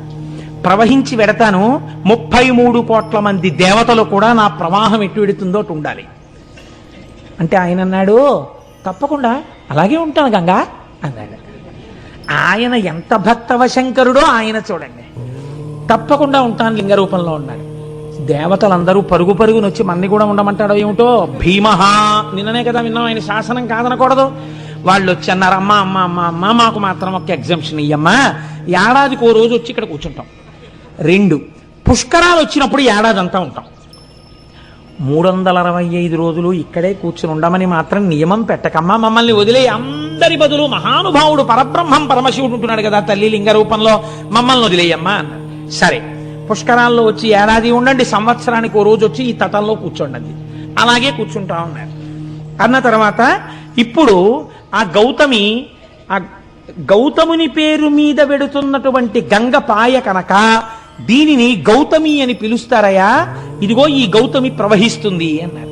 ప్రవహించి వెడతాను. 33 కోట్ల మంది దేవతలు కూడా నా ప్రవాహం ఎటు వెడుతుందో అటు ఉండాలి. అంటే ఆయన అన్నాడు, తప్పకుండా అలాగే ఉంటాను గంగా అన్నాడు. ఆయన ఎంత భక్తవ శంకరుడో ఆయన చూడండి, తప్పకుండా ఉంటాను లింగ రూపంలో ఉన్నాడు. దేవతలందరూ పరుగు పరుగునొచ్చి మన్ని కూడా ఉండమంటాడో ఏమిటో, భీమహ నిన్ననే కదా విన్నాం, ఆయన శాసనం కాదనకూడదు. వాళ్ళు వచ్చి అన్నారు, అమ్మ అమ్మ అమ్మ అమ్మ మాకు మాత్రం ఒక ఎగ్జంప్షన్ ఇయ్యమ్మా, ఏడాదికి ఓ రోజు వచ్చి ఇక్కడ కూర్చుంటాం, 2 పుష్కరాలు వచ్చినప్పుడు ఏడాది అంతా ఉంటాం, 365 రోజులు ఇక్కడే కూర్చుని ఉండమని మాత్రం నియమం పెట్టకమ్మా, మమ్మల్ని వదిలే, అందరి బదులు మహానుభావుడు పరబ్రహ్మం పరమశివుడు ఉంటున్నాడు కదా తల్లి లింగ రూపంలో, మమ్మల్ని వదిలేయమ్మా అన్నారు. సరే, పుష్కరాల్లో వచ్చి ఏడాది ఉండండి, సంవత్సరానికి ఓ రోజు వచ్చి ఈ తటంలో కూర్చోండి, అలాగే కూర్చుంటా ఉన్నారు. అన్న తర్వాత ఇప్పుడు ఆ గౌతముని పేరు మీద వెడుతున్నటువంటి గంగ పాయ కనుక దీనిని గౌతమి అని పిలుస్తారయ్యా, ఇదిగో ఈ గౌతమి ప్రవహిస్తుంది అన్నారు.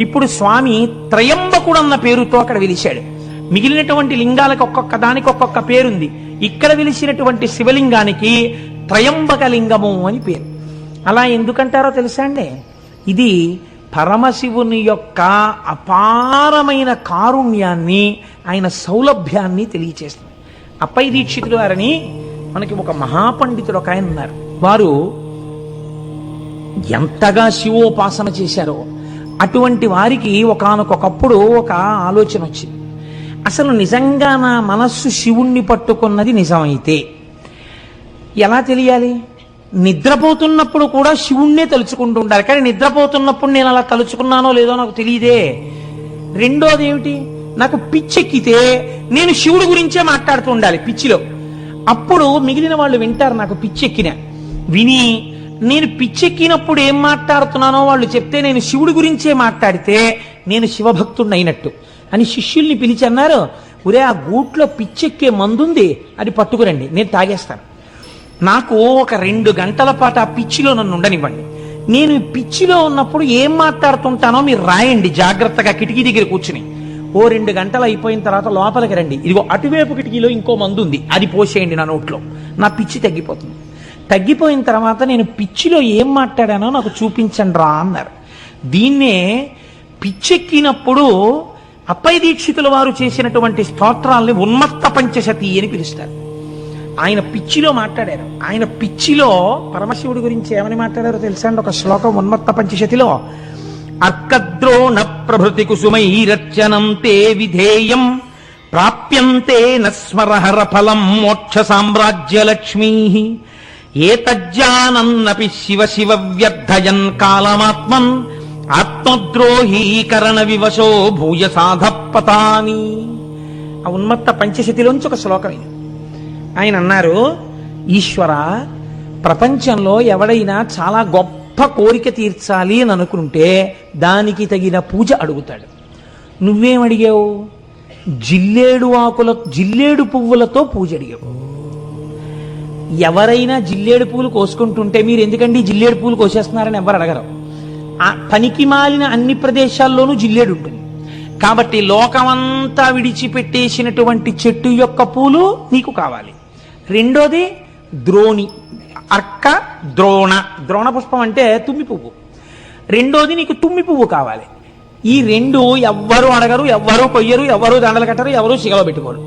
ఇప్పుడు స్వామి త్రయంబకుడన్న పేరుతో అక్కడ వెలిశాడు. మిగిలినటువంటి లింగాలకు ఒక్కొక్క దానికి ఒక్కొక్క పేరుంది. ఇక్కడ వెలిసినటువంటి శివలింగానికి త్రయంబక లింగము అని పేరు. అలా ఎందుకంటారో తెలుసా అండి? ఇది పరమశివుని యొక్క అపారమైన కారుణ్యాన్ని, ఆయన సౌలభ్యాన్ని తెలియచేస్తుంది. అప్పై దీక్షితులు వారని మనకి ఒక మహాపండితుడు ఒక ఆయన ఉన్నారు. వారు ఎంతగా శివోపాసన చేశారో అటువంటి వారికి ఒకానొకప్పుడు ఒక ఆలోచన వచ్చింది. అసలు నిజంగా నా మనస్సు శివుణ్ణి పట్టుకున్నది నిజమైతే ఎలా తెలియాలి? నిద్రపోతున్నప్పుడు కూడా శివుణ్ణే తలుచుకుంటూ ఉండాలి, కానీ నిద్రపోతున్నప్పుడు నేను అలా తలుచుకున్నానో లేదో నాకు తెలియదే. రెండోది ఏమిటి? నాకు పిచ్చెక్కితే నేను శివుడి గురించే మాట్లాడుతూ ఉండాలి పిచ్చిలో. అప్పుడు మిగిలిన వాళ్ళు వింటారు నాకు పిచ్చెక్కిన. విని నేను పిచ్చెక్కినప్పుడు ఏం మాట్లాడుతున్నానో వాళ్ళు చెప్తే నేను శివుడి గురించే మాట్లాడితే నేను శివభక్తుడిని అయినట్టు అని శిష్యుల్ని పిలిచి అన్నారు, ఒరే ఆ గూట్లో పిచ్చెక్కే మందుంది, అది పట్టుకురండి, నేను తాగేస్తాను. నాకు ఒక 2 గంటల పాటు ఆ పిచ్చిలో నన్ను ఉండనివ్వండి, నేను ఈ పిచ్చిలో ఉన్నప్పుడు ఏం మాట్లాడుతుంటానో మీరు రాయండి జాగ్రత్తగా కిటికీ దగ్గర కూర్చుని. ఓ 2 గంటలు అయిపోయిన తర్వాత లోపలికి రండి, ఇదిగో అటువైపు కిటికీలో ఇంకో మందు ఉంది, అది పోసేయండి నా నోట్లో, నా పిచ్చి తగ్గిపోతుంది. తగ్గిపోయిన తర్వాత నేను పిచ్చిలో ఏం మాట్లాడానో నాకు చూపించండి రా అన్నారు. దీన్నే పిచ్చెక్కినప్పుడు అప్పయ్య దీక్షితుల వారు చేసినటువంటి స్తోత్రాల్ని ఉన్మత్త పంచశతి అని పిలుస్తారు. ఆయన పిచ్చిలో మాట్లాడారు. ఆయన పిచ్చిలో పరమశివుడి గురించి ఏమని మాట్లాడారో తెలుసా అండి? ఒక శ్లోకం ఉన్మత్త పంచశతిలో, అర్కద్రోణ ప్రభృతి కుసుమైరర్చనం తే విధేయం ప్రాప్యంతే నస్మరహర ఫలం మోక్ష సామ్రాజ్య లక్ష్మీ ఏతజ్జానన్నపి శివ శివ వ్యర్థయన్ కాలమాత్మన్ ఆత్మద్రోహీకరణ వివశో భూయ సాధపతాని. ఆ ఉన్మత్త పంచశతిలోంచి ఒక శ్లోకం ఇది. ఆయన అన్నారు, ఈశ్వర, ప్రపంచంలో ఎవడైనా చాలా గొప్ప కోరిక తీర్చాలి అని అనుకుంటే దానికి తగిన పూజ అడుగుతాడు. నువ్వేమడిగావు? జిల్లేడు పువ్వులతో పూజ అడిగావు. ఎవరైనా జిల్లేడు పువ్వులు కోసుకుంటుంటే మీరు ఎందుకండి జిల్లేడు పువ్వులు కోసేస్తున్నారని ఎవరు అడగరు. ఆ పనికి మాలిన అన్ని ప్రదేశాల్లోనూ జిల్లేడు ఉంటుంది కాబట్టి లోకమంతా విడిచిపెట్టేసినటువంటి చెట్టు యొక్క పూలు నీకు కావాలి. రెండోది ద్రోణి, అర్క ద్రోణ, ద్రోణ పుష్పం అంటే తుమ్మి పువ్వు. రెండోది నీకు తుమ్మి పువ్వు కావాలి. ఈ రెండు ఎవ్వరూ అడగరు, ఎవ్వరూ కొయ్యరు, ఎవరూ దండలు కట్టరు, ఎవరూ సిగలో పెట్టుకోరు.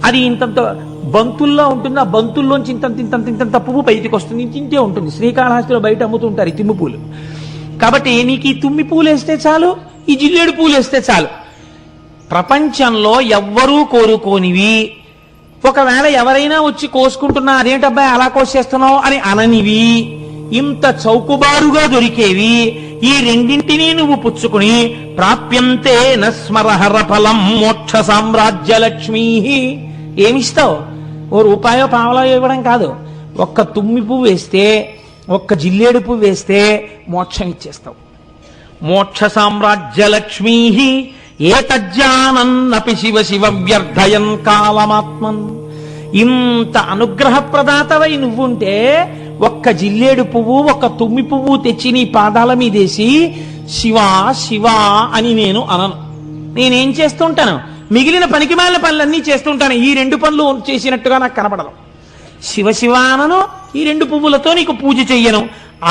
అది ఇంతంత బంతుల్లో ఉంటుంది. ఆ బంతుల్లోంచి ఇంతంత పువ్వు బయటికి వస్తుంది, ఇంతే ఉంటుంది. శ్రీకాళహస్తిలో బయట అమ్ముతుంటారు ఈ తుమ్మి పూలు. కాబట్టి నీకు ఈ తుమ్మి పూలు వేస్తే చాలు, ఈ జిల్లేడు పూలు వేస్తే చాలు. ప్రపంచంలో ఎవ్వరూ కోరుకోనివి, ఒకవేళ ఎవరైనా వచ్చి కోసుకుంటున్నా అదేంటబ్బాయి అలా కోసేస్తున్నావు అని అననివి, ఇంత చౌకబారుగా దొరికేవి ఈ రెండింటినీ నువ్వు పుచ్చుకుని ప్రాప్యంతే నస్మరహర ఫలం మోక్ష సామ్రాజ్య లక్ష్మీ. ఏమిస్తావు? ఓ రూపాయో పావలో ఇవ్వడం కాదు, ఒక్క తుమ్మి పువ్వు వేస్తే, ఒక్క జిల్లేడు పువ్వు వేస్తే మోక్షం ఇచ్చేస్తావు. మోక్ష సామ్రాజ్య లక్ష్మీ ఏతజ్జానన్నపి శివ శివ వ్యర్థయన్ కాలమాత్మన్. ఇంత అనుగ్రహ ప్రదాతవై నువ్వుంటే ఒక్క జిల్లేడు పువ్వు, ఒక్క తుమ్మి పువ్వు తెచ్చి నీ పాదాల మీదేసి శివా శివా అని నేను అనను. నేనేం చేస్తుంటాను? మిగిలిన పనికిమాలిన పనులన్నీ చేస్తుంటాను. ఈ 2 పనులు చేసినట్టుగా నాకు కనపడదు. శివ శివ అనను, ఈ 2 పువ్వులతో నీకు పూజ చెయ్యను.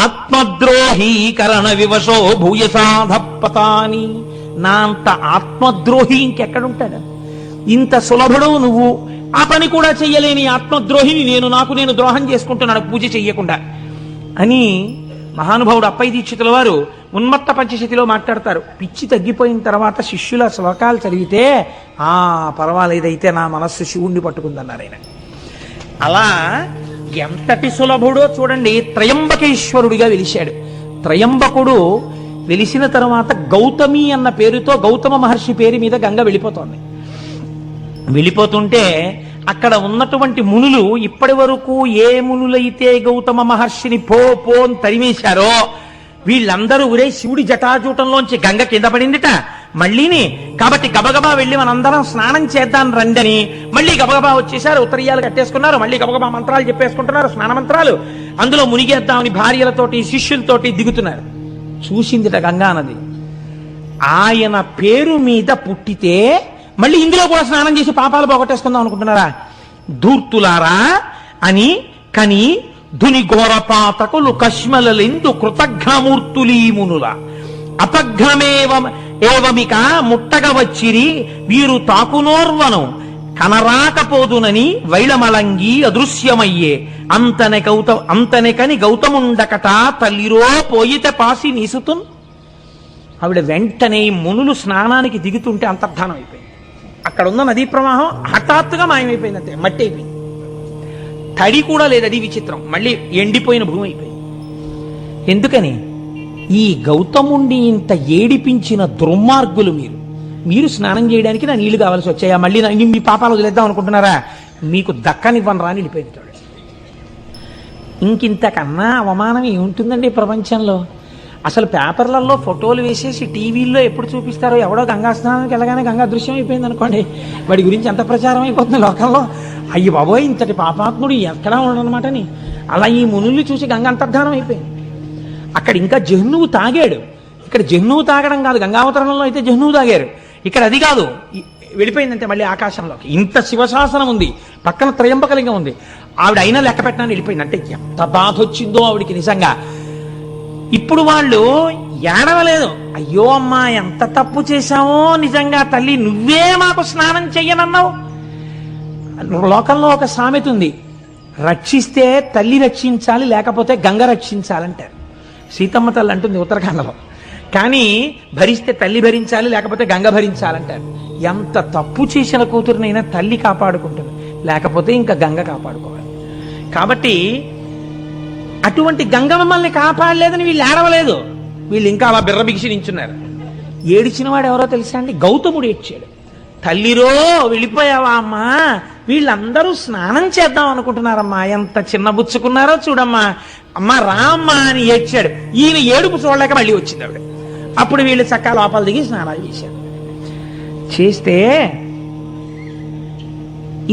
ఆత్మద్రోహీకరణ వివశో భూయసాధపతాని. నా అంత ఆత్మద్రోహి ఇంకెక్కడుంటాడు? ఇంత సులభుడు నువ్వు, ఆ పని కూడా చెయ్యలేని ఆత్మద్రోహిని నేను, నాకు నేను ద్రోహం చేసుకుంటున్నాడు పూజ చెయ్యకుండా అని మహానుభావుడు అప్పయ్య దీక్షితుల వారు ఉన్మత్త పంచశతిలో మాట్లాడతారు. పిచ్చి తగ్గిపోయిన తర్వాత శిష్యుల శ్లోకాలు చదివితే పర్వాలేదైతే నా మనస్సు శివుణ్ణి పట్టుకుందన్నారు ఆయన. అలా ఎంతటి సులభుడో చూడండి. త్రయంబకేశ్వరుడిగా వెలిశాడు. త్రయంబకుడు వెలిసిన తర్వాత గౌతమి అన్న పేరుతో గౌతమ మహర్షి పేరు మీద గంగ వెళ్ళిపోతోంది. వెళ్ళిపోతుంటే అక్కడ ఉన్నటువంటి మునులు, ఇప్పటి వరకు ఏ మునులైతే గౌతమ మహర్షిని పో అని తరిమేశారో వీళ్ళందరూ ఒరే శివుడి జటాజూటంలోంచి గంగ కింద పడిందిట మళ్ళీని, కాబట్టి గబగబా వెళ్ళి మనందరం స్నానం చేద్దాం రండని మళ్ళీ గబగబా వచ్చేసారు. ఉత్తరీయాలు కట్టేసుకున్నారు, మళ్ళీ గబగబా మంత్రాలు చెప్పేసుకుంటున్నారు, స్నాన మంత్రాలు. అందులో మునిగేద్దామని భార్యలతోటి శిష్యులతోటి దిగుతున్నారు. చూసిందిట గంగా నది. ఆయన పేరు మీద పుట్టితే మళ్ళీ ఇందులో కూడా స్నానం చేసి పాపాలు పోగొట్టేసుకుందాం అనుకుంటున్నారా? ధూర్తులారా అని కని ధుని ఘోరపాతకులు కష్మలెందు కృతఘ్నమూర్తులీమునుల అపఘ్నమేవమిక ముట్టగ వచ్చిరి వీరు తాకునోర్వను కనరాకపోదునని వైళమలంగి అదృశ్యమయ్యే అంతనెకని గౌతముండకట తల్లిరో పోయితే పాసి నీసుతున్. ఆవిడ వెంటనే మునులు స్నానానికి దిగుతుంటే అంతర్ధానం అయిపోయింది. అక్కడ ఉన్న నదీ ప్రవాహం హఠాత్తుగా మాయమైపోయింది, అంతే మట్టి అయిపోయింది. తడి కూడా లేదు, అది విచిత్రం. మళ్ళీ ఎండిపోయిన భూమి అయిపోయింది. ఎందుకని? ఈ గౌతముణ్ణి ఇంత ఏడిపించిన దుర్మార్గులు మీరు స్నానం చేయడానికి నా నీళ్లు కావాల్సి వచ్చాయా? మళ్ళీ మీ పాపాలు వదిలేద్దాం అనుకుంటున్నారా? మీకు దక్కనివ్వను రా అని వెళ్ళిపోయింది. ఇంకింతకన్నా అవమానం ఏముంటుందండి ప్రపంచంలో? అసలు పేపర్లలో ఫోటోలు వేసేసి టీవీల్లో ఎప్పుడు చూపిస్తారో, ఎవడో గంగా స్నానానికి వెళ్ళగానే గంగా దృశ్యం అయిపోయింది అనుకోండి, వాడి గురించి ఎంత ప్రచారం అయిపోతుంది లోకంలో. అయ్యి బాబోయ్ ఇంతటి పాపాత్ముడు ఎక్కడా ఉండనమాట అని. అలా ఈ మునుల్ని చూసి గంగ అంతర్ధానం అయిపోయింది. అక్కడ ఇంకా జహ్నువు తాగాడు. ఇక్కడ జహ్నువు తాగడం కాదు, గంగావతరణంలో అయితే జహ్నువు తాగారు. ఇక్కడ అది కాదు, వెళ్ళిపోయిందంటే మళ్ళీ ఆకాశంలోకి. ఇంత శివశాసనం ఉంది, పక్కన త్రయంబకలింగం ఉంది. ఆవిడ అయినా లెక్క పెట్టడానికి వెళ్ళిపోయింది. అంటే ఎంత బాధ వచ్చిందో ఆవిడికి నిజంగా. ఇప్పుడు వాళ్ళు ఏడవలేదు, అయ్యో అమ్మా ఎంత తప్పు చేశామో నిజంగా తల్లి, నువ్వే మాకు స్నానం చెయ్యనన్నావు. లోకంలో ఒక సామెత ఉంది, రక్షిస్తే తల్లి రక్షించాలి, లేకపోతే గంగ రక్షించాలంటారు. సీతమ్మ తల్లి అంటుంది ఉత్తరాఖండలో. కానీ భరిస్తే తల్లి భరించాలి, లేకపోతే గంగ భరించాలంటారు. ఎంత తప్పు చేసిన కూతురునైనా తల్లి కాపాడుకుంటుంది, లేకపోతే ఇంకా గంగ కాపాడుకోవాలి. కాబట్టి అటువంటి గంగ మమ్మల్ని కాపాడలేదని వీళ్ళు ఏడవలేదు, వీళ్ళు ఇంకా అలా బిర్రబిగిసి నించున్నారు. ఏడిచిన వాడు ఎవరో తెలుసా అండి? గౌతముడు ఏడ్చాడు. తల్లిరో వెళ్ళిపోయావా అమ్మా, వీళ్ళందరూ స్నానం చేద్దాం అనుకుంటున్నారమ్మా, ఎంత చిన్నబుచ్చుకున్నారో చూడమ్మా, అమ్మా రామ్మా అని ఏడ్చాడు. ఈయన ఏడుపు చూడలేక మళ్ళీ వచ్చింది ఆవిడ. అప్పుడు వీళ్ళు చక్కా లోపల దిగి స్నానాలు చేశారు. చేస్తే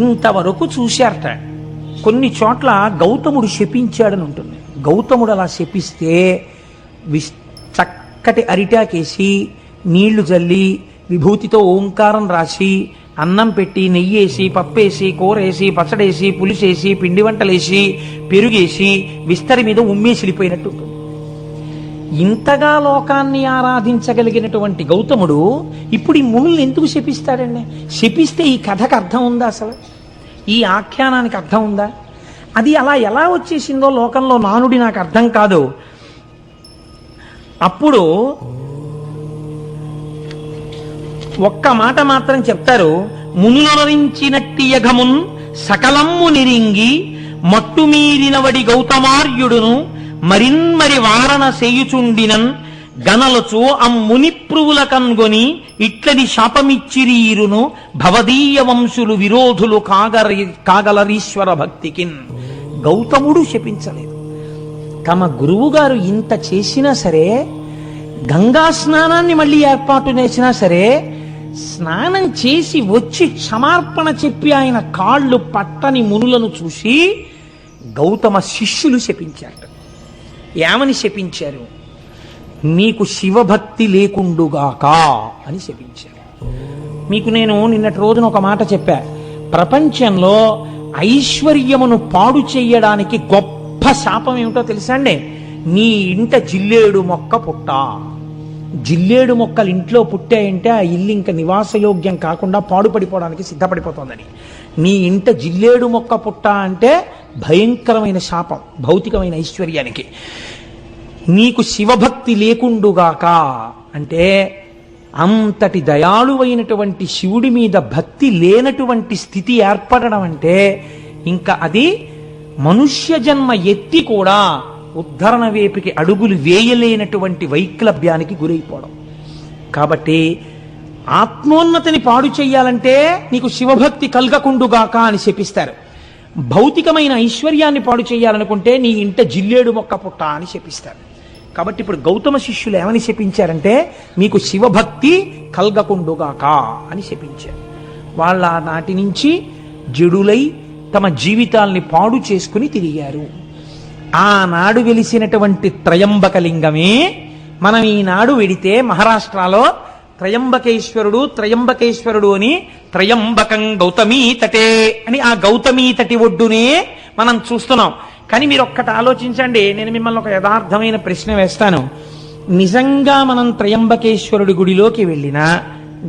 ఇంతవరకు చూశారట. కొన్ని చోట్ల గౌతముడు శపించాడని ఉంటుంది. గౌతముడు అలా శపిస్తే చక్కటి అరిటాకేసి నీళ్లు జల్లి విభూతితో ఓంకారం రాసి అన్నం పెట్టి నెయ్యేసి పప్పేసి కూరేసి పచ్చడేసి పులిసేసి పిండి వంటలేసి పెరుగేసి విస్తరి మీద ఉమ్మేసిలిపోయినట్టు ఉంటుంది. ఇంతగా లోకాన్ని ఆరాధించగలిగినటువంటి గౌతముడు ఇప్పుడు ఈ మునుల్ని ఎందుకు శపిస్తాడండి? శపిస్తే ఈ కథకు అర్థం ఉందా? అసలు ఈ ఆఖ్యానానికి అర్థం ఉందా? అది అలా ఎలా వచ్చేసిందో లోకంలో నానుడి నాకు అర్థం కాదు. అప్పుడు ఒక్క మాట మాత్రం చెప్తారు, మునులరించినట్టి యఘమున్ సకలమ్ము నిరింగి మట్టుమీరినవడి గౌతమార్యుడును మరిన్మరి వారణ సేయుచుండినన్ గనలచు అమ్ముని ప్రువుల కన్గొని ఇట్లది శాపమిచ్చిరీరును భవదీయ వంశులు విరోధులు కాగలరీశ్వర భక్తికిన్. గౌతముడు శపించలేదు. తమ గురువు గారు ఇంత చేసినా సరే, గంగా స్నానాన్ని మళ్ళీ ఏర్పాటు చేసినా సరే, స్నానం చేసి వచ్చి క్షమార్పణ చెప్పి ఆయన కాళ్ళు పట్టని మునులను చూసి గౌతమ శిష్యులు శపించారు. ఏమని శపించారు? మీకు శివభక్తి లేకుండుగాక అని శపించారు. మీకు నేను నిన్నటి రోజున ఒక మాట చెప్పా, ప్రపంచంలో ఐశ్వర్యమును పాడు చెయ్యడానికి గొప్ప శాపం ఏమిటో తెలుసా అండి? నీ ఇంట జిల్లేడు మొక్క పుట్ట. జిల్లేడు మొక్కలు ఇంట్లో పుట్టాయంటే ఆ ఇల్లు ఇంకా నివాసయోగ్యం కాకుండా పాడుపడిపోవడానికి సిద్ధపడిపోతుందని. నీ ఇంట జిల్లేడు మొక్క పుట్ట అంటే భయంకరమైన శాపం భౌతికమైన ఐశ్వర్యానికి. నీకు శివభక్తి లేకుండుగాక అంటే అంతటి దయాళువైనటువంటి శివుడి మీద భక్తి లేనటువంటి స్థితి ఏర్పడడం అంటే ఇంకా అది మనుష్య జన్మ ఎత్తి కూడా ఉద్ధరణ వేపికి అడుగులు వేయలేనటువంటి వైక్లభ్యానికి గురైపోవడం. కాబట్టి ఆత్మోన్నతిని పాడు చెయ్యాలంటే నీకు శివభక్తి కలగకుండుగాక అని శపిస్తారు. భౌతికమైన ఐశ్వర్యాన్ని పాడు చేయాలనుకుంటే నీ ఇంట జిల్లేడు మొక్క పుట్ట అని శపిస్తారు. కాబట్టి ఇప్పుడు గౌతమ శిష్యులు ఏమని శపించారంటే మీకు శివభక్తి కలగకుండుగాక అని శపించారు. వాళ్ళ నాటి నుంచి జడులై తమ జీవితాల్ని పాడు చేసుకుని తిరిగారు. ఆనాడు వెలిసినటువంటి త్రయంబకలింగమే మనం ఈనాడు వెడితే మహారాష్ట్రలో త్రయంబకేశ్వరుడు అని త్రయంబకం గౌతమీ తటే అని ఆ గౌతమీ తటి ఒడ్డునే మనం చూస్తున్నాం. కానీ మీరు ఒక్కటి ఆలోచించండి, నేను మిమ్మల్ని ఒక యథార్థమైన ప్రశ్న వేస్తాను. నిజంగా మనం త్రయంబకేశ్వరుడి గుడిలోకి వెళ్ళినా,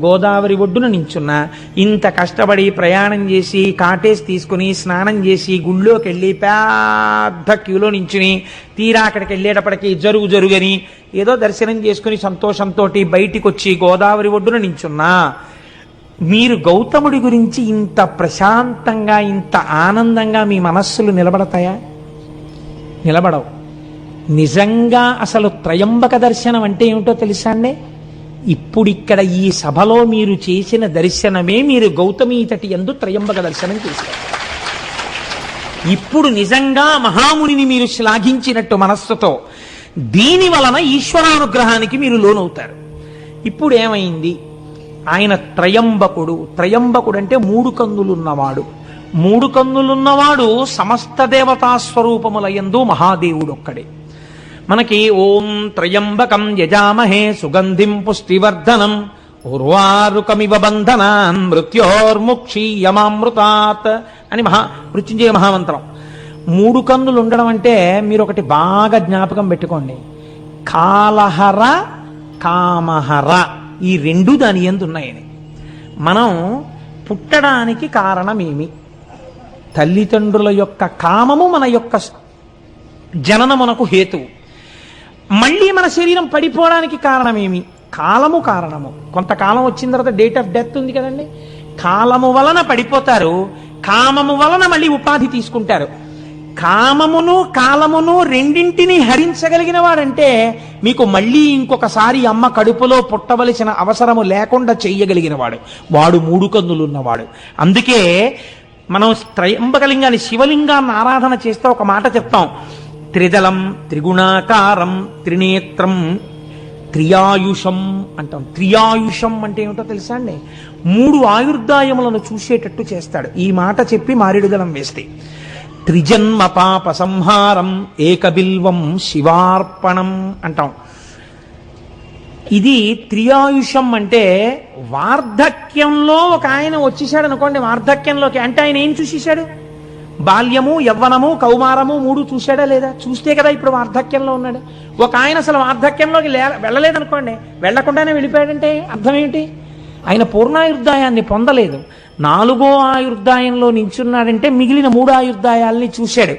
గోదావరి ఒడ్డున నించున్నా, ఇంత కష్టపడి ప్రయాణం చేసి కాటేసి తీసుకుని స్నానం చేసి గుళ్ళోకి వెళ్ళి పెద్ద క్యూలో నించుని తీరా అక్కడికి వెళ్ళేటప్పటికి జరుగని ఏదో దర్శనం చేసుకుని సంతోషంతో బయటికి వచ్చి గోదావరి ఒడ్డున నించున్నా, మీరు గౌతముడి గురించి ఇంత ప్రశాంతంగా ఇంత ఆనందంగా మీ మనస్సులు నిలబడతాయా? నిలబడవు. నిజంగా అసలు త్రయంబక దర్శనం అంటే ఏమిటో తెలుసా అండి? ఇప్పుడిక్కడ ఈ సభలో మీరు చేసిన దర్శనమే మీరు గౌతమీ తటి యందు త్రయంబక దర్శనం చేశారు. ఇప్పుడు నిజంగా మహామునిని మీరు శ్లాఘించినట్టు మనస్సుతో దీని వలన ఈశ్వరానుగ్రహానికి మీరు లోనవుతారు. ఇప్పుడు ఏమైంది? ఆయన త్రయంబకుడు అంటే 3 కన్నులున్నవాడు. 3 కన్నులున్నవాడు సమస్త దేవతా స్వరూపముల యందు మహాదేవుడు ఒక్కడే. మనకి ఓం త్రయంబకం యజామహే సుగంధిం పుష్టివర్ధనం ఉర్వారుకమివ బంధనాన్ మృత్యోర్ముక్షీయమామృతాత్ అని మృత్యుంజయ మహామంత్రం. 3 కన్నులు ఉండడం అంటే మీరు ఒకటి బాగా జ్ఞాపకం పెట్టుకోండి. కాలహర కామహర ఈ 2 దాని యందు ఉన్నాయని. మనం పుట్టడానికి కారణమేమి? తల్లిదండ్రుల యొక్క కామము మన యొక్క జననమునకు హేతువు. మళ్ళీ మన శరీరం పడిపోవడానికి కారణమేమి? కాలము కారణము. కొంతకాలం వచ్చిన తర్వాత డేట్ ఆఫ్ డెత్ ఉంది కదండి. కాలము వలన పడిపోతారు, కామము వలన మళ్ళీ ఉపాధి తీసుకుంటారు. కామమును కాలమును రెండింటినీ హరించగలిగిన వాడంటే మీకు మళ్ళీ ఇంకొకసారి అమ్మ కడుపులో పుట్టవలసిన అవసరము లేకుండా చెయ్యగలిగిన వాడు, వాడు 3 కన్నులు ఉన్నవాడు. అందుకే మనం త్రయంబకలింగాన్ని శివలింగాన్ని ఆరాధన చేస్తే ఒక మాట చెప్తాం. త్రిదళం త్రిగుణాకారం త్రినేత్రం త్రియాయుషం అంటాం. త్రియాయుషం అంటే ఏమిటో తెలుసా అండి? 3 ఆయుర్దాయములను చూసేటట్టు చేస్తాడు. ఈ మాట చెప్పి మారేడు దళం వేస్తే త్రిజన్మ పాప సంహారం ఏకబిల్వం శివార్పణం అంటాం. ఇది త్రియాయుషం అంటే వార్ధక్యంలో ఒక ఆయన వచ్చేసాడు అనుకోండి. వార్ధక్యంలోకి అంటే ఆయన ఏం చూసేశాడు? బాల్యము, యవ్వనము, కౌమారము 3 చూశాడా లేదా? చూస్తే కదా ఇప్పుడు వార్ధక్యంలో ఉన్నాడు. ఒక ఆయన అసలు వార్ధక్యంలోకి వెళ్ళలేదనుకోండి, వెళ్లకుండానే వెళ్ళిపోయాడంటే అర్థం ఏమిటి? ఆయన పూర్ణాయుర్దాయాన్ని పొందలేదు. 4వ ఆయుర్దాయంలో నించున్నాడంటే మిగిలిన 3 ఆయుర్దాయాల్ని చూశాడు.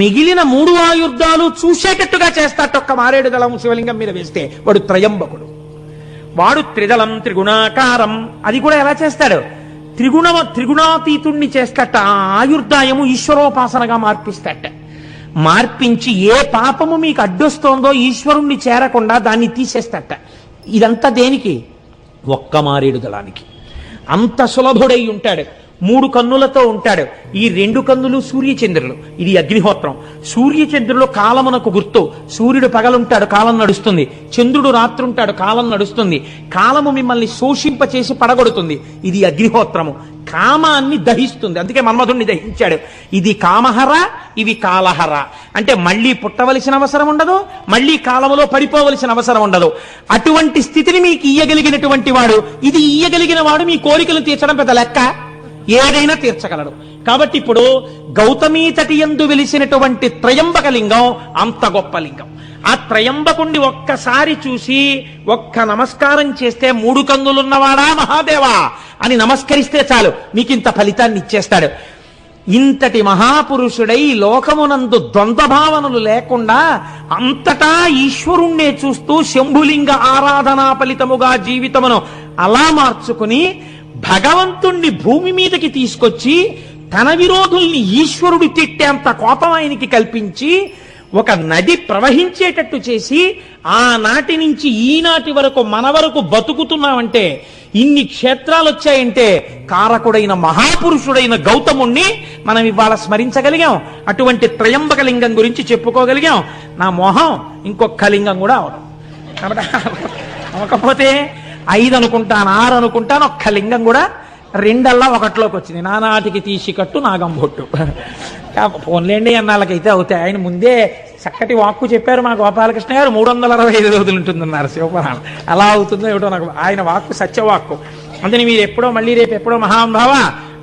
మిగిలిన 3 ఆయుర్దాలు చూసేటట్టుగా చేస్తాట ఒక్క మారేడు దళం శివలింగం మీద వేస్తే వాడు త్రయంబకుడు. వాడు త్రిదళం త్రిగుణాకారం. అది కూడా ఎలా చేస్తాడు? త్రిగుణాతీతుణ్ణి చేస్తట. ఆ ఆయుర్దాయము ఈశ్వరోపాసనగా మార్పిస్తట. మార్పించి ఏ పాపము మీకు అడ్డొస్తోందో ఈశ్వరుణ్ణి చేరకుండా దాన్ని తీసేస్తట. ఇదంతా దేనికి? ఒక్క మారేడు దళానికి. అంత సులభుడై ఉంటాడు. 3 కన్నులతో ఉంటాడు. ఈ 2 కన్నులు సూర్యచంద్రులు. ఇది అగ్నిహోత్రం. సూర్యచంద్రులు కాలమునకు గుర్తు. సూర్యుడు పగలుంటాడు, కాలం నడుస్తుంది. చంద్రుడు రాత్రుంటాడు, కాలం నడుస్తుంది. కాలము మిమ్మల్ని శోషింపచేసి పడగొడుతుంది. ఇది అగ్నిహోత్రము. కామాన్ని దహిస్తుంది. అందుకే మన్మధుణ్ణి దహించాడు. ఇది కామహర, ఇవి కాలహర. అంటే మళ్ళీ పుట్టవలసిన అవసరం ఉండదు, మళ్ళీ కాలములో పడిపోవలసిన అవసరం ఉండదు. అటువంటి స్థితిని మీకు ఇయ్యగలిగినటువంటి వాడు, ఇది ఇయ్యగలిగిన వాడు మీ కోరికలు తీర్చడం పెద్ద లెక్క. ఏదైనా తీర్చగలడు. కాబట్టి ఇప్పుడు గౌతమీ తటి యందు వెలిసినటువంటి త్రయంబకలింగం అంత గొప్ప లింగం. ఆ త్రయంబకుణ్ణి ఒక్కసారి చూసి ఒక్క నమస్కారం చేస్తే 3 కన్నులున్నవాడా మహాదేవా అని నమస్కరిస్తే చాలు మీకింత ఫలితాన్ని ఇచ్చేస్తాడు. ఇంతటి మహాపురుషుడై లోకమునందు ద్వంద్వభావనలు లేకుండా అంతటా ఈశ్వరుణ్ణే చూస్తూ శంభులింగ ఆరాధనా ఫలితముగా జీవితమును అలా మార్చుకుని భగవంతుణ్ణి భూమి మీదకి తీసుకొచ్చి తన విరోధుల్ని ఈశ్వరుడు తిట్టేంత కోపం ఆయనకి కల్పించి ఒక నది ప్రవహించేటట్టు చేసి ఆనాటి నుంచి ఈనాటి వరకు మన వరకు బతుకుతున్నామంటే, ఇన్ని క్షేత్రాలు వచ్చాయంటే కారకుడైన మహాపురుషుడైన గౌతముణ్ణి మనం ఇవాళ స్మరించగలిగాం. అటువంటి త్రయంబక లింగం గురించి చెప్పుకోగలిగాం. నా మోహం ఇంకొక లింగం కూడా అవడం. కాబట్టి అవకపోతే 5 అనుకుంటాను, 6 అనుకుంటాను, ఒక్క లింగం కూడా 2 1లోకి వచ్చింది. నానాటికి తీసి కట్టు నాగంబొట్టు. పోన్లేండి అన్నాళ్ళకైతే అవుతాయి. ఆయన ముందే చక్కటి వాక్కు చెప్పారు మా గోపాలకృష్ణ గారు. 365 రోజులు ఉంటుందన్నారు శివపురాణం. అలా అవుతుందో ఏమిటో నాకు. ఆయన వాక్కు సత్యవాక్కు. అందుకని మీరు ఎప్పుడో మళ్ళీ రేపు ఎప్పుడో మహానుభావ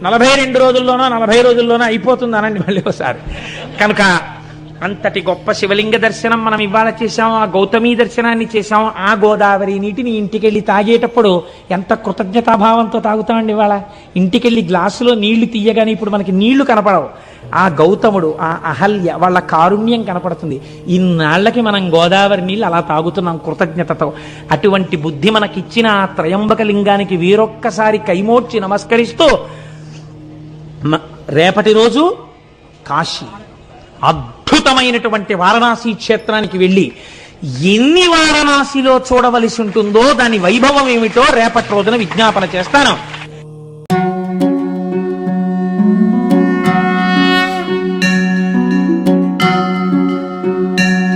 42 రోజుల్లోనో 40 రోజుల్లోనో అయిపోతుంది అనండి మళ్ళీ ఒకసారి. కనుక అంతటి గొప్ప శివలింగ దర్శనం మనం ఇవాళ చేశాం. ఆ గౌతమీ దర్శనాన్ని చేశాం. ఆ గోదావరి నీటిని ఇంటికెళ్ళి తాగేటప్పుడు ఎంత కృతజ్ఞతాభావంతో తాగుతామండి. ఇవాళ ఇంటికెళ్ళి గ్లాసులో నీళ్లు తీయగానే ఇప్పుడు మనకి నీళ్లు కనపడవు. ఆ గౌతముడు, ఆ అహల్య వాళ్ళ కారుణ్యం కనపడుతుంది. ఇన్నాళ్లకి మనం గోదావరి నీళ్ళు అలా తాగుతున్నాం కృతజ్ఞతతో. అటువంటి బుద్ధి మనకిచ్చిన ఆ త్రయంబక లింగానికి వీరొక్కసారి కైమోడ్చి నమస్కరిస్తూ రేపటి రోజు కాశీ అద్భుతమైనటువంటి వారణాసి క్షేత్రానికి వెళ్ళి ఎన్ని వారణాసిలో చూడవలసి ఉంటుందో దాని వైభవం ఏమిటో రేపటి రోజున విజ్ఞాపన చేస్తాను.